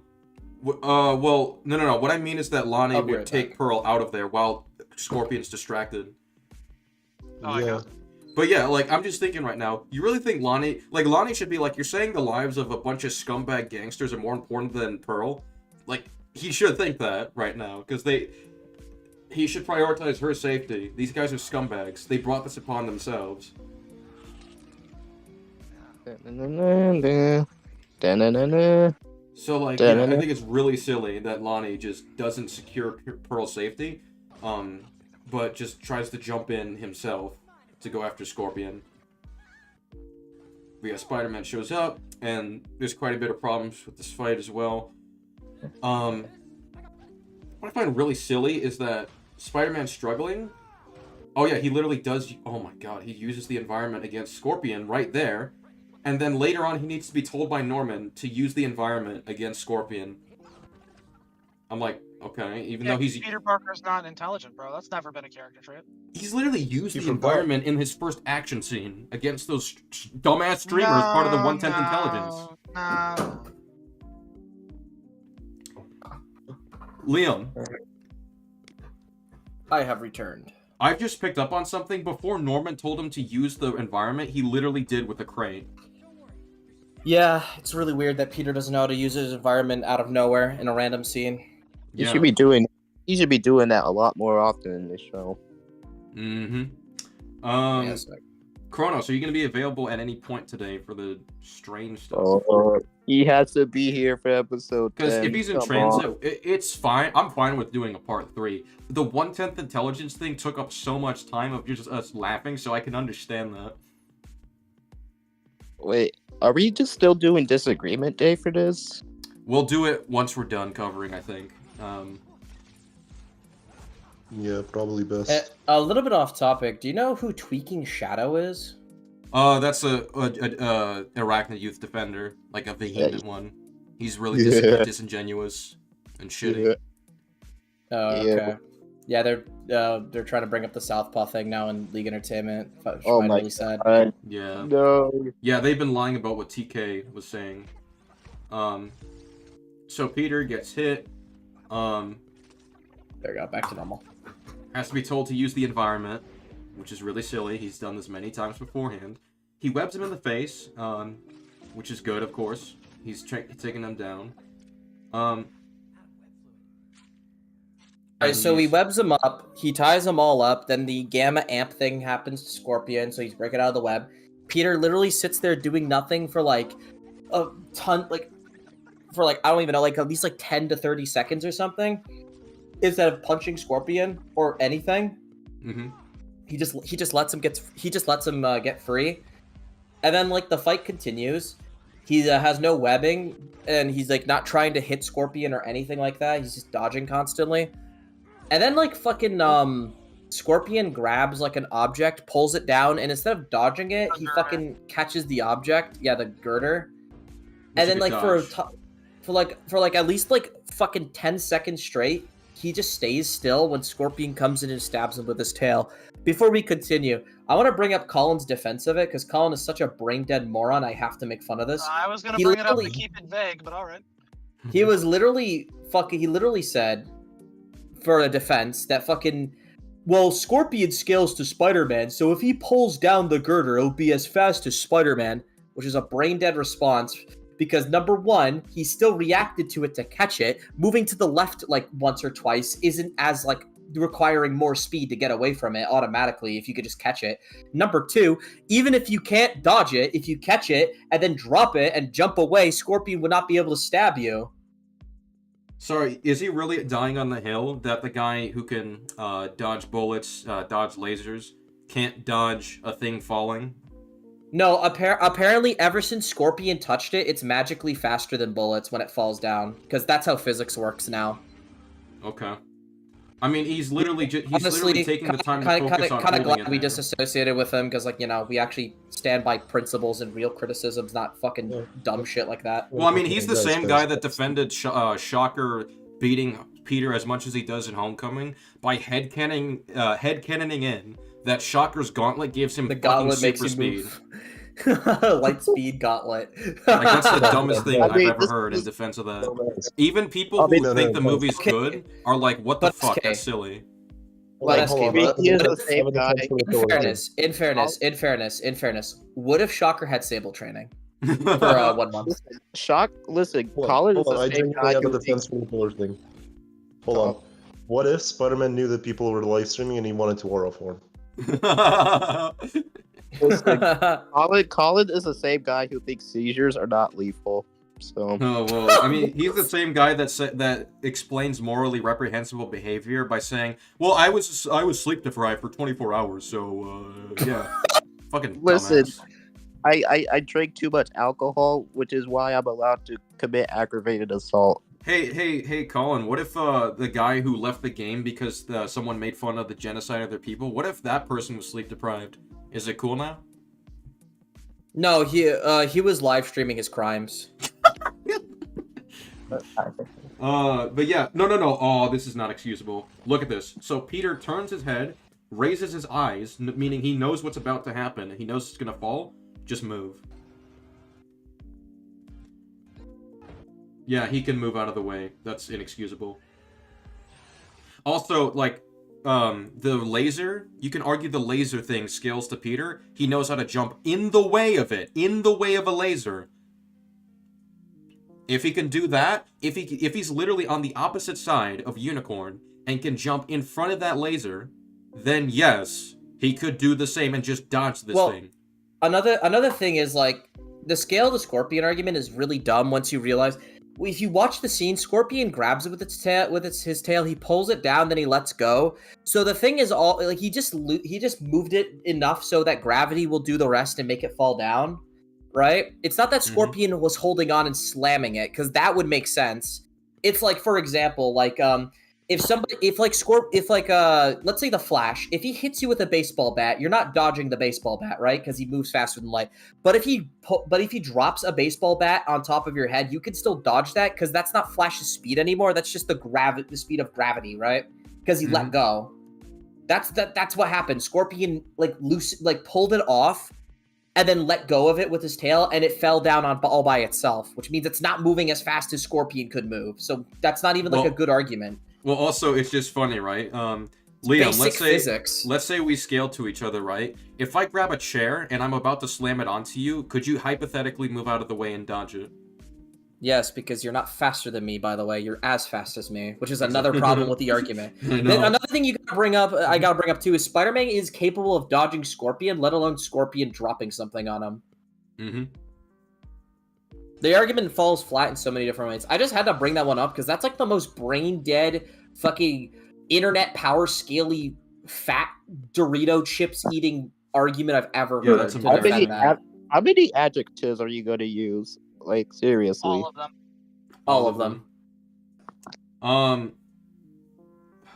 no. What I mean is that Lonnie I'll be would right take back. Pearl out of there while Scorpion's distracted. Oh, Yeah. okay. But yeah, like, I'm just thinking right now, you really think Lonnie should be like, you're saying the lives of a bunch of scumbag gangsters are more important than Pearl? Like, he should think that right now, because he should prioritize her safety. These guys are scumbags. They brought this upon themselves. Da-na-na-na. So, like, yeah, I think it's really silly that Lonnie just doesn't secure Pearl's safety, but just tries to jump in himself to go after Scorpion. But yeah, Spider-Man shows up, and there's quite a bit of problems with this fight as well. What I find really silly is that Spider-Man's struggling. Oh yeah, he literally does. Oh my god, he uses the environment against Scorpion right there, and then later on he needs to be told by Norman to use the environment against Scorpion. I'm like, okay, even though he's Peter Parker's not intelligent, bro. That's never been a character trait. he's literally used He the forgot. environment in his first action scene against those dumbass streamers, part of the 1/10 intelligence. No. Liam, I have returned. I've just picked up on something. Before Norman told him to use the environment, he literally did with the crate. Yeah, it's really weird that Peter doesn't know how to use his environment out of nowhere in a random scene. He should be doing that a lot more often in this show. Mm-hmm. Yes, Kronos, are you going to be available at any point today for the strange stuff? Oh, he has to be here for episode 10. Because if he's in Come transit, on. it's fine. I'm fine with doing a part 3. The 1/10 intelligence thing took up so much time of just us laughing, so I can understand that. Wait, are we just still doing disagreement day for this? We'll do it once we're done covering, I think. Yeah, probably best. A little bit off topic. Do you know who Tweaking Shadow is? That's a Arachnid Youth Defender, like a vehement one. He's really disingenuous and shitty. Oh, Yeah. okay. Yeah, they're trying to bring up the Southpaw thing now in League Entertainment. Which Oh might my really sad. god. Yeah. No. Yeah, they've been lying about what TK was saying. So Peter gets hit. There we go, back to normal. Has to be told to use the environment, which is really silly. He's done this many times beforehand. He webs him in the face, which is good, of course. He's taking them down. Alright, so he webs them up, he ties them all up, then the gamma amp thing happens to Scorpion, so he's breaking out of the web. Peter literally sits there doing nothing for like a ton, I don't even know, like at least like 10 to 30 seconds or something, instead of punching Scorpion or anything. Mm-hmm. He just lets him get free, and then like the fight continues. He has no webbing, and he's like not trying to hit Scorpion or anything like that. He's just dodging constantly. And then like fucking Scorpion grabs like an object, pulls it down, and instead of dodging it, he fucking catches the object. Yeah, the girder. And then like for at least like fucking 10 seconds straight, he just stays still when Scorpion comes in and stabs him with his tail. Before we continue, I want to bring up Colin's defense of it, because Colin is such a brain-dead moron, I have to make fun of this. I was gonna bring it up to keep it vague, but alright. He was literally said, for a defense, that fucking, well, Scorpion scales to Spider-Man, so if he pulls down the girder, it'll be as fast as Spider-Man, which is a brain-dead response, because number one, he still reacted to it to catch it. Moving to the left like once or twice isn't as like requiring more speed to get away from it automatically if you could just catch it. Number two, even if you can't dodge it, if you catch it and then drop it and jump away, Scorpion would not be able to stab you. Sorry, is he really dying on the hill that the guy who can dodge bullets, dodge lasers, can't dodge a thing falling? No, apparently ever since Scorpion touched it, it's magically faster than bullets when it falls down, because that's how physics works now. Okay. I mean, he's literally Honestly, taking the time to focus on kind of holding glad it we there. disassociated with him, because, like, you know, we actually stand by principles and real criticisms, not fucking dumb shit like that. Well, I mean, he's the same guy that defended Shocker beating Peter as much as he does in Homecoming by headcanoning in that Shocker's gauntlet gives him The fucking gauntlet super makes you speed. move. Light speed gauntlet. Like, that's the dumbest thing I've ever this- heard in defense of that. Even people who think the movie's good are like, what the fuck, that's silly. But Hold on, SK, he is the I same have a guy. defense for the in fairness, what if Shocker had Sable training for 1 month? Listen, Hold on, Colin is hold on, the I same genuinely guy have a who defense for the pillar thing. Hold on. What if Spider-Man knew that people were live streaming and he wanted to aura form? Colin is the same guy who thinks seizures are not lethal. So Oh well, I mean, he's the same guy that explains morally reprehensible behavior by saying, "Well, I was sleep deprived for 24 hours, so yeah." Fucking Listen, dumbass. I drank too much alcohol, which is why I'm allowed to commit aggravated assault. Hey, Colin, what if the guy who left the game because someone made fun of the genocide of their people, what if that person was sleep deprived? Is it cool now? No, he was live streaming his crimes. But yeah, no. Oh, this is not excusable. Look at this. So Peter turns his head, raises his eyes, meaning he knows what's about to happen. He knows it's gonna fall. Just move. Yeah, he can move out of the way. That's inexcusable. Also, like, the laser, you can argue the laser thing scales to Peter. He knows how to jump in the way of it. In the way of a laser. If he can do that, if he's literally on the opposite side of Unicorn and can jump in front of that laser, then yes, he could do the same and just dodge this thing. Another thing is, like, the scale to Scorpion argument is really dumb once you realize. If you watch the scene, Scorpion grabs it with its tail, his tail. He pulls it down, then he lets go. So the thing is, all like he just moved it enough so that gravity will do the rest and make it fall down, right? It's not that Scorpion was holding on and slamming it, because that would make sense. It's like, for example, like let's say the Flash, if he hits you with a baseball bat, you're not dodging the baseball bat, right? Because he moves faster than light. But if he drops a baseball bat on top of your head, you can still dodge that, because that's not Flash's speed anymore. That's just the speed of gravity, right? Because he let go. That's what happened. Scorpion pulled it off and then let go of it with his tail, and it fell down all by itself, which means it's not moving as fast as Scorpion could move. So that's not even a good argument. Well, also, it's just funny, right? Liam, let's say we scale to each other, right? If I grab a chair and I'm about to slam it onto you, could you hypothetically move out of the way and dodge it? Yes, because you're not faster than me, by the way. You're as fast as me, which is another problem with the argument. Another thing I gotta bring up too is Spider-Man is capable of dodging Scorpion, let alone Scorpion dropping something on him. Mm-hmm. The argument falls flat in so many different ways. I just had to bring that one up because that's like the most brain-dead, fucking internet power scaly, fat Dorito chips eating argument I've ever heard. That's how many adjectives are you going to use? Like, seriously. All of them. All of them.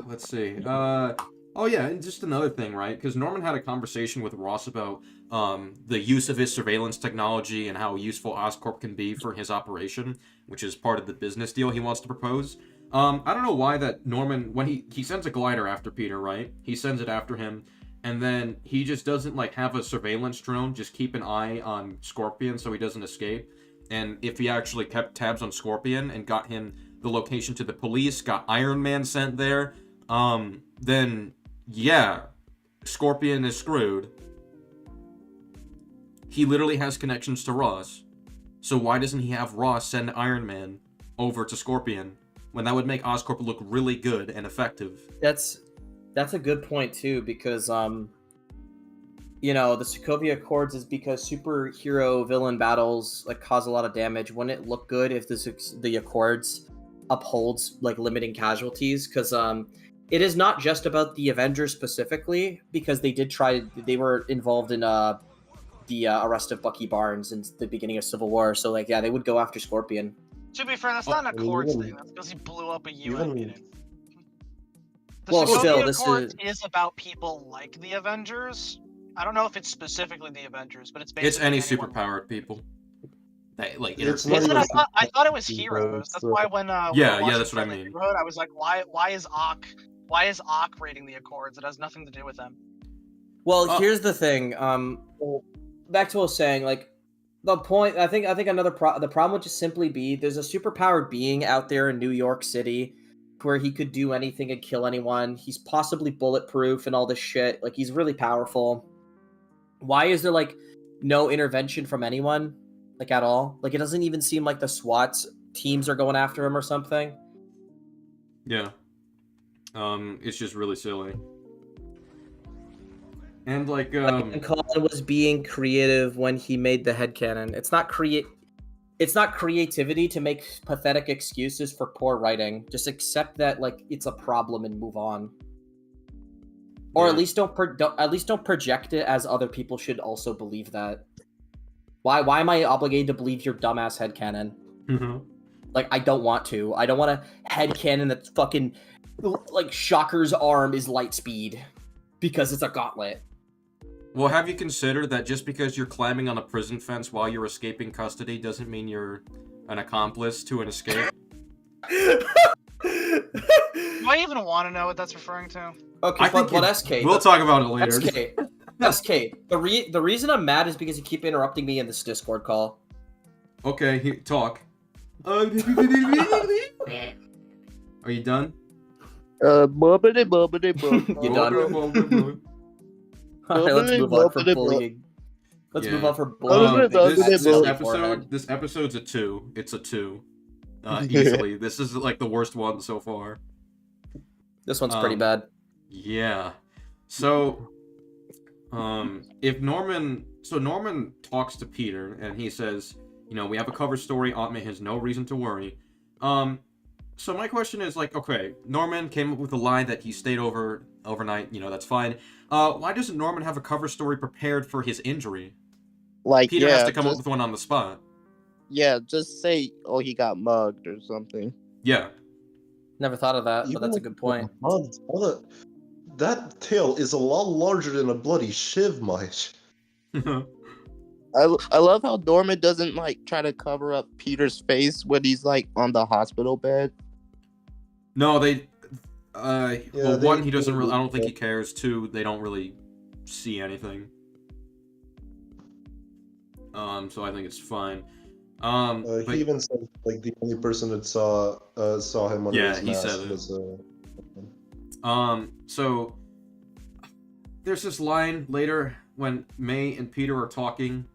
Let's see. Oh yeah, and just another thing, right? Because Norman had a conversation with Ross about the use of his surveillance technology and how useful Oscorp can be for his operation, which is part of the business deal he wants to propose. I don't know why that Norman, when he sends a glider after Peter, right? He sends it after him, and then he just doesn't like have a surveillance drone just keep an eye on Scorpion so he doesn't escape. And if he actually kept tabs on Scorpion and got him the location to the police, got Iron Man sent there, then yeah, Scorpion is screwed. He literally has connections to Ross. So why doesn't he have Ross send Iron Man over to Scorpion when that would make Oscorp look really good and effective? That's a good point too, because the Sokovia Accords is because superhero villain battles like cause a lot of damage. Wouldn't it look good if the Accords upholds like limiting casualties? Because it is not just about the Avengers specifically, because they were involved in the arrest of Bucky Barnes in the beginning of Civil War. So like, yeah, they would go after Scorpion. To be fair, that's not an Accords thing. That's because he blew up a UN meeting. The Well, Sokovia still, this Accords is about people like the Avengers. I don't know if it's specifically the Avengers, but it's basically It's any anyone. superpowered people. That, like, It's Is not it? even I thought it was heroes. That's why when we were watching that's what I Friendly mean. Neighborhood, I was like, why is Ock raiding the Accords? It has nothing to do with them. Well, here's the thing. Back to what I was saying, like, the point, I think the problem would just simply be there's a superpowered being out there in New York City where he could do anything and kill anyone. He's possibly bulletproof and all this shit. Like, he's really powerful. Why is there, like, no intervention from anyone? Like, at all? Like, it doesn't even seem like the SWAT teams are going after him or something. Yeah. It's just really silly. And like And Colin was being creative when he made the headcanon. It's not creativity to make pathetic excuses for poor writing. Just accept that like it's a problem and move on. Or at least don't project it as other people should also believe that. Why am I obligated to believe your dumbass headcanon? Like, I don't want to. I don't want a headcanon that's fucking, like, Shocker's arm is light speed. Because it's a gauntlet. Well, have you considered that just because you're climbing on a prison fence while you're escaping custody doesn't mean you're an accomplice to an escape? Do I even want to know what that's referring to? Okay, but SK... We'll talk about it later. SK, the reason I'm mad is because you keep interrupting me in this Discord call. Okay, talk. Are you done? Bubbly. You done? Alright, let's move on for bullying. Let's move on for bullying. This episode's a 2. It's a 2. Easily. This is like the worst one so far. This one's pretty bad. Yeah. So, if Norman talks to Peter and he says, you know, we have a cover story. Aunt May has no reason to worry. So my question is, like, okay, Norman came up with a lie that he stayed overnight. You know, that's fine. Why doesn't Norman have a cover story prepared for his injury? Like, Peter has to come up with one on the spot. Yeah, just say, oh, he got mugged or something. Yeah. Never thought of that, but that's a good point. That tail is a lot larger than a bloody shiv, Mike. I love how Norman doesn't, like, try to cover up Peter's face when he's, like, on the hospital bed. No, they... well, one, he doesn't really... I don't think he cares. 2, they don't really see anything. So I think it's fine. But he even said, like, the only person that saw him under his mask said it. was... So... There's this line later when May and Peter are talking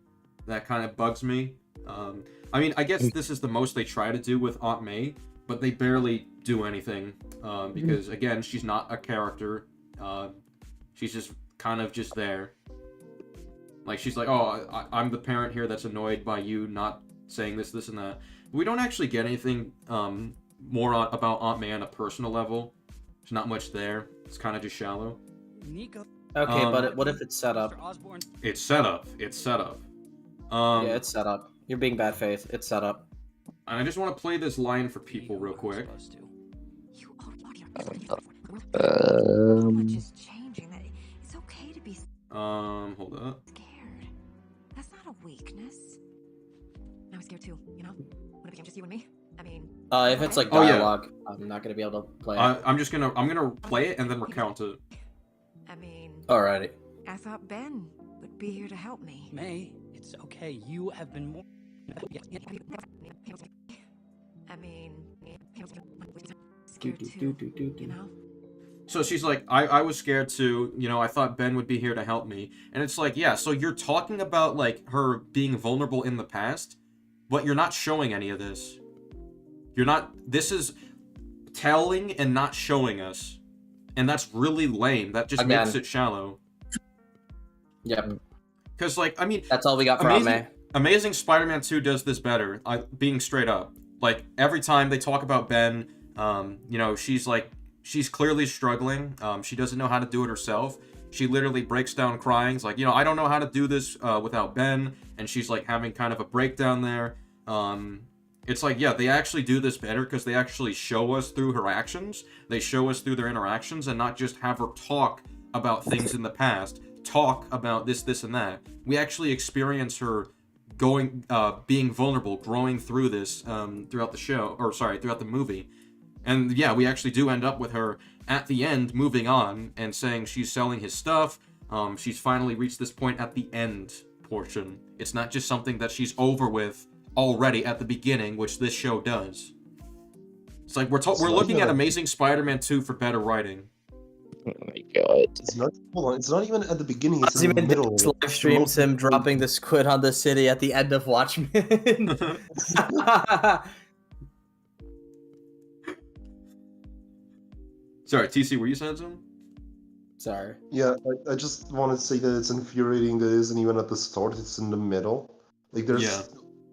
that kind of bugs me. I mean, I guess this is the most they try to do with Aunt May, but they barely do anything. Because, again, she's not a character. She's just kind of just there. Like, she's like, oh, I'm the parent here that's annoyed by you not saying this, and that. We don't actually get anything more about Aunt May on a personal level. There's not much there. It's kind of just shallow. Okay, but what if it's set up? It's set up. Yeah, it's set up. You're being bad faith. It's set up. And I just want to play this line for people real quick. Hold up. Scared. That's not a weakness. I was scared too, you know? Would it become just you and me? I mean... if it's like dialogue, I'm not gonna be able to play it. I'm gonna play it and then recount it. I mean... Alrighty. I thought Ben would be here to help me. May, it's okay. You have been more... I mean... Scared too, you know? So she's like, I was scared too, you know, I thought Ben would be here to help me. And it's like, yeah, so you're talking about, like, her being vulnerable in the past, but you're not showing any of this. This is telling and not showing us. And that's really lame. That just makes it shallow. Yep. Because, like, I mean... That's all we got for Aunt May. Amazing Spider-Man 2 does this better, being straight up. Like, every time they talk about Ben, you know, she's clearly struggling. She doesn't know how to do it herself. She literally breaks down crying. It's like, you know, I don't know how to do this without Ben. And she's, like, having kind of a breakdown there. It's like, yeah, they actually do this better because they actually show us through her actions. They show us through their interactions and not just have her talk about things in the past. Talk about this, and that. We actually experience her being vulnerable, growing through this throughout the movie. And yeah, we actually do end up with her at the end moving on and saying she's selling his stuff. She's finally reached this point at the end portion. It's not just something that she's over with already at the beginning, which this show does. It's like we're looking at Amazing Spider-Man 2 for better writing. Oh my god. It's not even at the beginning, it's in the middle. Live streams him dropping the squid on the city at the end of Watchmen. Sorry, TC, were you saying something? Sorry. Yeah, I just wanted to say that it's infuriating that it isn't even at the start, it's in the middle. Like,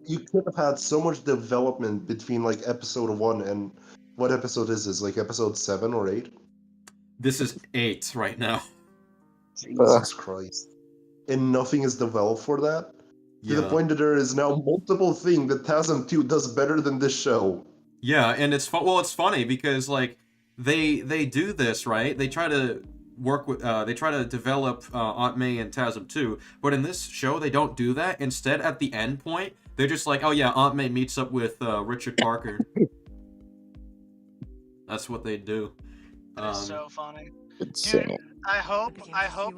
you could have had so much development between, like, episode 1 and... What episode is this? Like, episode 7 or 8? This is 8 right now. Jesus Christ. And nothing is developed for that? To the point that there is now multiple things that TASM 2 does better than this show. Yeah, and it's well, it's funny because like they do this, right? They try to work with they try to develop Aunt May and TASM 2, but in this show they don't do that. Instead, at the end point, they're just like, oh yeah, Aunt May meets up with Richard Parker. That's what they do. That is so funny. Insane. Dude, I hope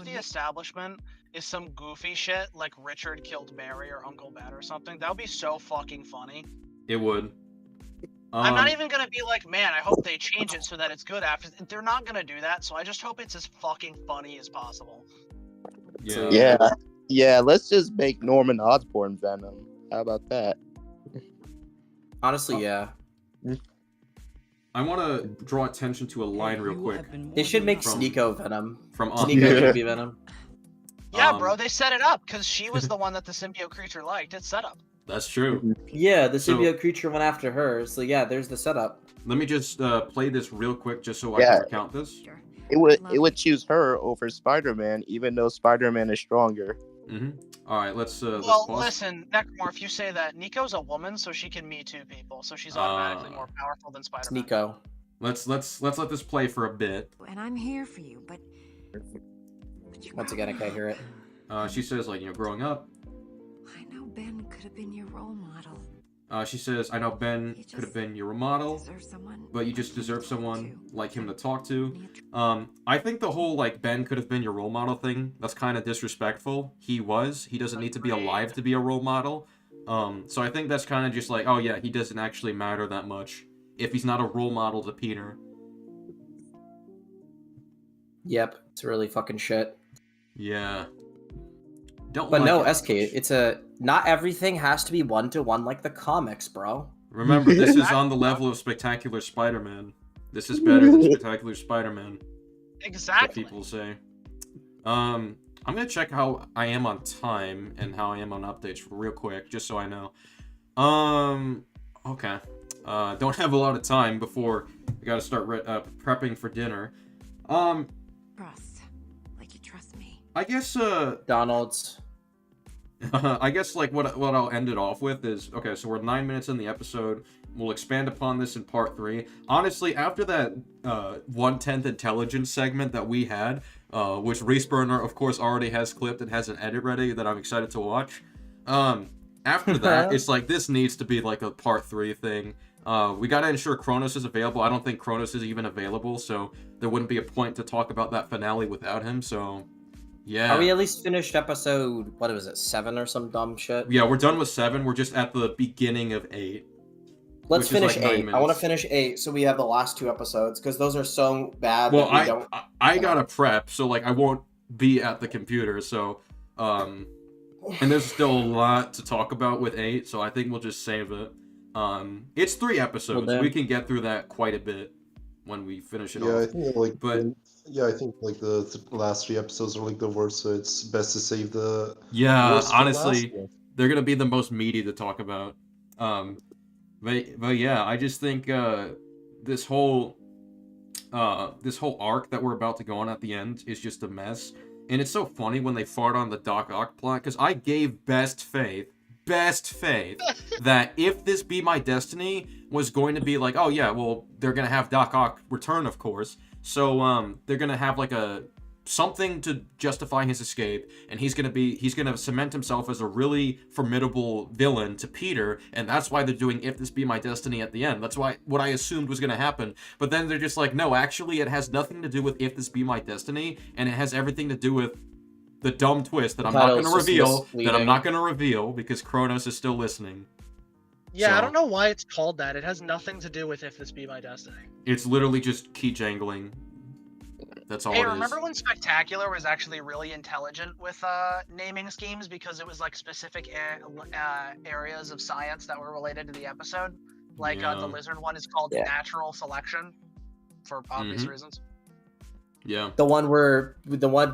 the establishment is some goofy shit like Richard killed Mary or Uncle Ben or something. That would be so fucking funny. It would. I'm not even gonna be like, man, I hope they change it so that it's good after. They're not gonna do that, so I just hope it's as fucking funny as possible. Yeah. Let's just make Norman Osborn Venom. How about that? Honestly, yeah. I want to draw attention to a line real quick. They should make Sneeko Venom. From Aunt Sneeko May. should be Venom. Yeah, bro, they set it up because she was the one that the symbiote creature liked. It's set up. That's true. Yeah, the symbiote creature went after her. So yeah, there's the setup. Let me just play this real quick, just so I can recount this. It would choose her over Spider-Man, even though Spider-Man is stronger. All right, let's. Well, pause. listen, Necromorph, if you say that Nico's a woman, so she can Me Too people, so she's automatically more powerful than Spider-Man. Sneeko. Let's let this play for a bit. And I'm here for you, but Once again, I can't hear it. She says, like, growing up. I know Ben could have been your role model. She says, I know Ben could have been your role model, but you just deserve someone like him to talk to. I think the whole, like, Ben could have been your role model thing, that's kind of disrespectful. He doesn't need to be alive to be a role model. So I think that's kind of just like, oh yeah, he doesn't actually matter that much if he's not a role model to Peter. Yep, it's really fucking shit. Yeah. But no, SK, it's not everything has to be one-to-one like the comics, bro. Remember, this is on the level of Spectacular Spider-Man. This is better than Spectacular Spider-Man. Exactly. What people say. I'm gonna check how I am on time and how I am on updates real quick, just so I know. Okay. Don't have a lot of time before we gotta start prepping for dinner. Trust, like you trust me. I guess Donald's. I guess like what I'll end it off with is, okay, so we're 9 minutes in the episode. We'll expand upon this in part 3. Honestly, after that 1/10 intelligence segment that we had, which Reesburner of course already has clipped and has an edit ready that I'm excited to watch. After that, it's like this needs to be like a part 3 thing. We gotta ensure Kronos is available. I don't think Kronos is even available, so there wouldn't be a point to talk about that finale without him, so yeah. Are we at least finished episode, what was it, 7 or some dumb shit? Yeah, we're done with 7. We're just at the beginning of 8. Let's finish 8. I want to finish 8 so we have the last 2 episodes, because those are so bad. Well, I gotta prep, so like I won't be at the computer, so and there's still a lot to talk about with 8, so I think we'll just save it. It's 3 episodes. We can get through that quite a bit when we finish it off. I think I think like the last 3 episodes are like the worst, so it's best to save the. Yeah, honestly, they're gonna be the most meaty to talk about. But yeah, I just think this whole arc that we're about to go on at the end is just a mess, and it's so funny when they fart on the Doc Ock plot, because I gave best faith that If This Be My Destiny was going to be like, oh yeah, well, they're gonna have Doc Ock return, of course, so they're gonna have like something to justify his escape, and he's gonna cement himself as a really formidable villain to Peter, and that's why they're doing If This Be My Destiny at the end. That's what I assumed was gonna happen. But then they're just like, no, actually it has nothing to do with If This Be My Destiny, and it has everything to do with the dumb twist that I'm not gonna reveal because Kronos is still listening. Yeah, So, I don't know why it's called that. It has nothing to do with If This Be My Destiny. It's literally just key jangling. That's all Hey, it is. remember when Spectacular was actually really intelligent with naming schemes because it was like specific areas of science that were related to the episode? Like the lizard one is called natural selection for obvious reasons. Yeah. The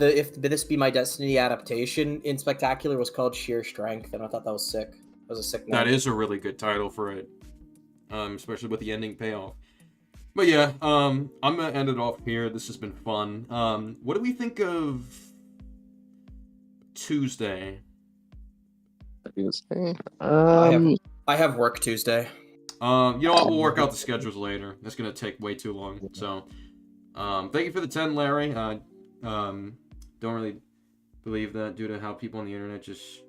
If This Be My Destiny adaptation in Spectacular was called Sheer Strength, and I thought that was sick. That was a sick name. That is a really good title for it, especially with the ending payoff. But yeah, I'm gonna end it off here. This has been fun. What do we think of Tuesday? you gonna say? I have work Tuesday. You know what? We'll work out the schedules later. That's gonna take way too long. So, thank you for the 10, Larry. Don't really believe that due to how people on the internet just.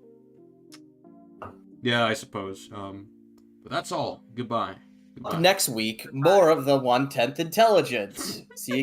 Yeah, I suppose. But that's all. Goodbye. Goodbye. Next week, more of the 1/10 intelligence. See you